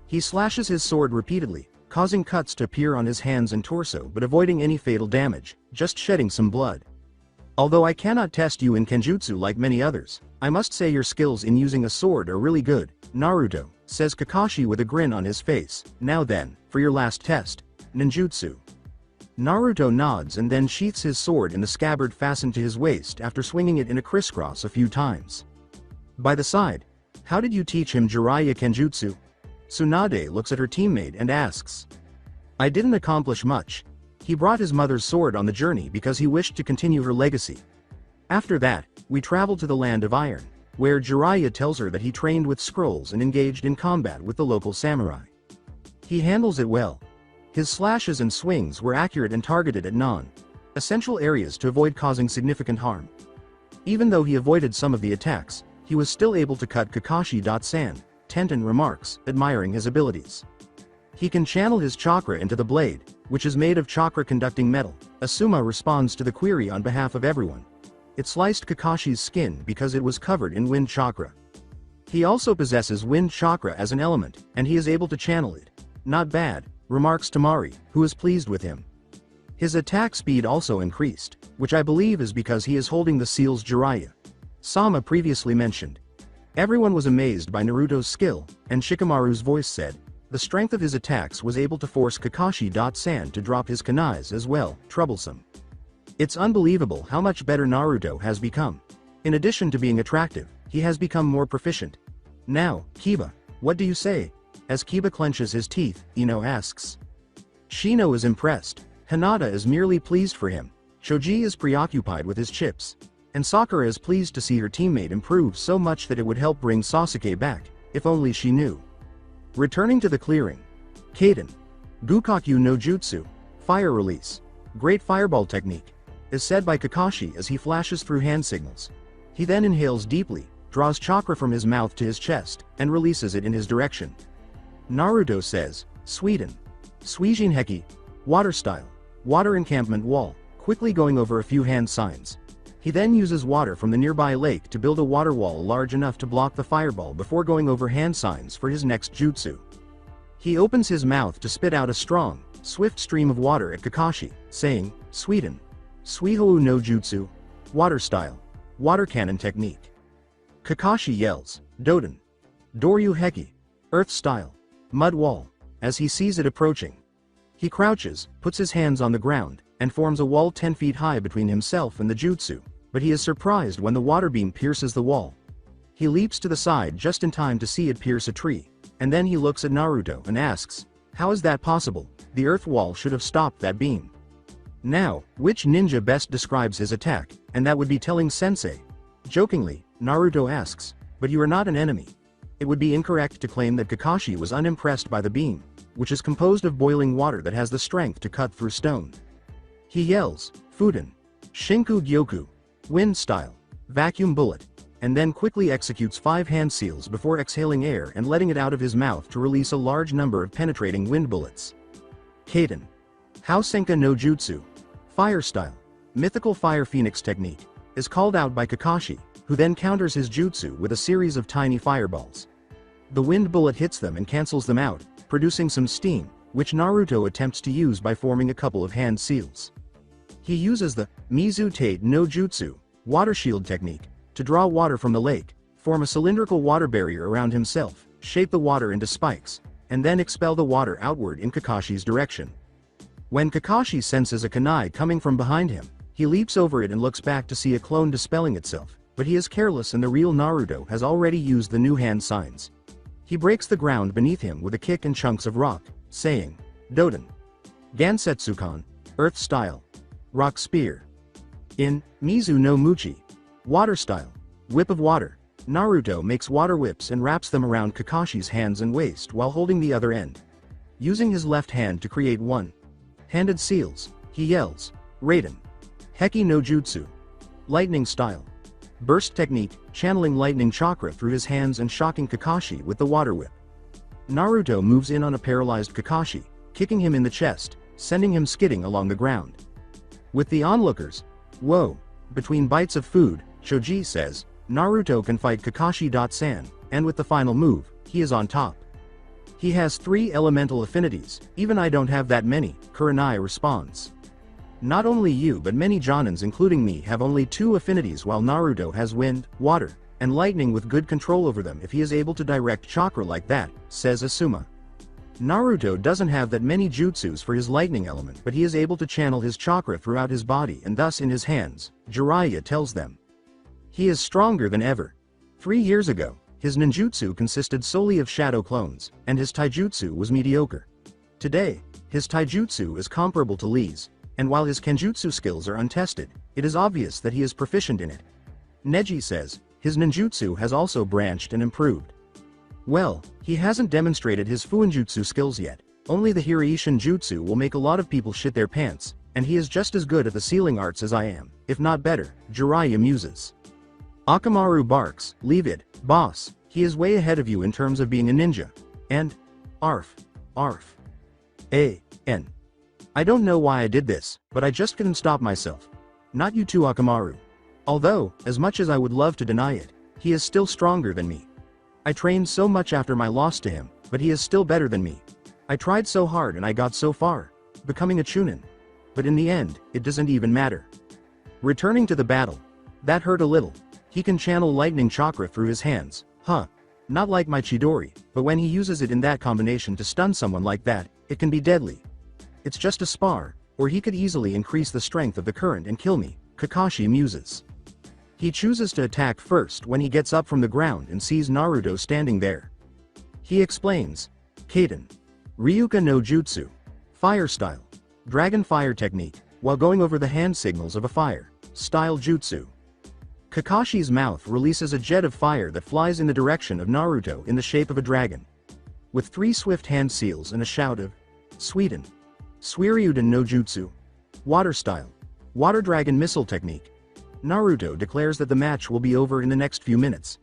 He slashes his sword repeatedly, causing cuts to appear on his hands and torso but avoiding any fatal damage, just shedding some blood. Although I cannot test you in Kenjutsu like many others, I must say your skills in using a sword are really good, Naruto, says Kakashi with a grin on his face. Now then, for your last test, Ninjutsu. Naruto nods and then sheaths his sword in the scabbard fastened to his waist after swinging it in a crisscross a few times. By the side, how did you teach him Jiraiya Kenjutsu? Tsunade looks at her teammate and asks. I didn't accomplish much. He brought his mother's sword on the journey because he wished to continue her legacy. After that, we traveled to the Land of Iron, where Jiraiya tells her that he trained with scrolls and engaged in combat with the local samurai. He handles it well. His slashes and swings were accurate and targeted at non-essential areas to avoid causing significant harm. Even though he avoided some of the attacks, he was still able to cut Kakashi.san, Tenten remarks, admiring his abilities. He can channel his chakra into the blade, which is made of chakra-conducting metal. Asuma responds to the query on behalf of everyone. It sliced Kakashi's skin because it was covered in wind chakra. He also possesses wind chakra as an element, and he is able to channel it. Not bad, remarks Tamari, who is pleased with him. His attack speed also increased, which I believe is because he is holding the seal's Jiraiya. Sama previously mentioned. Everyone was amazed by Naruto's skill, and Shikamaru's voice said, the strength of his attacks was able to force Kakashi.san to drop his kunais as well, troublesome. It's unbelievable how much better Naruto has become. In addition to being attractive, he has become more proficient. Now, Kiba, what do you say? As Kiba clenches his teeth, Ino asks. Shino is impressed. Hinata is merely pleased for him. Choji is preoccupied with his chips. And Sakura is pleased to see her teammate improve so much that it would help bring Sasuke back, if only she knew. Returning to the clearing. Kaden. Gukakyu no Jutsu. Fire release. Great fireball technique. Is said by Kakashi as he flashes through hand signals. He then inhales deeply, draws chakra from his mouth to his chest, and releases it in his direction. Naruto says, Sweden. Suijin Heki. Water style. Water encampment wall, quickly going over a few hand signs. He then uses water from the nearby lake to build a water wall large enough to block the fireball before going over hand signs for his next jutsu. He opens his mouth to spit out a strong, swift stream of water at Kakashi, saying, Sweden. Suihou no Jutsu. Water style. Water Cannon Technique. Kakashi yells, Doden. Doryu Heki. Earth Style. Mud Wall. As he sees it approaching. He crouches, puts his hands on the ground, and forms a wall 10 feet high between himself and the jutsu, but he is surprised when the water beam pierces the wall. He leaps to the side just in time to see it pierce a tree, and then he looks at Naruto and asks, how is that possible? The earth wall should have stopped that beam. Now, which ninja best describes his attack, and that would be telling sensei. Jokingly, Naruto asks, but you are not an enemy. It would be incorrect to claim that Kakashi was unimpressed by the beam, which is composed of boiling water that has the strength to cut through stone. He yells, Fuden. Shinku Gyoku. Wind Style. Vacuum Bullet. And then quickly executes 5 hand seals before exhaling air and letting it out of his mouth to release a large number of penetrating wind bullets. Kaden. Housenka no Jutsu. Fire Style. Mythical Fire Phoenix Technique. Is called out by Kakashi, who then counters his jutsu with a series of tiny fireballs. The wind bullet hits them and cancels them out, producing some steam, which Naruto attempts to use by forming a couple of hand seals. He uses the Mizu Tate no Jutsu, Water Shield Technique, to draw water from the lake, form a cylindrical water barrier around himself, shape the water into spikes, and then expel the water outward in Kakashi's direction. When Kakashi senses a kunai coming from behind him, he leaps over it and looks back to see a clone dispelling itself, but he is careless and the real Naruto has already used the new hand signs. He breaks the ground beneath him with a kick and chunks of rock, saying, Doden. Gansetsukan, Earth Style. Rock Spear. In Mizu no Muchi. Water Style. Whip of Water. Naruto makes water whips and wraps them around Kakashi's hands and waist while holding the other end. Using his left hand to create one-handed seals, he yells, Raiden. Heki no Jutsu. Lightning Style. Burst Technique, channeling lightning chakra through his hands and shocking Kakashi with the water whip. Naruto moves in on a paralyzed Kakashi, kicking him in the chest, sending him skidding along the ground. With the onlookers, whoa, between bites of food, Shoji says, Naruto can fight Kakashi.san, and with the final move, he is on top. He has 3 elemental affinities, even I don't have that many, Kurenai responds. Not only you but many Jonins including me have only 2 affinities while Naruto has wind, water, and lightning with good control over them if he is able to direct chakra like that, says Asuma. Naruto doesn't have that many jutsus for his lightning element but he is able to channel his chakra throughout his body and thus in his hands, Jiraiya tells them. He is stronger than ever. 3 years ago, his ninjutsu consisted solely of shadow clones, and his taijutsu was mediocre. Today, his taijutsu is comparable to Lee's, and while his kenjutsu skills are untested, it is obvious that he is proficient in it. Neji says, his ninjutsu has also branched and improved. Well, he hasn't demonstrated his fuinjutsu skills yet, only the Hiraishin jutsu will make a lot of people shit their pants, and he is just as good at the sealing arts as I am, if not better, Jiraiya muses. Akamaru barks, leave it, boss, he is way ahead of you in terms of being a ninja. And, arf. N. I don't know why I did this, but I just couldn't stop myself. Not you too, Akamaru. Although, as much as I would love to deny it, he is still stronger than me. I trained so much after my loss to him, but he is still better than me. I tried so hard and I got so far, becoming a Chunin. But in the end, it doesn't even matter. Returning to the battle. That hurt a little. He can channel lightning chakra through his hands, huh? Not like my Chidori, but when he uses it in that combination to stun someone like that, it can be deadly. It's just a spar, or he could easily increase the strength of the current and kill me, Kakashi muses. He chooses to attack first when he gets up from the ground and sees Naruto standing there. He explains, Kaden. Ryuka no Jutsu. Fire Style. Dragon Fire Technique, while going over the hand signals of a fire style jutsu. Kakashi's mouth releases a jet of fire that flies in the direction of Naruto in the shape of a dragon. With 3 swift hand seals and a shout of, Sweden. Suiryuden no Jutsu. Water Style. Water Dragon Missile Technique. Naruto declares that the match will be over in the next few minutes.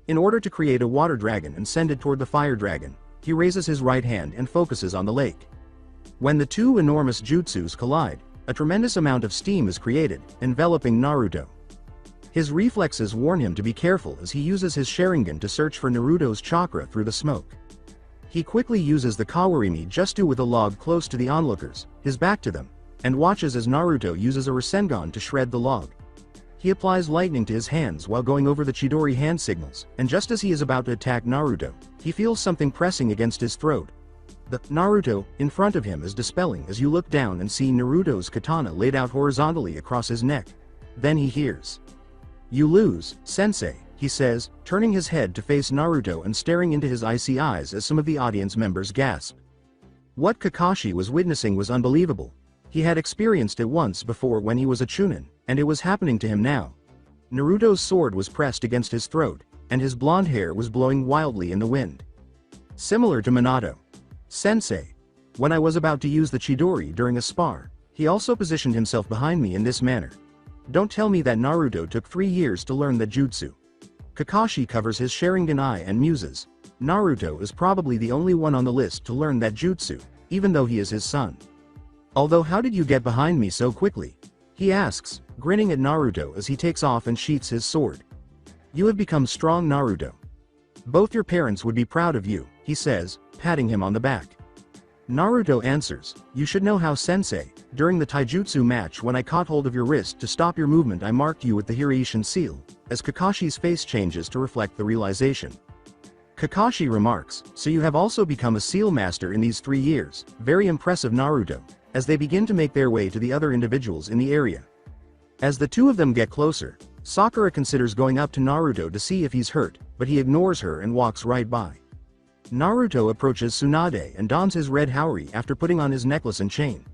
In order to create a water dragon and send it toward the fire dragon, he raises his right hand and focuses on the lake. When the 2 enormous jutsus collide, a tremendous amount of steam is created, enveloping Naruto. His reflexes warn him to be careful as he uses his sharingan to search for Naruto's chakra through the smoke. He quickly uses the Kawarimi Justu with a log close to the onlookers, his back to them, and watches as Naruto uses a Rasengan to shred the log. He applies lightning to his hands while going over the Chidori hand signals, and just as he is about to attack Naruto, he feels something pressing against his throat. The Naruto in front of him is dispelling as you look down and see Naruto's katana laid out horizontally across his neck. Then he hears. "You lose, sensei," he says, turning his head to face Naruto and staring into his icy eyes as some of the audience members gasp. What Kakashi was witnessing was unbelievable. He had experienced it once before when he was a Chunin, and it was happening to him now. Naruto's sword was pressed against his throat, and his blonde hair was blowing wildly in the wind. Similar to Minato. "Sensei. When I was about to use the Chidori during a spar, he also positioned himself behind me in this manner. Don't tell me that Naruto took 3 years to learn that jutsu." Kakashi covers his Sharingan eye and muses. Naruto is probably the only one on the list to learn that jutsu, even though he is his son. "Although how did you get behind me so quickly?" he asks, grinning at Naruto as he takes off and sheaths his sword. "You have become strong, Naruto. Both your parents would be proud of you," he says, patting him on the back. Naruto answers, "You should know how, sensei. During the taijutsu match when I caught hold of your wrist to stop your movement, I marked you with the Hiraishin seal," as Kakashi's face changes to reflect the realization. Kakashi remarks, "So you have also become a seal master in these 3 years, very impressive, Naruto," as they begin to make their way to the other individuals in the area. As the two of them get closer, Sakura considers going up to Naruto to see if he's hurt, but he ignores her and walks right by. Naruto approaches Tsunade and dons his red haori after putting on his necklace and chain.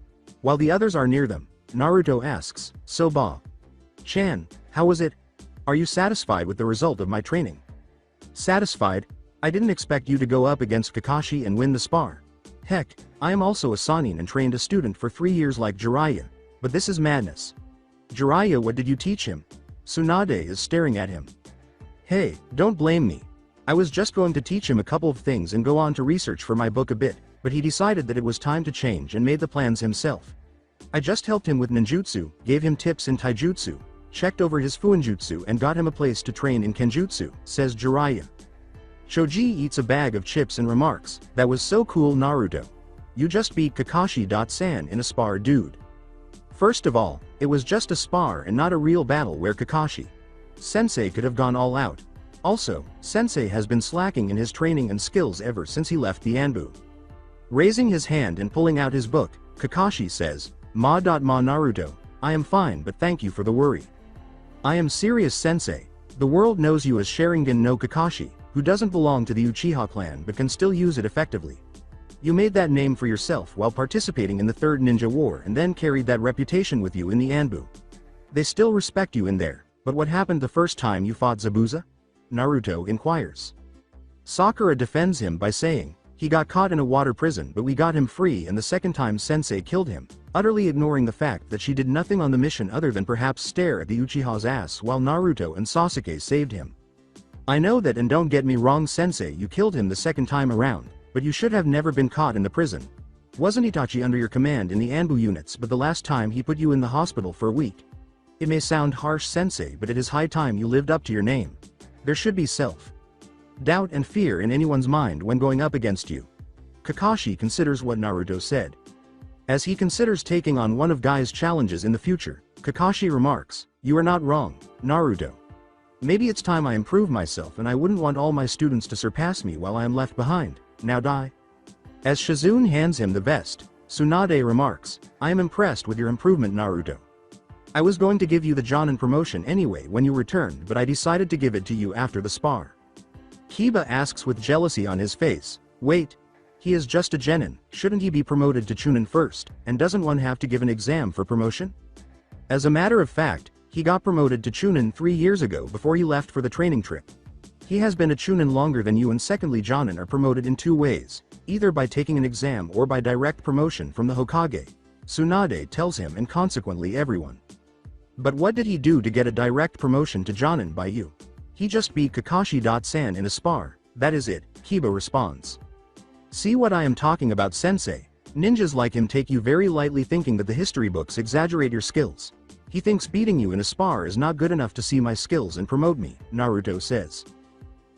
While the others are near them, Naruto asks, "So Ba-chan, how was it? Are you satisfied with the result of my training?" "Satisfied? I didn't expect you to go up against Kakashi and win the spar. Heck, I am also a Sannin and trained a student for 3 years like Jiraiya, but this is madness." "Jiraiya, what did you teach him?" Tsunade is staring at him. "Hey, don't blame me. I was just going to teach him a couple of things and go on to research for my book a bit, but he decided that it was time to change and made the plans himself. I just helped him with ninjutsu, gave him tips in taijutsu, checked over his fuinjutsu and got him a place to train in Kenjutsu," says Jiraiya. Choji eats a bag of chips and remarks, "That was so cool, Naruto. You just beat Kakashi-san in a spar, dude. First of all, it was just a spar and not a real battle where Kakashi-sensei could have gone all out. Also, sensei has been slacking in his training and skills ever since he left the Anbu." Raising his hand and pulling out his book, Kakashi says, Ma Naruto, I am fine, but thank you for the worry. I am serious, sensei. The world knows you as Sharingan no Kakashi, who doesn't belong to the Uchiha clan but can still use it effectively. You made that name for yourself while participating in the Third Ninja War and then carried that reputation with you in the Anbu. They still respect you in there, but what happened the first time you fought Zabuza? Naruto inquires. Sakura defends him by saying, "He got caught in a water prison but we got him free, and the second time sensei killed him," utterly ignoring the fact that she did nothing on the mission other than perhaps stare at the Uchiha's ass while Naruto and Sasuke saved him. "I know that, and don't get me wrong, sensei, you killed him the second time around, but you should have never been caught in the prison. Wasn't Itachi under your command in the Anbu units, but the last time he put you in the hospital for a week? It may sound harsh, sensei, but it is high time you lived up to your name. There should be self-doubt and fear in anyone's mind when going up against you." Kakashi considers what Naruto said. As he considers taking on one of Gai's challenges in the future, Kakashi remarks, "You are not wrong, Naruto. Maybe it's time I improve myself, and I wouldn't want all my students to surpass me while I am left behind. Now die." As Shizune hands him the vest, Tsunade remarks, "I am impressed with your improvement, Naruto. I was going to give you the Jonin promotion anyway when you returned, but I decided to give it to you after the spar." Kiba asks with jealousy on his face, "Wait, he is just a genin, shouldn't he be promoted to Chunin first, and doesn't one have to give an exam for promotion?" As a matter of fact, he got promoted to Chunin 3 years ago before he left for the training trip. He has been a Chunin longer than you, and secondly, Jonin are promoted in 2 ways, either by taking an exam or by direct promotion from the Hokage, Tsunade tells him and consequently everyone. "But what did he do to get a direct promotion to Jonin by you?" "He just beat Kakashi-san in a spar, that is it," Kiba responds. "See what I am talking about, sensei? Ninjas like him take you very lightly, thinking that the history books exaggerate your skills. He thinks beating you in a spar is not good enough to see my skills and promote me," Naruto says.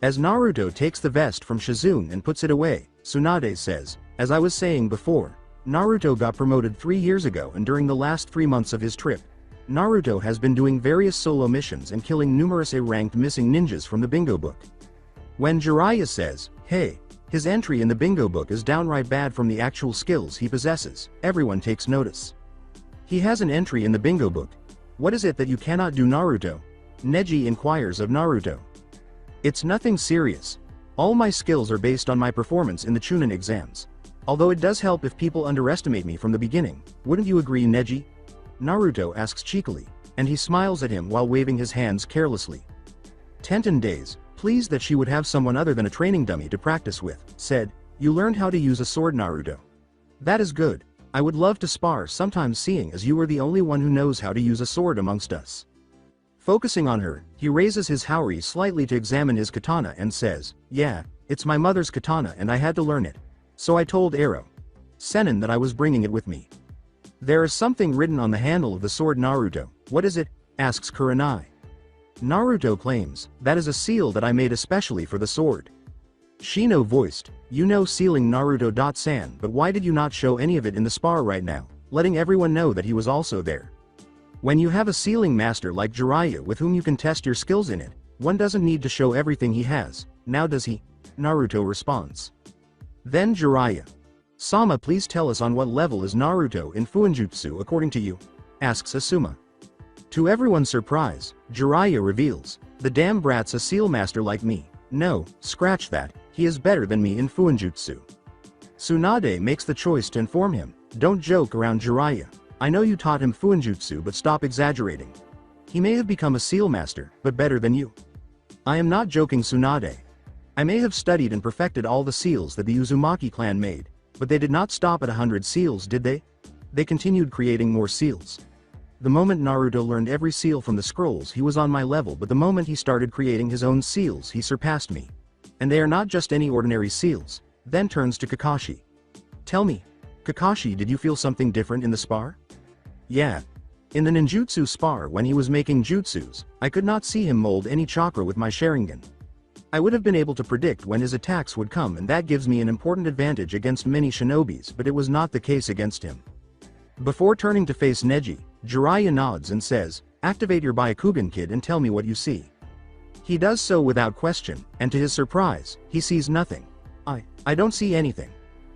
As Naruto takes the vest from Shizune and puts it away, Tsunade says, "As I was saying before, Naruto got promoted 3 years ago, and during the last 3 months of his trip, Naruto has been doing various solo missions and killing numerous A-ranked missing ninjas from the bingo book. When Jiraiya says, hey, his entry in the bingo book is downright bad from the actual skills he possesses, everyone takes notice. He has an entry in the bingo book. What is it that you cannot do, Naruto? Neji inquires of Naruto. It's nothing serious. All my skills are based on my performance in the Chunin exams. Although it does help if people underestimate me from the beginning, wouldn't you agree, Neji? Naruto asks cheekily, and he smiles at him while waving his hands carelessly. Tenten Days, pleased that she would have someone other than a training dummy to practice with, said, you learned how to use a sword, Naruto. That is good. I would love to spar sometime, seeing as you are the only one who knows how to use a sword amongst us. Focusing on her, he raises his haori slightly to examine his katana and says, yeah, it's my mother's katana and I had to learn it. So I told Ero Sennin that I was bringing it with me. There is something written on the handle of the sword, Naruto. What is it? Asks Kurenai. Naruto claims, that is a seal that I made especially for the sword. Shino voiced, you know sealing, Naruto-san, but why did you not show any of it in the spar right now, letting everyone know that he was also there? When you have a sealing master like Jiraiya with whom you can test your skills in it, one doesn't need to show everything he has, now does he? Naruto responds. Then Jiraiya. Sama, please tell us on what level is Naruto in Fuinjutsu according to you? Asks Asuma. To everyone's surprise, Jiraiya reveals, the damn brat's a seal master like me. No, scratch that, he is better than me in Fuinjutsu. Tsunade makes the choice to inform him, don't joke around, Jiraiya. I know you taught him Fuinjutsu, but stop exaggerating. He may have become a seal master, but better than you. I am not joking, Tsunade. I may have studied and perfected all the seals that the Uzumaki clan made, but they did not stop at 100 seals, did they? They continued creating more seals. The moment Naruto learned every seal from the scrolls, he was on my level, but the moment he started creating his own seals, he surpassed me. And they are not just any ordinary seals. Then turns to Kakashi. Tell me, Kakashi, did you feel something different in the spar? Yeah. In the ninjutsu spar, when he was making jutsus, I could not see him mold any chakra with my sharingan. I would have been able to predict when his attacks would come, and that gives me an important advantage against many shinobis, but it was not the case against him. Before turning to face Neji, Jiraiya nods and says, activate your Byakugan, kid, and tell me what you see. He does so without question, and to his surprise, he sees nothing. I don't see anything.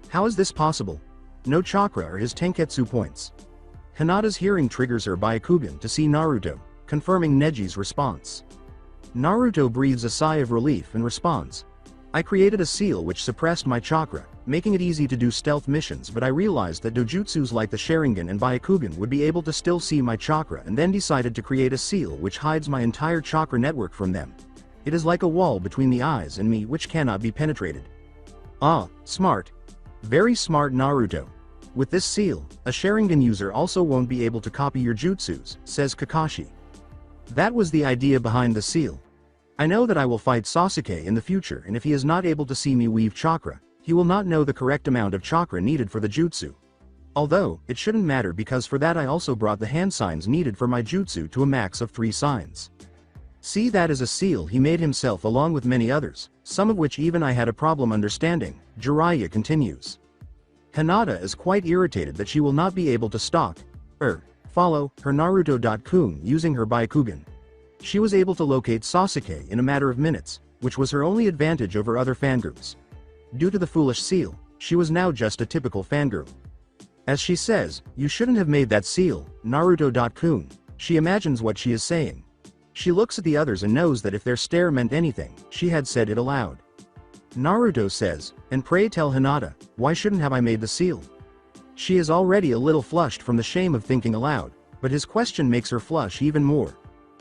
How is this possible? No chakra or his tenketsu points. Hinata's hearing triggers her Byakugan to see Naruto, confirming Neji's response. Naruto breathes a sigh of relief and responds, I created a seal which suppressed my chakra, making it easy to do stealth missions, but I realized that dojutsus like the Sharingan and Byakugan would be able to still see my chakra, and then decided to create a seal which hides my entire chakra network from them. It is like a wall between the eyes and me which cannot be penetrated. Ah, smart. Very smart, Naruto. With this seal, a Sharingan user also won't be able to copy your jutsus, says Kakashi. That was the idea behind the seal. I know that I will fight Sasuke in the future, and if he is not able to see me weave chakra, he will not know the correct amount of chakra needed for the jutsu. Although, it shouldn't matter because for that I also brought the hand signs needed for my jutsu to a max of 3 signs. See, that is a seal he made himself along with many others, some of which even I had a problem understanding, Jiraiya continues. Hinata is quite irritated that she will not be able to follow her Naruto-kun using her Byakugan. She was able to locate Sasuke in a matter of minutes, which was her only advantage over other fangirls. Due to the foolish seal, she was now just a typical fangirl. As she says, you shouldn't have made that seal, Naruto-kun, she imagines what she is saying. She looks at the others and knows that if their stare meant anything, she had said it aloud. Naruto says, and pray tell Hinata, why shouldn't have I made the seal? She is already a little flushed from the shame of thinking aloud, but his question makes her flush even more.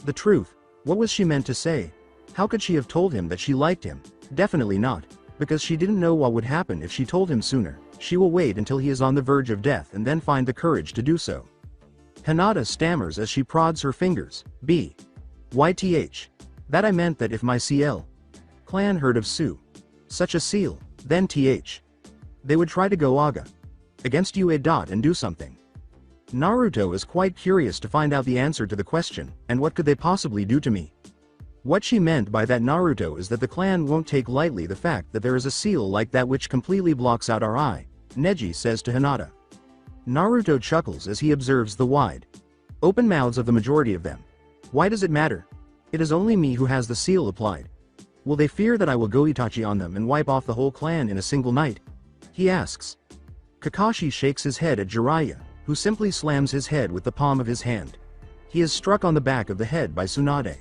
The truth, what was she meant to say? How could she have told him that she liked him? Definitely not, because she didn't know what would happen if she told him sooner. She will wait until he is on the verge of death and then find the courage to do so. Hinata stammers as she prods her fingers, YTH. That I meant that if my CL clan heard of such a seal, then TH. They would try to go against you and do something. Naruto is quite curious to find out the answer to the question, and what could they possibly do to me? What she meant by that, Naruto, is that the clan won't take lightly the fact that there is a seal like that which completely blocks out our eye, Neji says to Hinata. Naruto chuckles as he observes the wide Open mouths of the majority of them. Why does it matter? It is only me who has the seal applied. Will they fear that I will go Itachi on them and wipe off the whole clan in a single night? He asks. Kakashi shakes his head at Jiraiya, who simply slams his head with the palm of his hand. He is struck on the back of the head by Tsunade.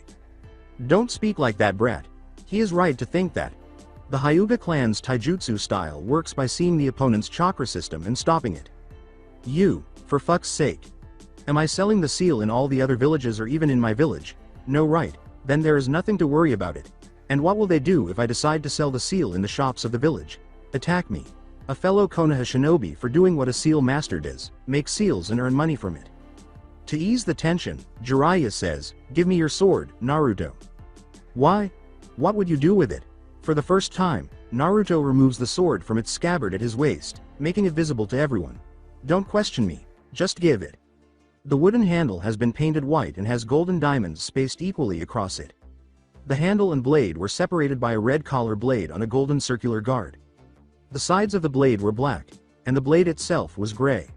Don't speak like that, brat. He is right to think that. The Hyuga clan's taijutsu style works by seeing the opponent's chakra system and stopping it. You, for fuck's sake. Am I selling the seal in all the other villages or even in my village? No, right, then there is nothing to worry about it. And what will they do if I decide to sell the seal in the shops of the village? Attack me. A fellow Konoha shinobi for doing what a seal master does, make seals and earn money from it. To ease the tension, Jiraiya says, "Give me your sword, Naruto." Why? What would you do with it? For the first time, Naruto removes the sword from its scabbard at his waist, making it visible to everyone. Don't question me, just give it. The wooden handle has been painted white and has golden diamonds spaced equally across it. The handle and blade were separated by a red collar blade on a golden circular guard. The sides of the blade were black, and the blade itself was gray.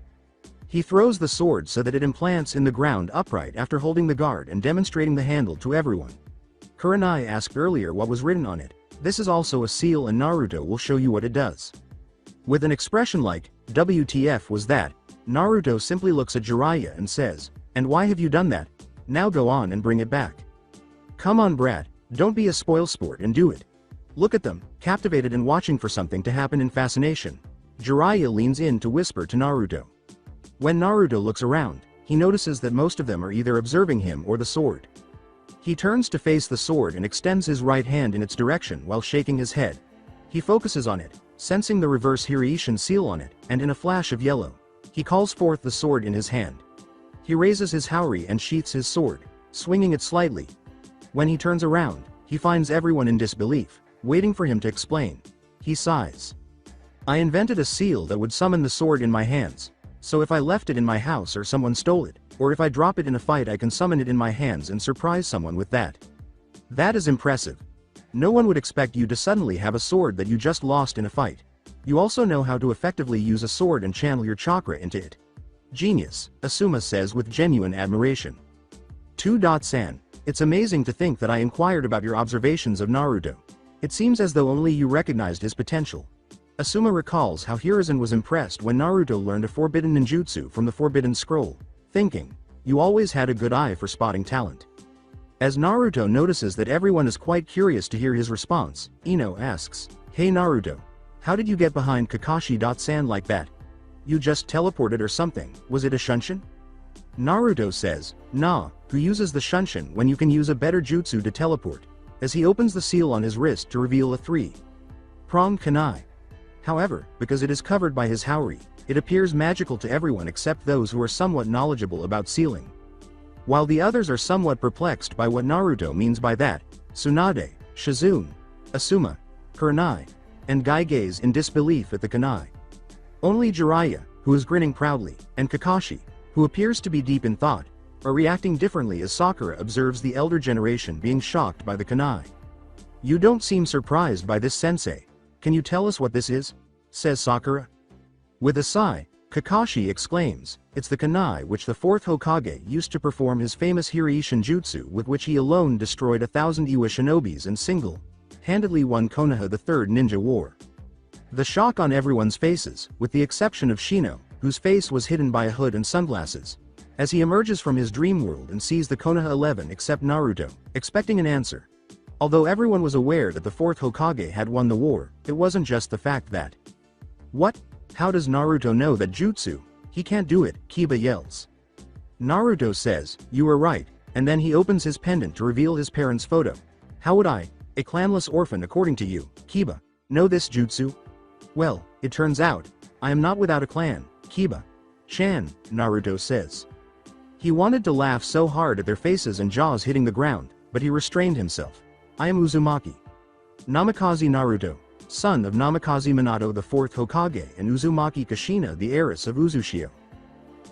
He throws the sword so that it implants in the ground upright after holding the guard and demonstrating the handle to everyone. Kurenai asked earlier what was written on it. This is also a seal and Naruto will show you what it does. With an expression like, "WTF was that?" Naruto simply looks at Jiraiya and says, "And why have you done that? Now go on and bring it back. Come on, brat, don't be a spoilsport and do it." Look at them, captivated and watching for something to happen in fascination. Jiraiya leans in to whisper to Naruto. When Naruto looks around, he notices that most of them are either observing him or the sword. He turns to face the sword and extends his right hand in its direction while shaking his head. He focuses on it, sensing the reverse Hiraishin seal on it, and in a flash of yellow, he calls forth the sword in his hand. He raises his haori and sheaths his sword, swinging it slightly. When he turns around, he finds everyone in disbelief, waiting for him to explain. He sighs. I invented a seal that would summon the sword in my hands, so if I left it in my house or someone stole it, or if I drop it in a fight I can summon it in my hands and surprise someone with that. That is impressive. No one would expect you to suddenly have a sword that you just lost in a fight. You also know how to effectively use a sword and channel your chakra into it. Genius, Asuma says with genuine admiration. 2.San, it's amazing to think that I inquired about your observations of Naruto. It seems as though only you recognized his potential. Asuma recalls how Hiruzen was impressed when Naruto learned a forbidden ninjutsu from the Forbidden Scroll, thinking, you always had a good eye for spotting talent. As Naruto notices that everyone is quite curious to hear his response, Ino asks, Hey Naruto, how did you get behind Kakashi.san like that? You just teleported or something, was it a shunshin? Naruto says, nah, who uses the shunshin when you can use a better jutsu to teleport, as he opens the seal on his wrist to reveal a 3-pronged kunai. However, because it is covered by his haori, it appears magical to everyone except those who are somewhat knowledgeable about sealing. While the others are somewhat perplexed by what Naruto means by that, Tsunade, Shizune, Asuma, Kurenai, and Guy gaze in disbelief at the kunai. Only Jiraiya, who is grinning proudly, and Kakashi, who appears to be deep in thought, are reacting differently as Sakura observes the elder generation being shocked by the kunai. You don't seem surprised by this, sensei. Can you tell us what this is? Says Sakura. With a sigh, Kakashi exclaims, it's the kunai which the 4th Hokage used to perform his famous Hiraishin jutsu with which he alone destroyed 1,000 Iwa shinobis and single-handedly won Konoha the Third Ninja War. The shock on everyone's faces, with the exception of Shino, whose face was hidden by a hood and sunglasses, as he emerges from his dream world and sees the Konoha 11 except Naruto, expecting an answer. Although everyone was aware that the 4th Hokage had won the war, it wasn't just the fact that. What? How does Naruto know that jutsu? He can't do it, Kiba yells. Naruto says, you are right, and then he opens his pendant to reveal his parents' photo. How would I, a clanless orphan according to you, Kiba, know this jutsu? Well, it turns out, I am not without a clan, Kiba-chan, Naruto says. He wanted to laugh so hard at their faces and jaws hitting the ground, but he restrained himself. I am Uzumaki. Namikaze Naruto, son of Namikaze Minato the 4th Hokage and Uzumaki Kushina the heiress of Uzushio.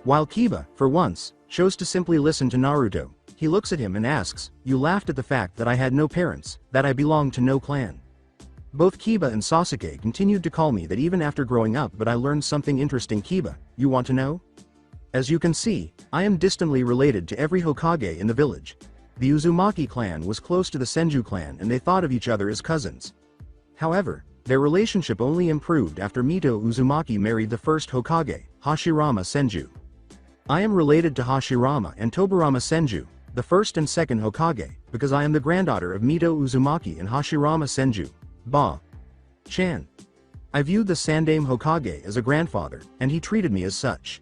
While Kiba, for once, chose to simply listen to Naruto, he looks at him and asks, you laughed at the fact that I had no parents, that I belonged to no clan. Both Kiba and Sasuke continued to call me that even after growing up, but I learned something interesting. Kiba, you want to know? As you can see, I am distantly related to every Hokage in the village. The Uzumaki clan was close to the Senju clan and they thought of each other as cousins. However, their relationship only improved after Mito Uzumaki married the first Hokage, Hashirama Senju. I am related to Hashirama and Tobarama Senju, the first and second Hokage, because I am the granddaughter of Mito Uzumaki and Hashirama Senju, Ba-chan. I viewed the Sandaime Hokage as a grandfather, and he treated me as such.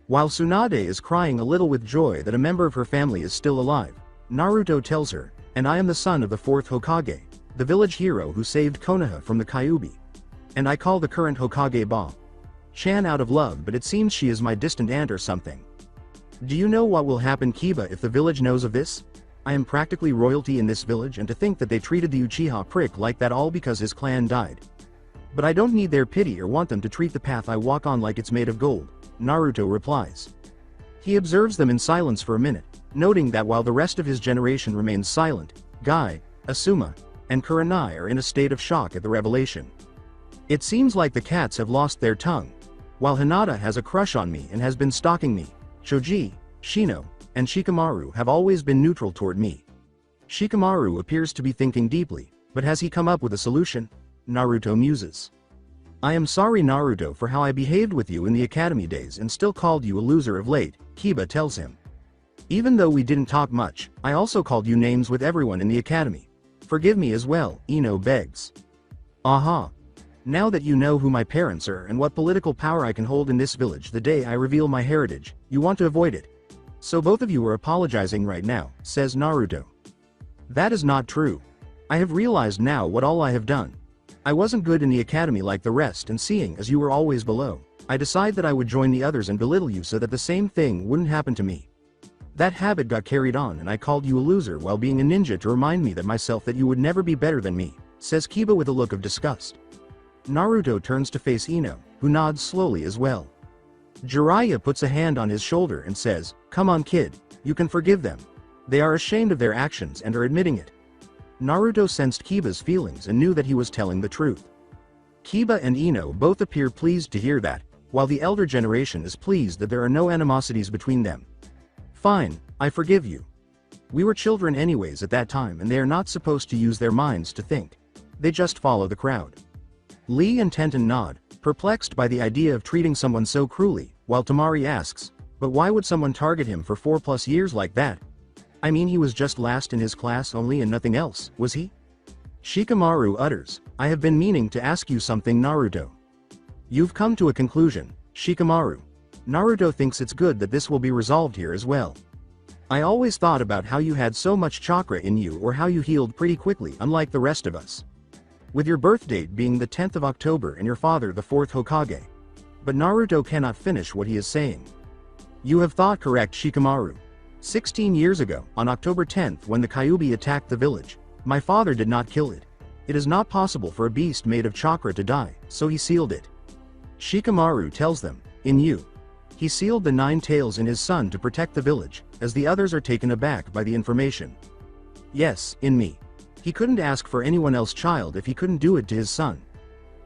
While Tsunade is crying a little with joy that a member of her family is still alive, Naruto tells her, and I am the son of the fourth Hokage, the village hero who saved Konoha from the Kyuubi. And I call the current Hokage Ba-chan out of love, but it seems she is my distant aunt or something. Do you know what will happen, Kiba, if the village knows of this? I am practically royalty in this village, and to think that they treated the Uchiha prick like that all because his clan died. But I don't need their pity or want them to treat the path I walk on like it's made of gold, Naruto replies. He observes them in silence for a minute, noting that while the rest of his generation remains silent, Guy, Asuma, and Kurenai are in a state of shock at the revelation. It seems like the cats have lost their tongue. While Hinata has a crush on me and has been stalking me, Choji, Shino, and Shikamaru have always been neutral toward me. Shikamaru appears to be thinking deeply, but has he come up with a solution? Naruto muses. I am sorry, Naruto, for how I behaved with you in the academy days and still called you a loser of late, Kiba tells him. Even though we didn't talk much, I also called you names with everyone in the academy. Forgive me as well, Ino begs. Aha. Now that you know who my parents are and what political power I can hold in this village the day I reveal my heritage, you want to avoid it. So both of you are apologizing right now, says Naruto. That is not true. I have realized now what all I have done. I wasn't good in the academy like the rest, and seeing as you were always below, I decided that I would join the others and belittle you so that the same thing wouldn't happen to me. That habit got carried on and I called you a loser while being a ninja to remind me that myself that you would never be better than me, says Kiba with a look of disgust. Naruto turns to face Ino, who nods slowly as well. Jiraiya puts a hand on his shoulder and says, "Come on, kid, you can forgive them. They are ashamed of their actions and are admitting it." Naruto sensed Kiba's feelings and knew that he was telling the truth. Kiba and Ino both appear pleased to hear that, while the elder generation is pleased that there are no animosities between them. Fine, I forgive you. We were children anyways at that time, and they are not supposed to use their minds to think. They just follow the crowd. Lee and Tenten nod, perplexed by the idea of treating someone so cruelly, while Tamari asks, but why would someone target him for 4+ years like that? I mean, he was just last in his class only and nothing else, was he? Shikamaru utters, I have been meaning to ask you something, Naruto. You've come to a conclusion, Shikamaru. Naruto thinks it's good that this will be resolved here as well. I always thought about how you had so much chakra in you, or how you healed pretty quickly unlike the rest of us. With your birth date being the 10th of October and your father the 4th Hokage. But Naruto cannot finish what he is saying. You have thought correct, Shikamaru. 16 years ago, on October 10th, when the Kyuubi attacked the village, my father did not kill it. It is not possible for a beast made of chakra to die, so he sealed it. Shikamaru tells them, in you. He sealed the 9 tails in his son to protect the village, as the others are taken aback by the information. Yes, in me. He couldn't ask for anyone else's child if he couldn't do it to his son.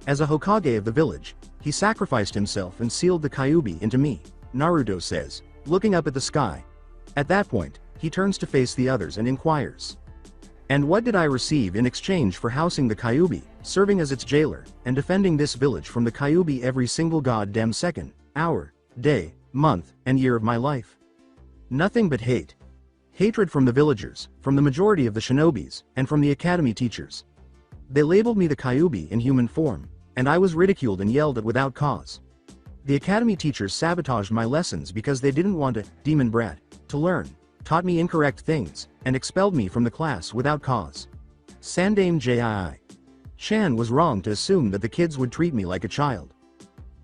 As a Hokage of the village, he sacrificed himself and sealed the Kyuubi into me, Naruto says, looking up at the sky. At that point, he turns to face the others and inquires. And what did I receive in exchange for housing the Kyuubi, serving as its jailer, and defending this village from the Kyuubi every single goddamn second, hour, day, month, and year of my life? Nothing but hate. Hatred from the villagers, from the majority of the shinobis, and from the academy teachers. They labeled me the Kyuubi in human form, and I was ridiculed and yelled at without cause. The academy teachers sabotaged my lessons because they didn't want a demon brat to learn, taught me incorrect things, and expelled me from the class without cause. Sandaime Jii-chan was wrong to assume that the kids would treat me like a child.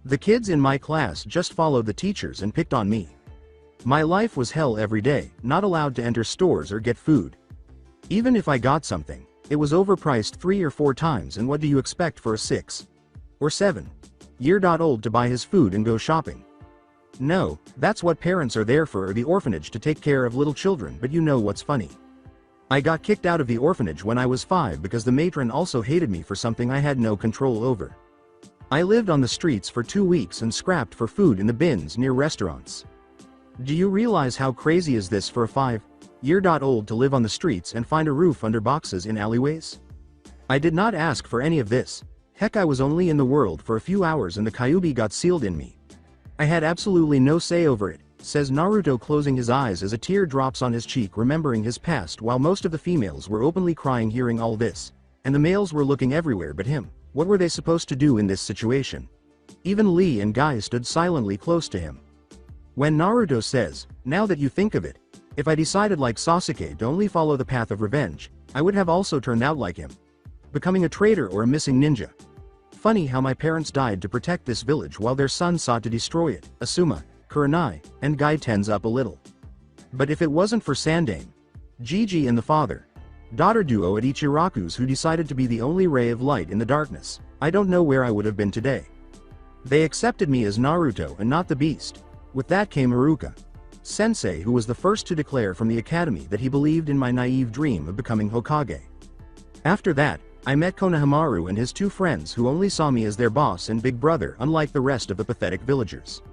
The kids in my class just followed the teachers and picked on me. My life was hell every day, not allowed to enter stores or get food. Even if I got something, it was overpriced 3 or 4 times, and what do you expect for a 6 or 7-year-old to buy his food and go shopping? No, that's what parents are there for, or the orphanage to take care of little children. But you know what's funny? I got kicked out of the orphanage when I was 5 because the matron also hated me for something I had no control over. I lived on the streets for 2 weeks and scrapped for food in the bins near restaurants. Do you realize how crazy is this for a 5-year-old to live on the streets and find a roof under boxes in alleyways? I did not ask for any of this. Heck, I was only in the world for a few hours and the Kyuubi got sealed in me. I had absolutely no say over it, says Naruto, closing his eyes as a tear drops on his cheek, remembering his past. While most of the females were openly crying hearing all this, and the males were looking everywhere but him, what were they supposed to do in this situation? Even Lee and Guy stood silently close to him. When Naruto says, "Now that you think of it, if I decided like Sasuke to only follow the path of revenge, I would have also turned out like him, becoming a traitor or a missing ninja. Funny how my parents died to protect this village while their son sought to destroy it." Asuma, Kurenai, and Guy tens up a little. But if it wasn't for Sandane, Gigi and the father-daughter duo at Ichiraku's who decided to be the only ray of light in the darkness, I don't know where I would have been today. They accepted me as Naruto and not the beast. With that came Iruka Sensei, who was the first to declare from the academy that he believed in my naive dream of becoming Hokage. After that, I met Konohamaru and his two friends who only saw me as their boss and big brother, unlike the rest of the pathetic villagers.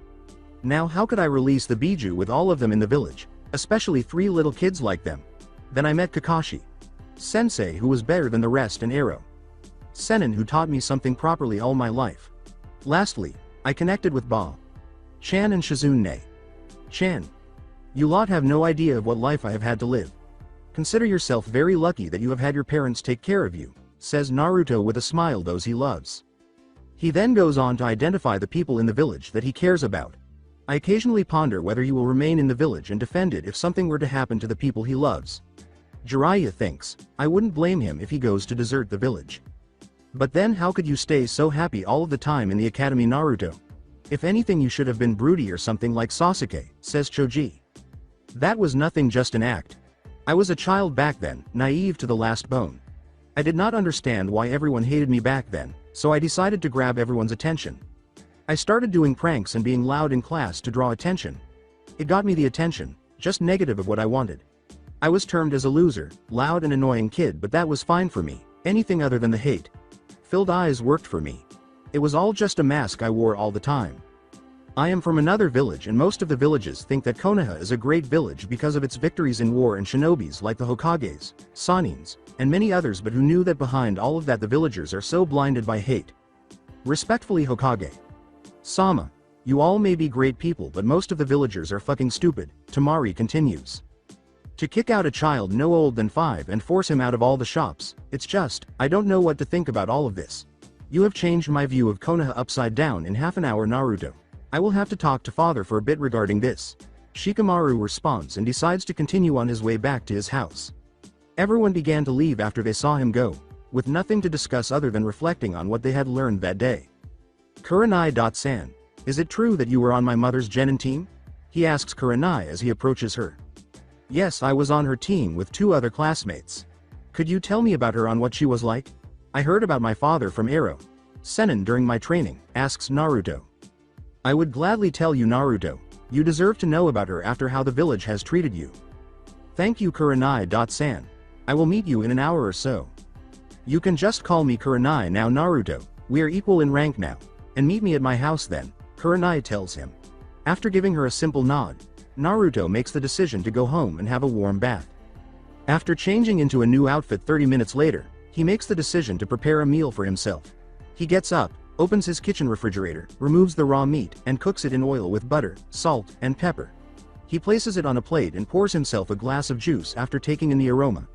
Now how could I release the Biju with all of them in the village, especially 3 little kids like them? Then I met Kakashi Sensei, who was better than the rest, and Ero Sennin, who taught me something properly all my life. Lastly, I connected with Ba Chan and Shizune Chan. You lot have no idea of what life I have had to live. Consider yourself very lucky that you have had your parents take care of you, says Naruto with a smile, those he loves. He then goes on to identify the people in the village that he cares about. I occasionally ponder whether he will remain in the village and defend it if something were to happen to the people he loves. Jiraiya thinks, I wouldn't blame him if he goes to desert the village. But then how could you stay so happy all of the time in the academy, Naruto? If anything, you should have been broody or something like Sasuke, says Choji. That was nothing, just an act. I was a child back then, naive to the last bone. I did not understand why everyone hated me back then, so I decided to grab everyone's attention. I started doing pranks and being loud in class to draw attention. It got me the attention, just negative of what I wanted. I was termed as a loser, loud and annoying kid, but that was fine for me. Anything other than the hate-filled eyes worked for me. It was all just a mask I wore all the time. I am from another village, and most of the villages think that Konoha is a great village because of its victories in war and shinobis like the Hokages, Sanins, and many others, but who knew that behind all of that the villagers are so blinded by hate. Respectfully, Hokage Sama, you all may be great people, but most of the villagers are fucking stupid, Tamari continues. To kick out a child no older than 5 and force him out of all the shops, it's just, I don't know what to think about all of this. You have changed my view of Konoha upside down in half an hour, Naruto. I will have to talk to father for a bit regarding this. Shikamaru responds and decides to continue on his way back to his house. Everyone began to leave after they saw him go, with nothing to discuss other than reflecting on what they had learned that day. Kurenai-san, is it true that you were on my mother's genin team? He asks Kurenai as he approaches her. Yes, I was on her team with 2 other classmates. Could you tell me about her, on what she was like? I heard about my father from Ero Sennin during my training, asks Naruto. I would gladly tell you, Naruto. You deserve to know about her after how the village has treated you. Thank you, Kurenai-san. I will meet you in an hour or so. You can just call me Kurenai now, Naruto. We are equal in rank now. And meet me at my house then, Kurenai tells him. After giving her a simple nod, Naruto makes the decision to go home and have a warm bath. After changing into a new outfit 30 minutes later, he makes the decision to prepare a meal for himself. He gets up, opens his kitchen refrigerator, removes the raw meat, and cooks it in oil with butter, salt, and pepper. He places it on a plate and pours himself a glass of juice after taking in the aroma.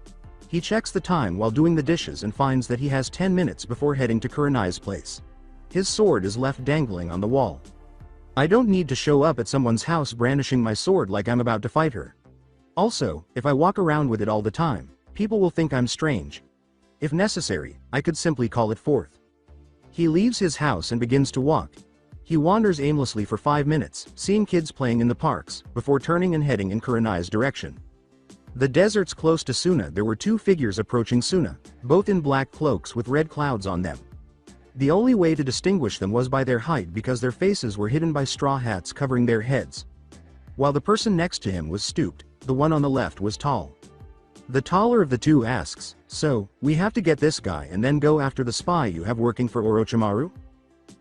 He checks the time while doing the dishes and finds that he has 10 minutes before heading to Kurenai's place. His sword is left dangling on the wall. I don't need to show up at someone's house brandishing my sword like I'm about to fight her. Also, if I walk around with it all the time, people will think I'm strange. If necessary, I could simply call it forth. He leaves his house and begins to walk. He wanders aimlessly for 5 minutes, seeing kids playing in the parks, before turning and heading in Kurenai's direction. The deserts close to Suna, there were 2 figures approaching Suna, both in black cloaks with red clouds on them. The only way to distinguish them was by their height, because their faces were hidden by straw hats covering their heads. While the person next to him was stooped, the one on the left was tall. The taller of the 2 asks, "So, we have to get this guy and then go after the spy you have working for Orochimaru?"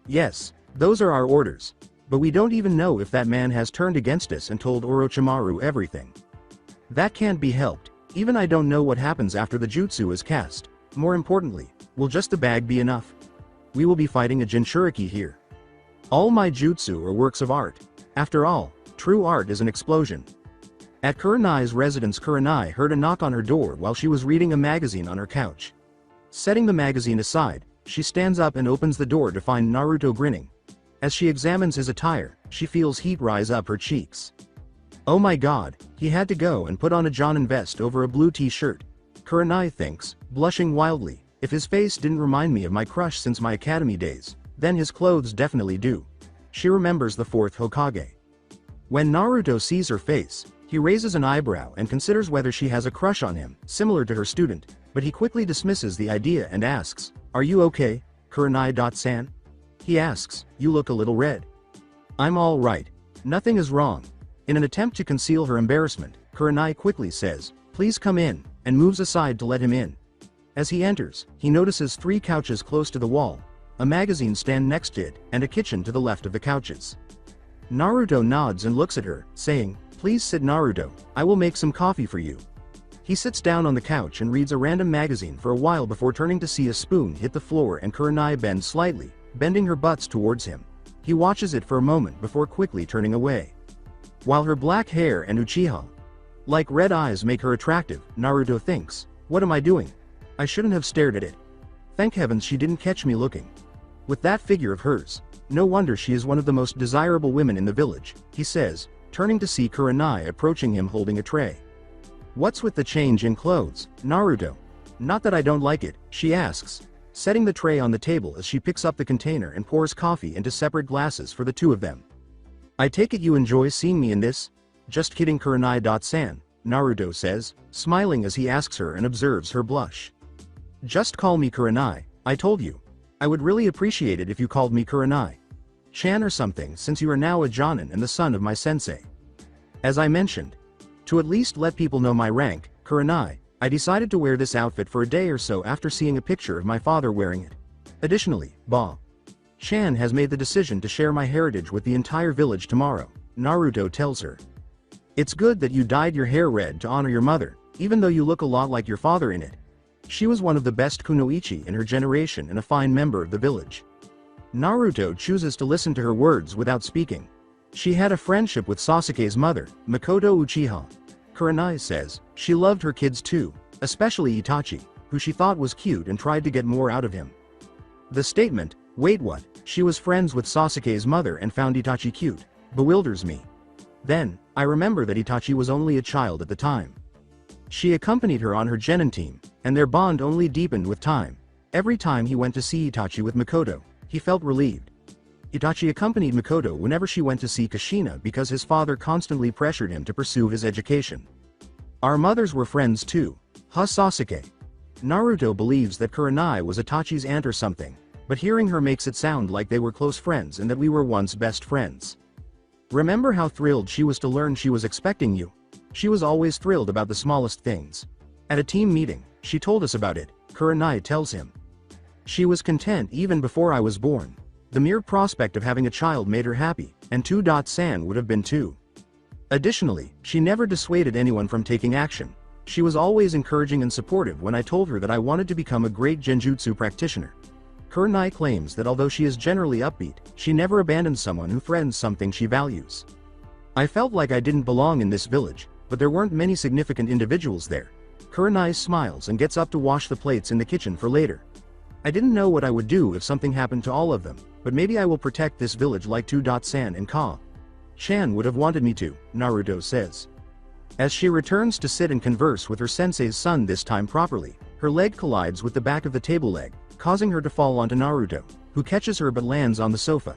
"Yes, those are our orders." But we don't even know if that man has turned against us and told Orochimaru everything. That can't be helped. Even I don't know what happens after the jutsu is cast. More importantly, will just the bag be enough? We will be fighting a Jinchuriki here. All my jutsu are works of art. After all, true art is an explosion. At Kurenai's residence, Kurenai heard a knock on her door while she was reading a magazine on her couch. Setting the magazine aside, she stands up and opens the door to find Naruto grinning. As she examines his attire, she feels heat rise up her cheeks. Oh my god, he had to go and put on a Jonin vest over a blue t-shirt. Kurenai thinks, blushing wildly, if his face didn't remind me of my crush since my academy days, then his clothes definitely do. She remembers the fourth Hokage. When Naruto sees her face, he raises an eyebrow and considers whether she has a crush on him, similar to her student, but he quickly dismisses the idea and asks, "Are you okay, Kurenai-san?" He asks, "You look a little red." "I'm all right. Nothing is wrong." In an attempt to conceal her embarrassment, Kurenai quickly says, "Please come in," and moves aside to let him in. As he enters, he notices 3 couches close to the wall, a magazine stand next to it, and a kitchen to the left of the couches. Naruto nods and looks at her, saying, "Please sit, Naruto, I will make some coffee for you." He sits down on the couch and reads a random magazine for a while before turning to see a spoon hit the floor and Kurenai bend slightly, bending her butts towards him. He watches it for a moment before quickly turning away. While her black hair and Uchiha-like red eyes make her attractive, Naruto thinks, "What am I doing? I shouldn't have stared at it. Thank heavens she didn't catch me looking. With that figure of hers, no wonder she is one of the most desirable women in the village," he says, turning to see Kurenai approaching him holding a tray. "What's with the change in clothes, Naruto?" "Not that I don't like it," she asks, setting the tray on the table as she picks up the container and pours coffee into separate glasses for the two of them. "I take it you enjoy seeing me in this?" "Just kidding, Kurenai-san," Naruto says, smiling as he asks her and observes her blush. "Just call me Kurenai, I told you. I would really appreciate it if you called me Kurenai-chan or something, since you are now a Jonin and the son of my sensei. As I mentioned, to at least let people know my rank, Kurenai, I decided to wear this outfit for a day or so after seeing a picture of my father wearing it. Additionally, Ba-chan has made the decision to share my heritage with the entire village tomorrow," Naruto tells her. "It's good that you dyed your hair red to honor your mother, even though you look a lot like your father in it. She was one of the best kunoichi in her generation and a fine member of the village." Naruto chooses to listen to her words without speaking. "She had a friendship with Sasuke's mother, Makoto Uchiha," Kurenai says. "She loved her kids too, especially Itachi, who she thought was cute and tried to get more out of him." The statement, "Wait, what? She was friends with Sasuke's mother and found Itachi cute," bewilders me. Then, I remember that Itachi was only a child at the time. She accompanied her on her genin team, and their bond only deepened with time. Every time he went to see Itachi with Makoto, he felt relieved. Itachi accompanied Makoto whenever she went to see Kushina because his father constantly pressured him to pursue his education. Our mothers were friends too, Sasuke. Naruto believes that Kurenai was Itachi's aunt or something, but hearing her makes it sound like they were close friends and that we were once best friends. Remember how thrilled she was to learn she was expecting you? She was always thrilled about the smallest things. At a team meeting, she told us about it, Kurenai tells him. She was content even before I was born. The mere prospect of having a child made her happy, and 2.san would have been too. Additionally, she never dissuaded anyone from taking action. She was always encouraging and supportive when I told her that I wanted to become a great Genjutsu practitioner. Kurenai claims that although she is generally upbeat, she never abandons someone who threatens something she values. I felt like I didn't belong in this village, but there weren't many significant individuals there. Kurenai smiles and gets up to wash the plates in the kitchen for later. I didn't know what I would do if something happened to all of them, but maybe I will protect this village like 2.san and Ka-chan would have wanted me to, Naruto says. As she returns to sit and converse with her sensei's son this time properly, her leg collides with the back of the table leg, causing her to fall onto Naruto, who catches her but lands on the sofa.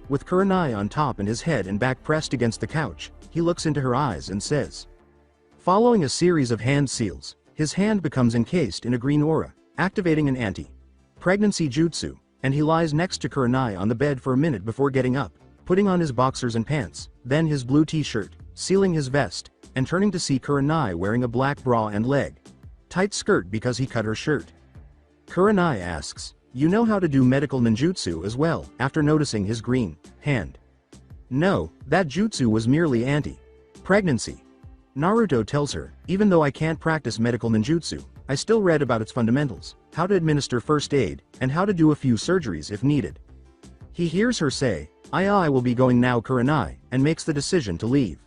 With Kurenai on top and his head and back pressed against the couch, he looks into her eyes and says. Following a series of hand seals, his hand becomes encased in a green aura, activating an anti-pregnancy jutsu, and he lies next to Kurenai on the bed for a minute before getting up, putting on his boxers and pants, then his blue t-shirt, sealing his vest, and turning to see Kurenai wearing a black bra and leg-tight skirt because he cut her shirt. Kurenai asks, "You know how to do medical ninjutsu as well?" after noticing his green hand. No, that jutsu was merely anti-pregnancy. Naruto tells her, even though I can't practice medical ninjutsu, I still read about its fundamentals, how to administer first aid, and how to do a few surgeries if needed. He hears her say, I will be going now Kurenai, and makes the decision to leave.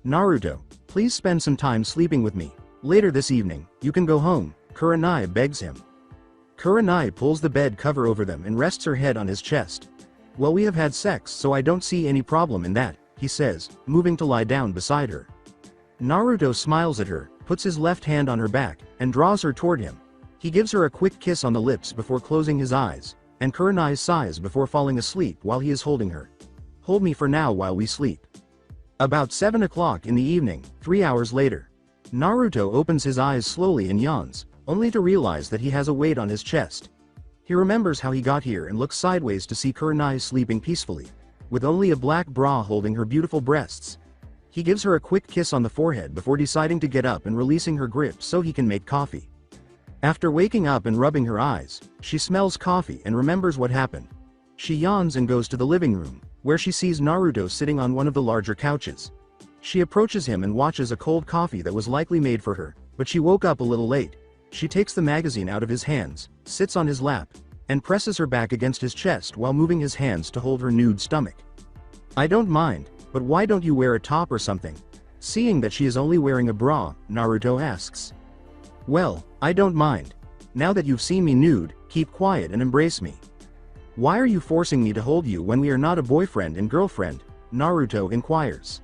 Naruto, please spend some time sleeping with me. Later this evening, you can go home, Kurenai begs him. Kurenai pulls the bed cover over them and rests her head on his chest. Well, we have had sex, so I don't see any problem in that, he says, moving to lie down beside her. Naruto smiles at her, puts his left hand on her back, and draws her toward him. He gives her a quick kiss on the lips before closing his eyes, and Kurenai sighs before falling asleep while he is holding her. Hold me for now while we sleep. About 7 o'clock in the evening, 3 hours later. Naruto opens his eyes slowly and yawns, only to realize that he has a weight on his chest. He remembers how he got here and looks sideways to see Kurenai sleeping peacefully, with only a black bra holding her beautiful breasts. He gives her a quick kiss on the forehead before deciding to get up and releasing her grip so he can make coffee. After waking up and rubbing her eyes, she smells coffee and remembers what happened. She yawns and goes to the living room, where she sees Naruto sitting on one of the larger couches. She approaches him and watches a cold coffee that was likely made for her, but she woke up a little late. She takes the magazine out of his hands, sits on his lap, and presses her back against his chest while moving his hands to hold her nude stomach. I don't mind, but why don't you wear a top or something? Seeing that she is only wearing a bra, Naruto asks. Well, I don't mind. Now that you've seen me nude, keep quiet and embrace me. Why are you forcing me to hold you when we are not a boyfriend and girlfriend? Naruto inquires.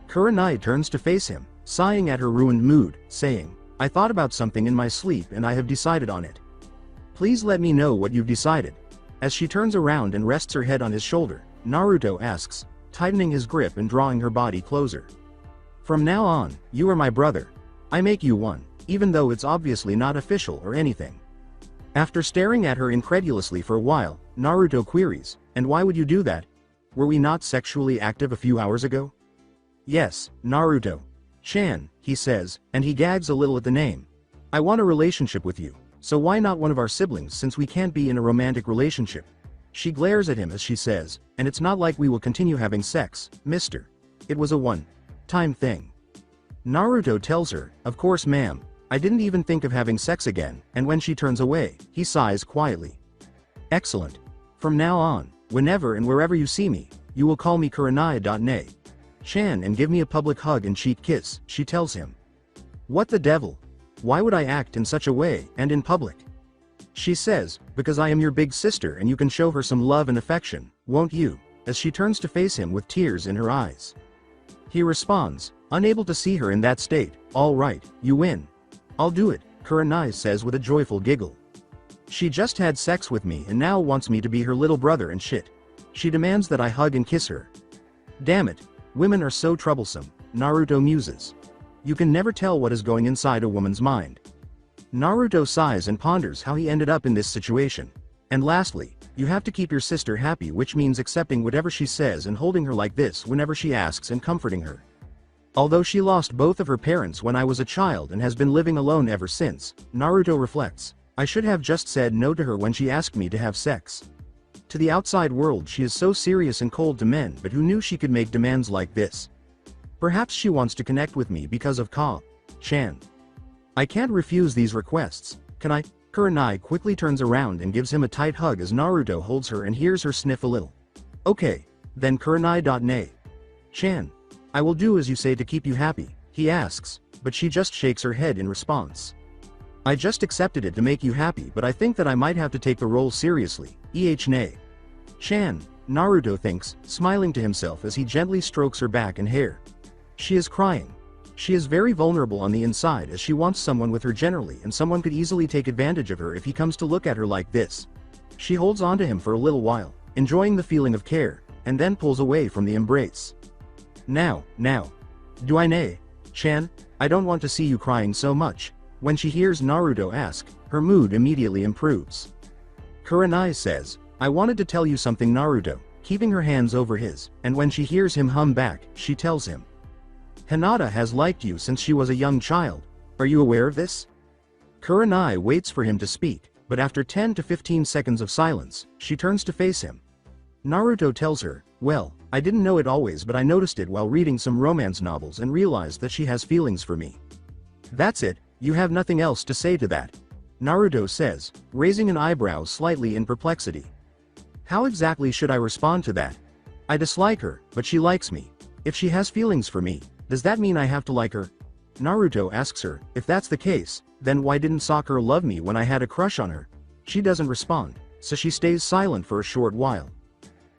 Kurenai turns to face him, sighing at her ruined mood, saying, I thought about something in my sleep and I have decided on it. Please let me know what you've decided. As she turns around and rests her head on his shoulder, Naruto asks, tightening his grip and drawing her body closer. From now on, you are my brother. I make you one, even though it's obviously not official or anything. After staring at her incredulously for a while, Naruto queries, and why would you do that? Were we not sexually active a few hours ago? Yes, Naruto. Chan, he says, and he gags a little at the name. I want a relationship with you, so why not one of our siblings since we can't be in a romantic relationship? She glares at him as she says, and it's not like we will continue having sex, mister. It was a one-time thing. Naruto tells her, of course ma'am, I didn't even think of having sex again, and when she turns away, he sighs quietly. Excellent. From now on, whenever and wherever you see me, you will call me Kurenai. Chan and give me a public hug and cheek kiss, she tells him. What the devil? Why would I act in such a way, and in public? She says, because I am your big sister and you can show her some love and affection, won't you? As she turns to face him with tears in her eyes. He responds, unable to see her in that state, all right, you win. I'll do it, Kurenai says with a joyful giggle. She just had sex with me and now wants me to be her little brother and shit. She demands that I hug and kiss her. Damn it, women are so troublesome, Naruto muses. You can never tell what is going inside a woman's mind. Naruto sighs and ponders how he ended up in this situation. And lastly, you have to keep your sister happy, which means accepting whatever she says and holding her like this whenever she asks and comforting her. Although she lost both of her parents when I was a child and has been living alone ever since, Naruto reflects, I should have just said no to her when she asked me to have sex. To the outside world she is so serious and cold to men, but who knew she could make demands like this? Perhaps she wants to connect with me because of Chan. I can't refuse these requests, can I? Kurenai quickly turns around and gives him a tight hug as Naruto holds her and hears her sniff a little. Okay, then Kurenai. Chan. I will do as you say to keep you happy, he asks, but she just shakes her head in response. I just accepted it to make you happy, but I think that I might have to take the role seriously, Chan, Naruto thinks, smiling to himself as he gently strokes her back and hair. She is crying. She is very vulnerable on the inside as she wants someone with her generally, and someone could easily take advantage of her if he comes to look at her like this. She holds on to him for a little while, enjoying the feeling of care, and then pulls away from the embrace. Now. Do I nay? Chan, I don't want to see you crying so much. When she hears Naruto ask, her mood immediately improves. Kurenai says, I wanted to tell you something Naruto, keeping her hands over his, and when she hears him hum back, she tells him. Hinata has liked you since she was a young child. Are you aware of this? Kurenai waits for him to speak, but after 10 to 15 seconds of silence, she turns to face him. Naruto tells her, well, I didn't know it always but I noticed it while reading some romance novels and realized that she has feelings for me. That's it, you have nothing else to say to that? Naruto says, raising an eyebrow slightly in perplexity. How exactly should I respond to that? I dislike her, but she likes me. If she has feelings for me, does that mean I have to like her? Naruto asks her, if that's the case, then why didn't Sakura love me when I had a crush on her? She doesn't respond, so she stays silent for a short while.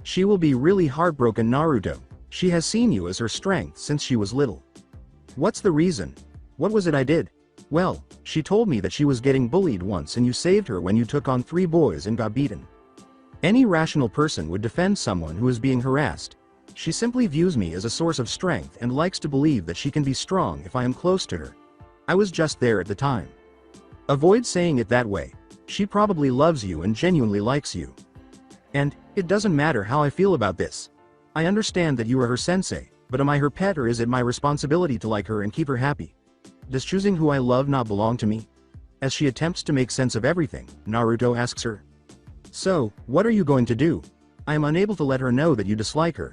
She will be really heartbroken, Naruto. She has seen you as her strength since she was little. What's the reason? What was it I did? Well, she told me that she was getting bullied once and you saved her when you took on 3 boys and got beaten. Any rational person would defend someone who is being harassed. She simply views me as a source of strength and likes to believe that she can be strong if I am close to her. I was just there at the time. Avoid saying it that way. She probably loves you and genuinely likes you. And, it doesn't matter how I feel about this. I understand that you are her sensei, but am I her pet or is it my responsibility to like her and keep her happy? Does choosing who I love not belong to me? As she attempts to make sense of everything, Naruto asks her. So, what are you going to do? I am unable to let her know that you dislike her.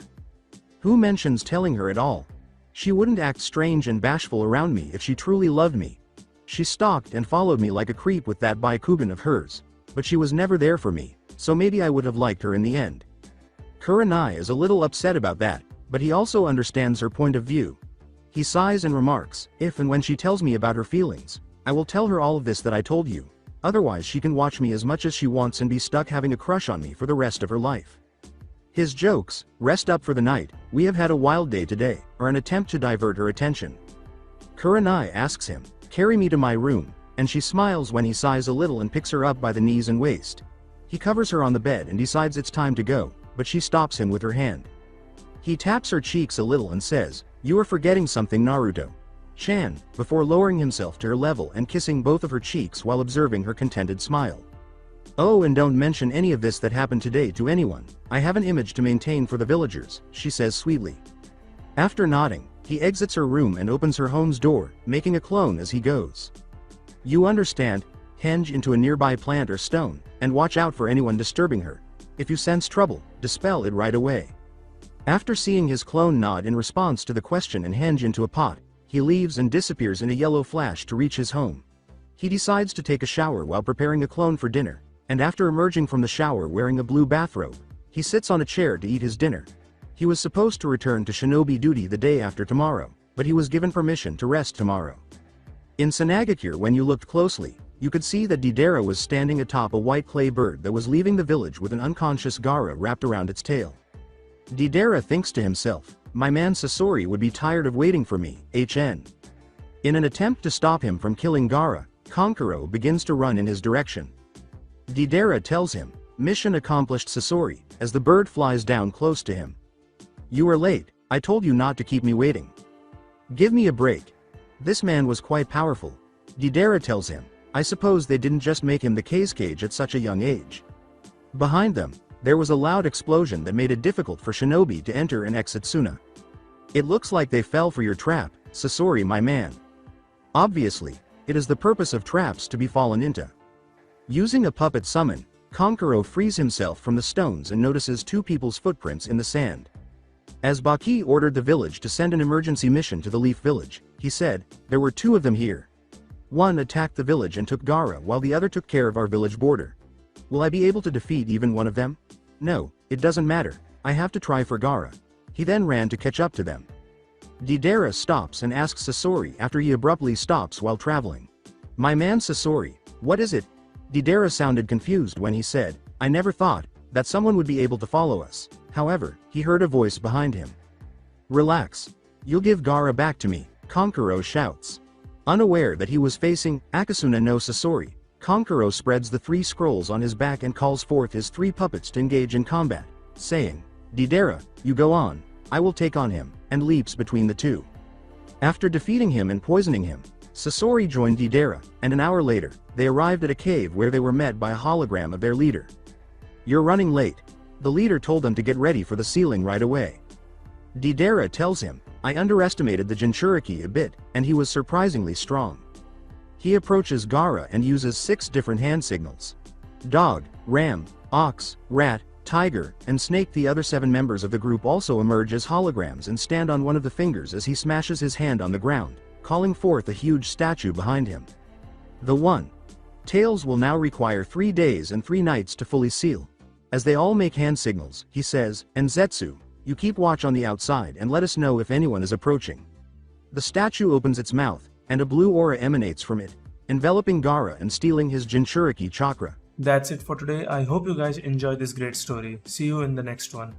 Who mentions telling her at all? She wouldn't act strange and bashful around me if she truly loved me. She stalked and followed me like a creep with that Byakugan of hers, but she was never there for me, so maybe I would have liked her in the end. Kurenai is a little upset about that, but he also understands her point of view. He sighs and remarks, if and when she tells me about her feelings, I will tell her all of this that I told you. Otherwise she can watch me as much as she wants and be stuck having a crush on me for the rest of her life. His jokes, rest up for the night, we have had a wild day today, are an attempt to divert her attention. Kurenai asks him, carry me to my room, and she smiles when he sighs a little and picks her up by the knees and waist. He covers her on the bed and decides it's time to go, but she stops him with her hand. He taps her cheeks a little and says, you are forgetting something, Naruto. Chan, before lowering himself to her level and kissing both of her cheeks while observing her contented smile. Oh, and don't mention any of this that happened today to anyone. I have an image to maintain for the villagers, she says sweetly. After nodding, he exits her room and opens her home's door, making a clone as he goes. You understand, henge into a nearby plant or stone, and watch out for anyone disturbing her. If you sense trouble, dispel it right away. After seeing his clone nod in response to the question and henge into a pot, he leaves and disappears in a yellow flash to reach his home. He decides to take a shower while preparing a clone for dinner, and after emerging from the shower wearing a blue bathrobe, he sits on a chair to eat his dinner. He was supposed to return to shinobi duty the day after tomorrow, but he was given permission to rest tomorrow. In Sanagakure, when you looked closely, you could see that Deidara was standing atop a white clay bird that was leaving the village with an unconscious Gaara wrapped around its tail. Deidara thinks to himself, my man Sasori would be tired of waiting for me, HN. In an attempt to stop him from killing Gaara, Kankuro begins to run in his direction. Deidara tells him, mission accomplished, Sasori, as the bird flies down close to him. You are late, I told you not to keep me waiting. Give me a break. This man was quite powerful. Deidara tells him, I suppose they didn't just make him the Kazekage at such a young age. Behind them, there was a loud explosion that made it difficult for shinobi to enter and exit Suna. It looks like they fell for your trap, Sasori, my man. Obviously, it is the purpose of traps to be fallen into. Using a puppet summon, Kankuro frees himself from the stones and notices 2 people's footprints in the sand. As Baki ordered the village to send an emergency mission to the Leaf Village, he said, there were 2 of them here. One attacked the village and took Gaara while the other took care of our village border. Will I be able to defeat even one of them? No, it doesn't matter, I have to try for Gaara. He then ran to catch up to them. Deidara stops and asks Sasori after he abruptly stops while traveling. My man Sasori, what is it? Deidara sounded confused when he said, I never thought that someone would be able to follow us. However, he heard a voice behind him. Relax. You'll give Gaara back to me, Kankuro shouts. Unaware that he was facing Akasuna no Sasori, Kankuro spreads the 3 scrolls on his back and calls forth his 3 puppets to engage in combat, saying, Deidara, you go on, I will take on him, and leaps between the 2. After defeating him and poisoning him, Sasori joined Deidara, and an hour later, they arrived at a cave where they were met by a hologram of their leader. You're running late. The leader told them to get ready for the ceiling right away. Deidara tells him, I underestimated the Jinchuriki a bit, and he was surprisingly strong. He approaches Gaara and uses 6 different hand signals. Dog, ram, ox, rat, Tiger, and Snake. The other 7 members of the group also emerge as holograms and stand on one of the fingers as he smashes his hand on the ground, calling forth a huge statue behind him. The one. Tails will now require 3 days and 3 nights to fully seal. As they all make hand signals, he says, "And Zetsu, you keep watch on the outside and let us know if anyone is approaching." The statue opens its mouth, and a blue aura emanates from it, enveloping Gaara and stealing his Jinchuriki chakra. That's it for today. I hope you guys enjoyed this great story. See you in the next one.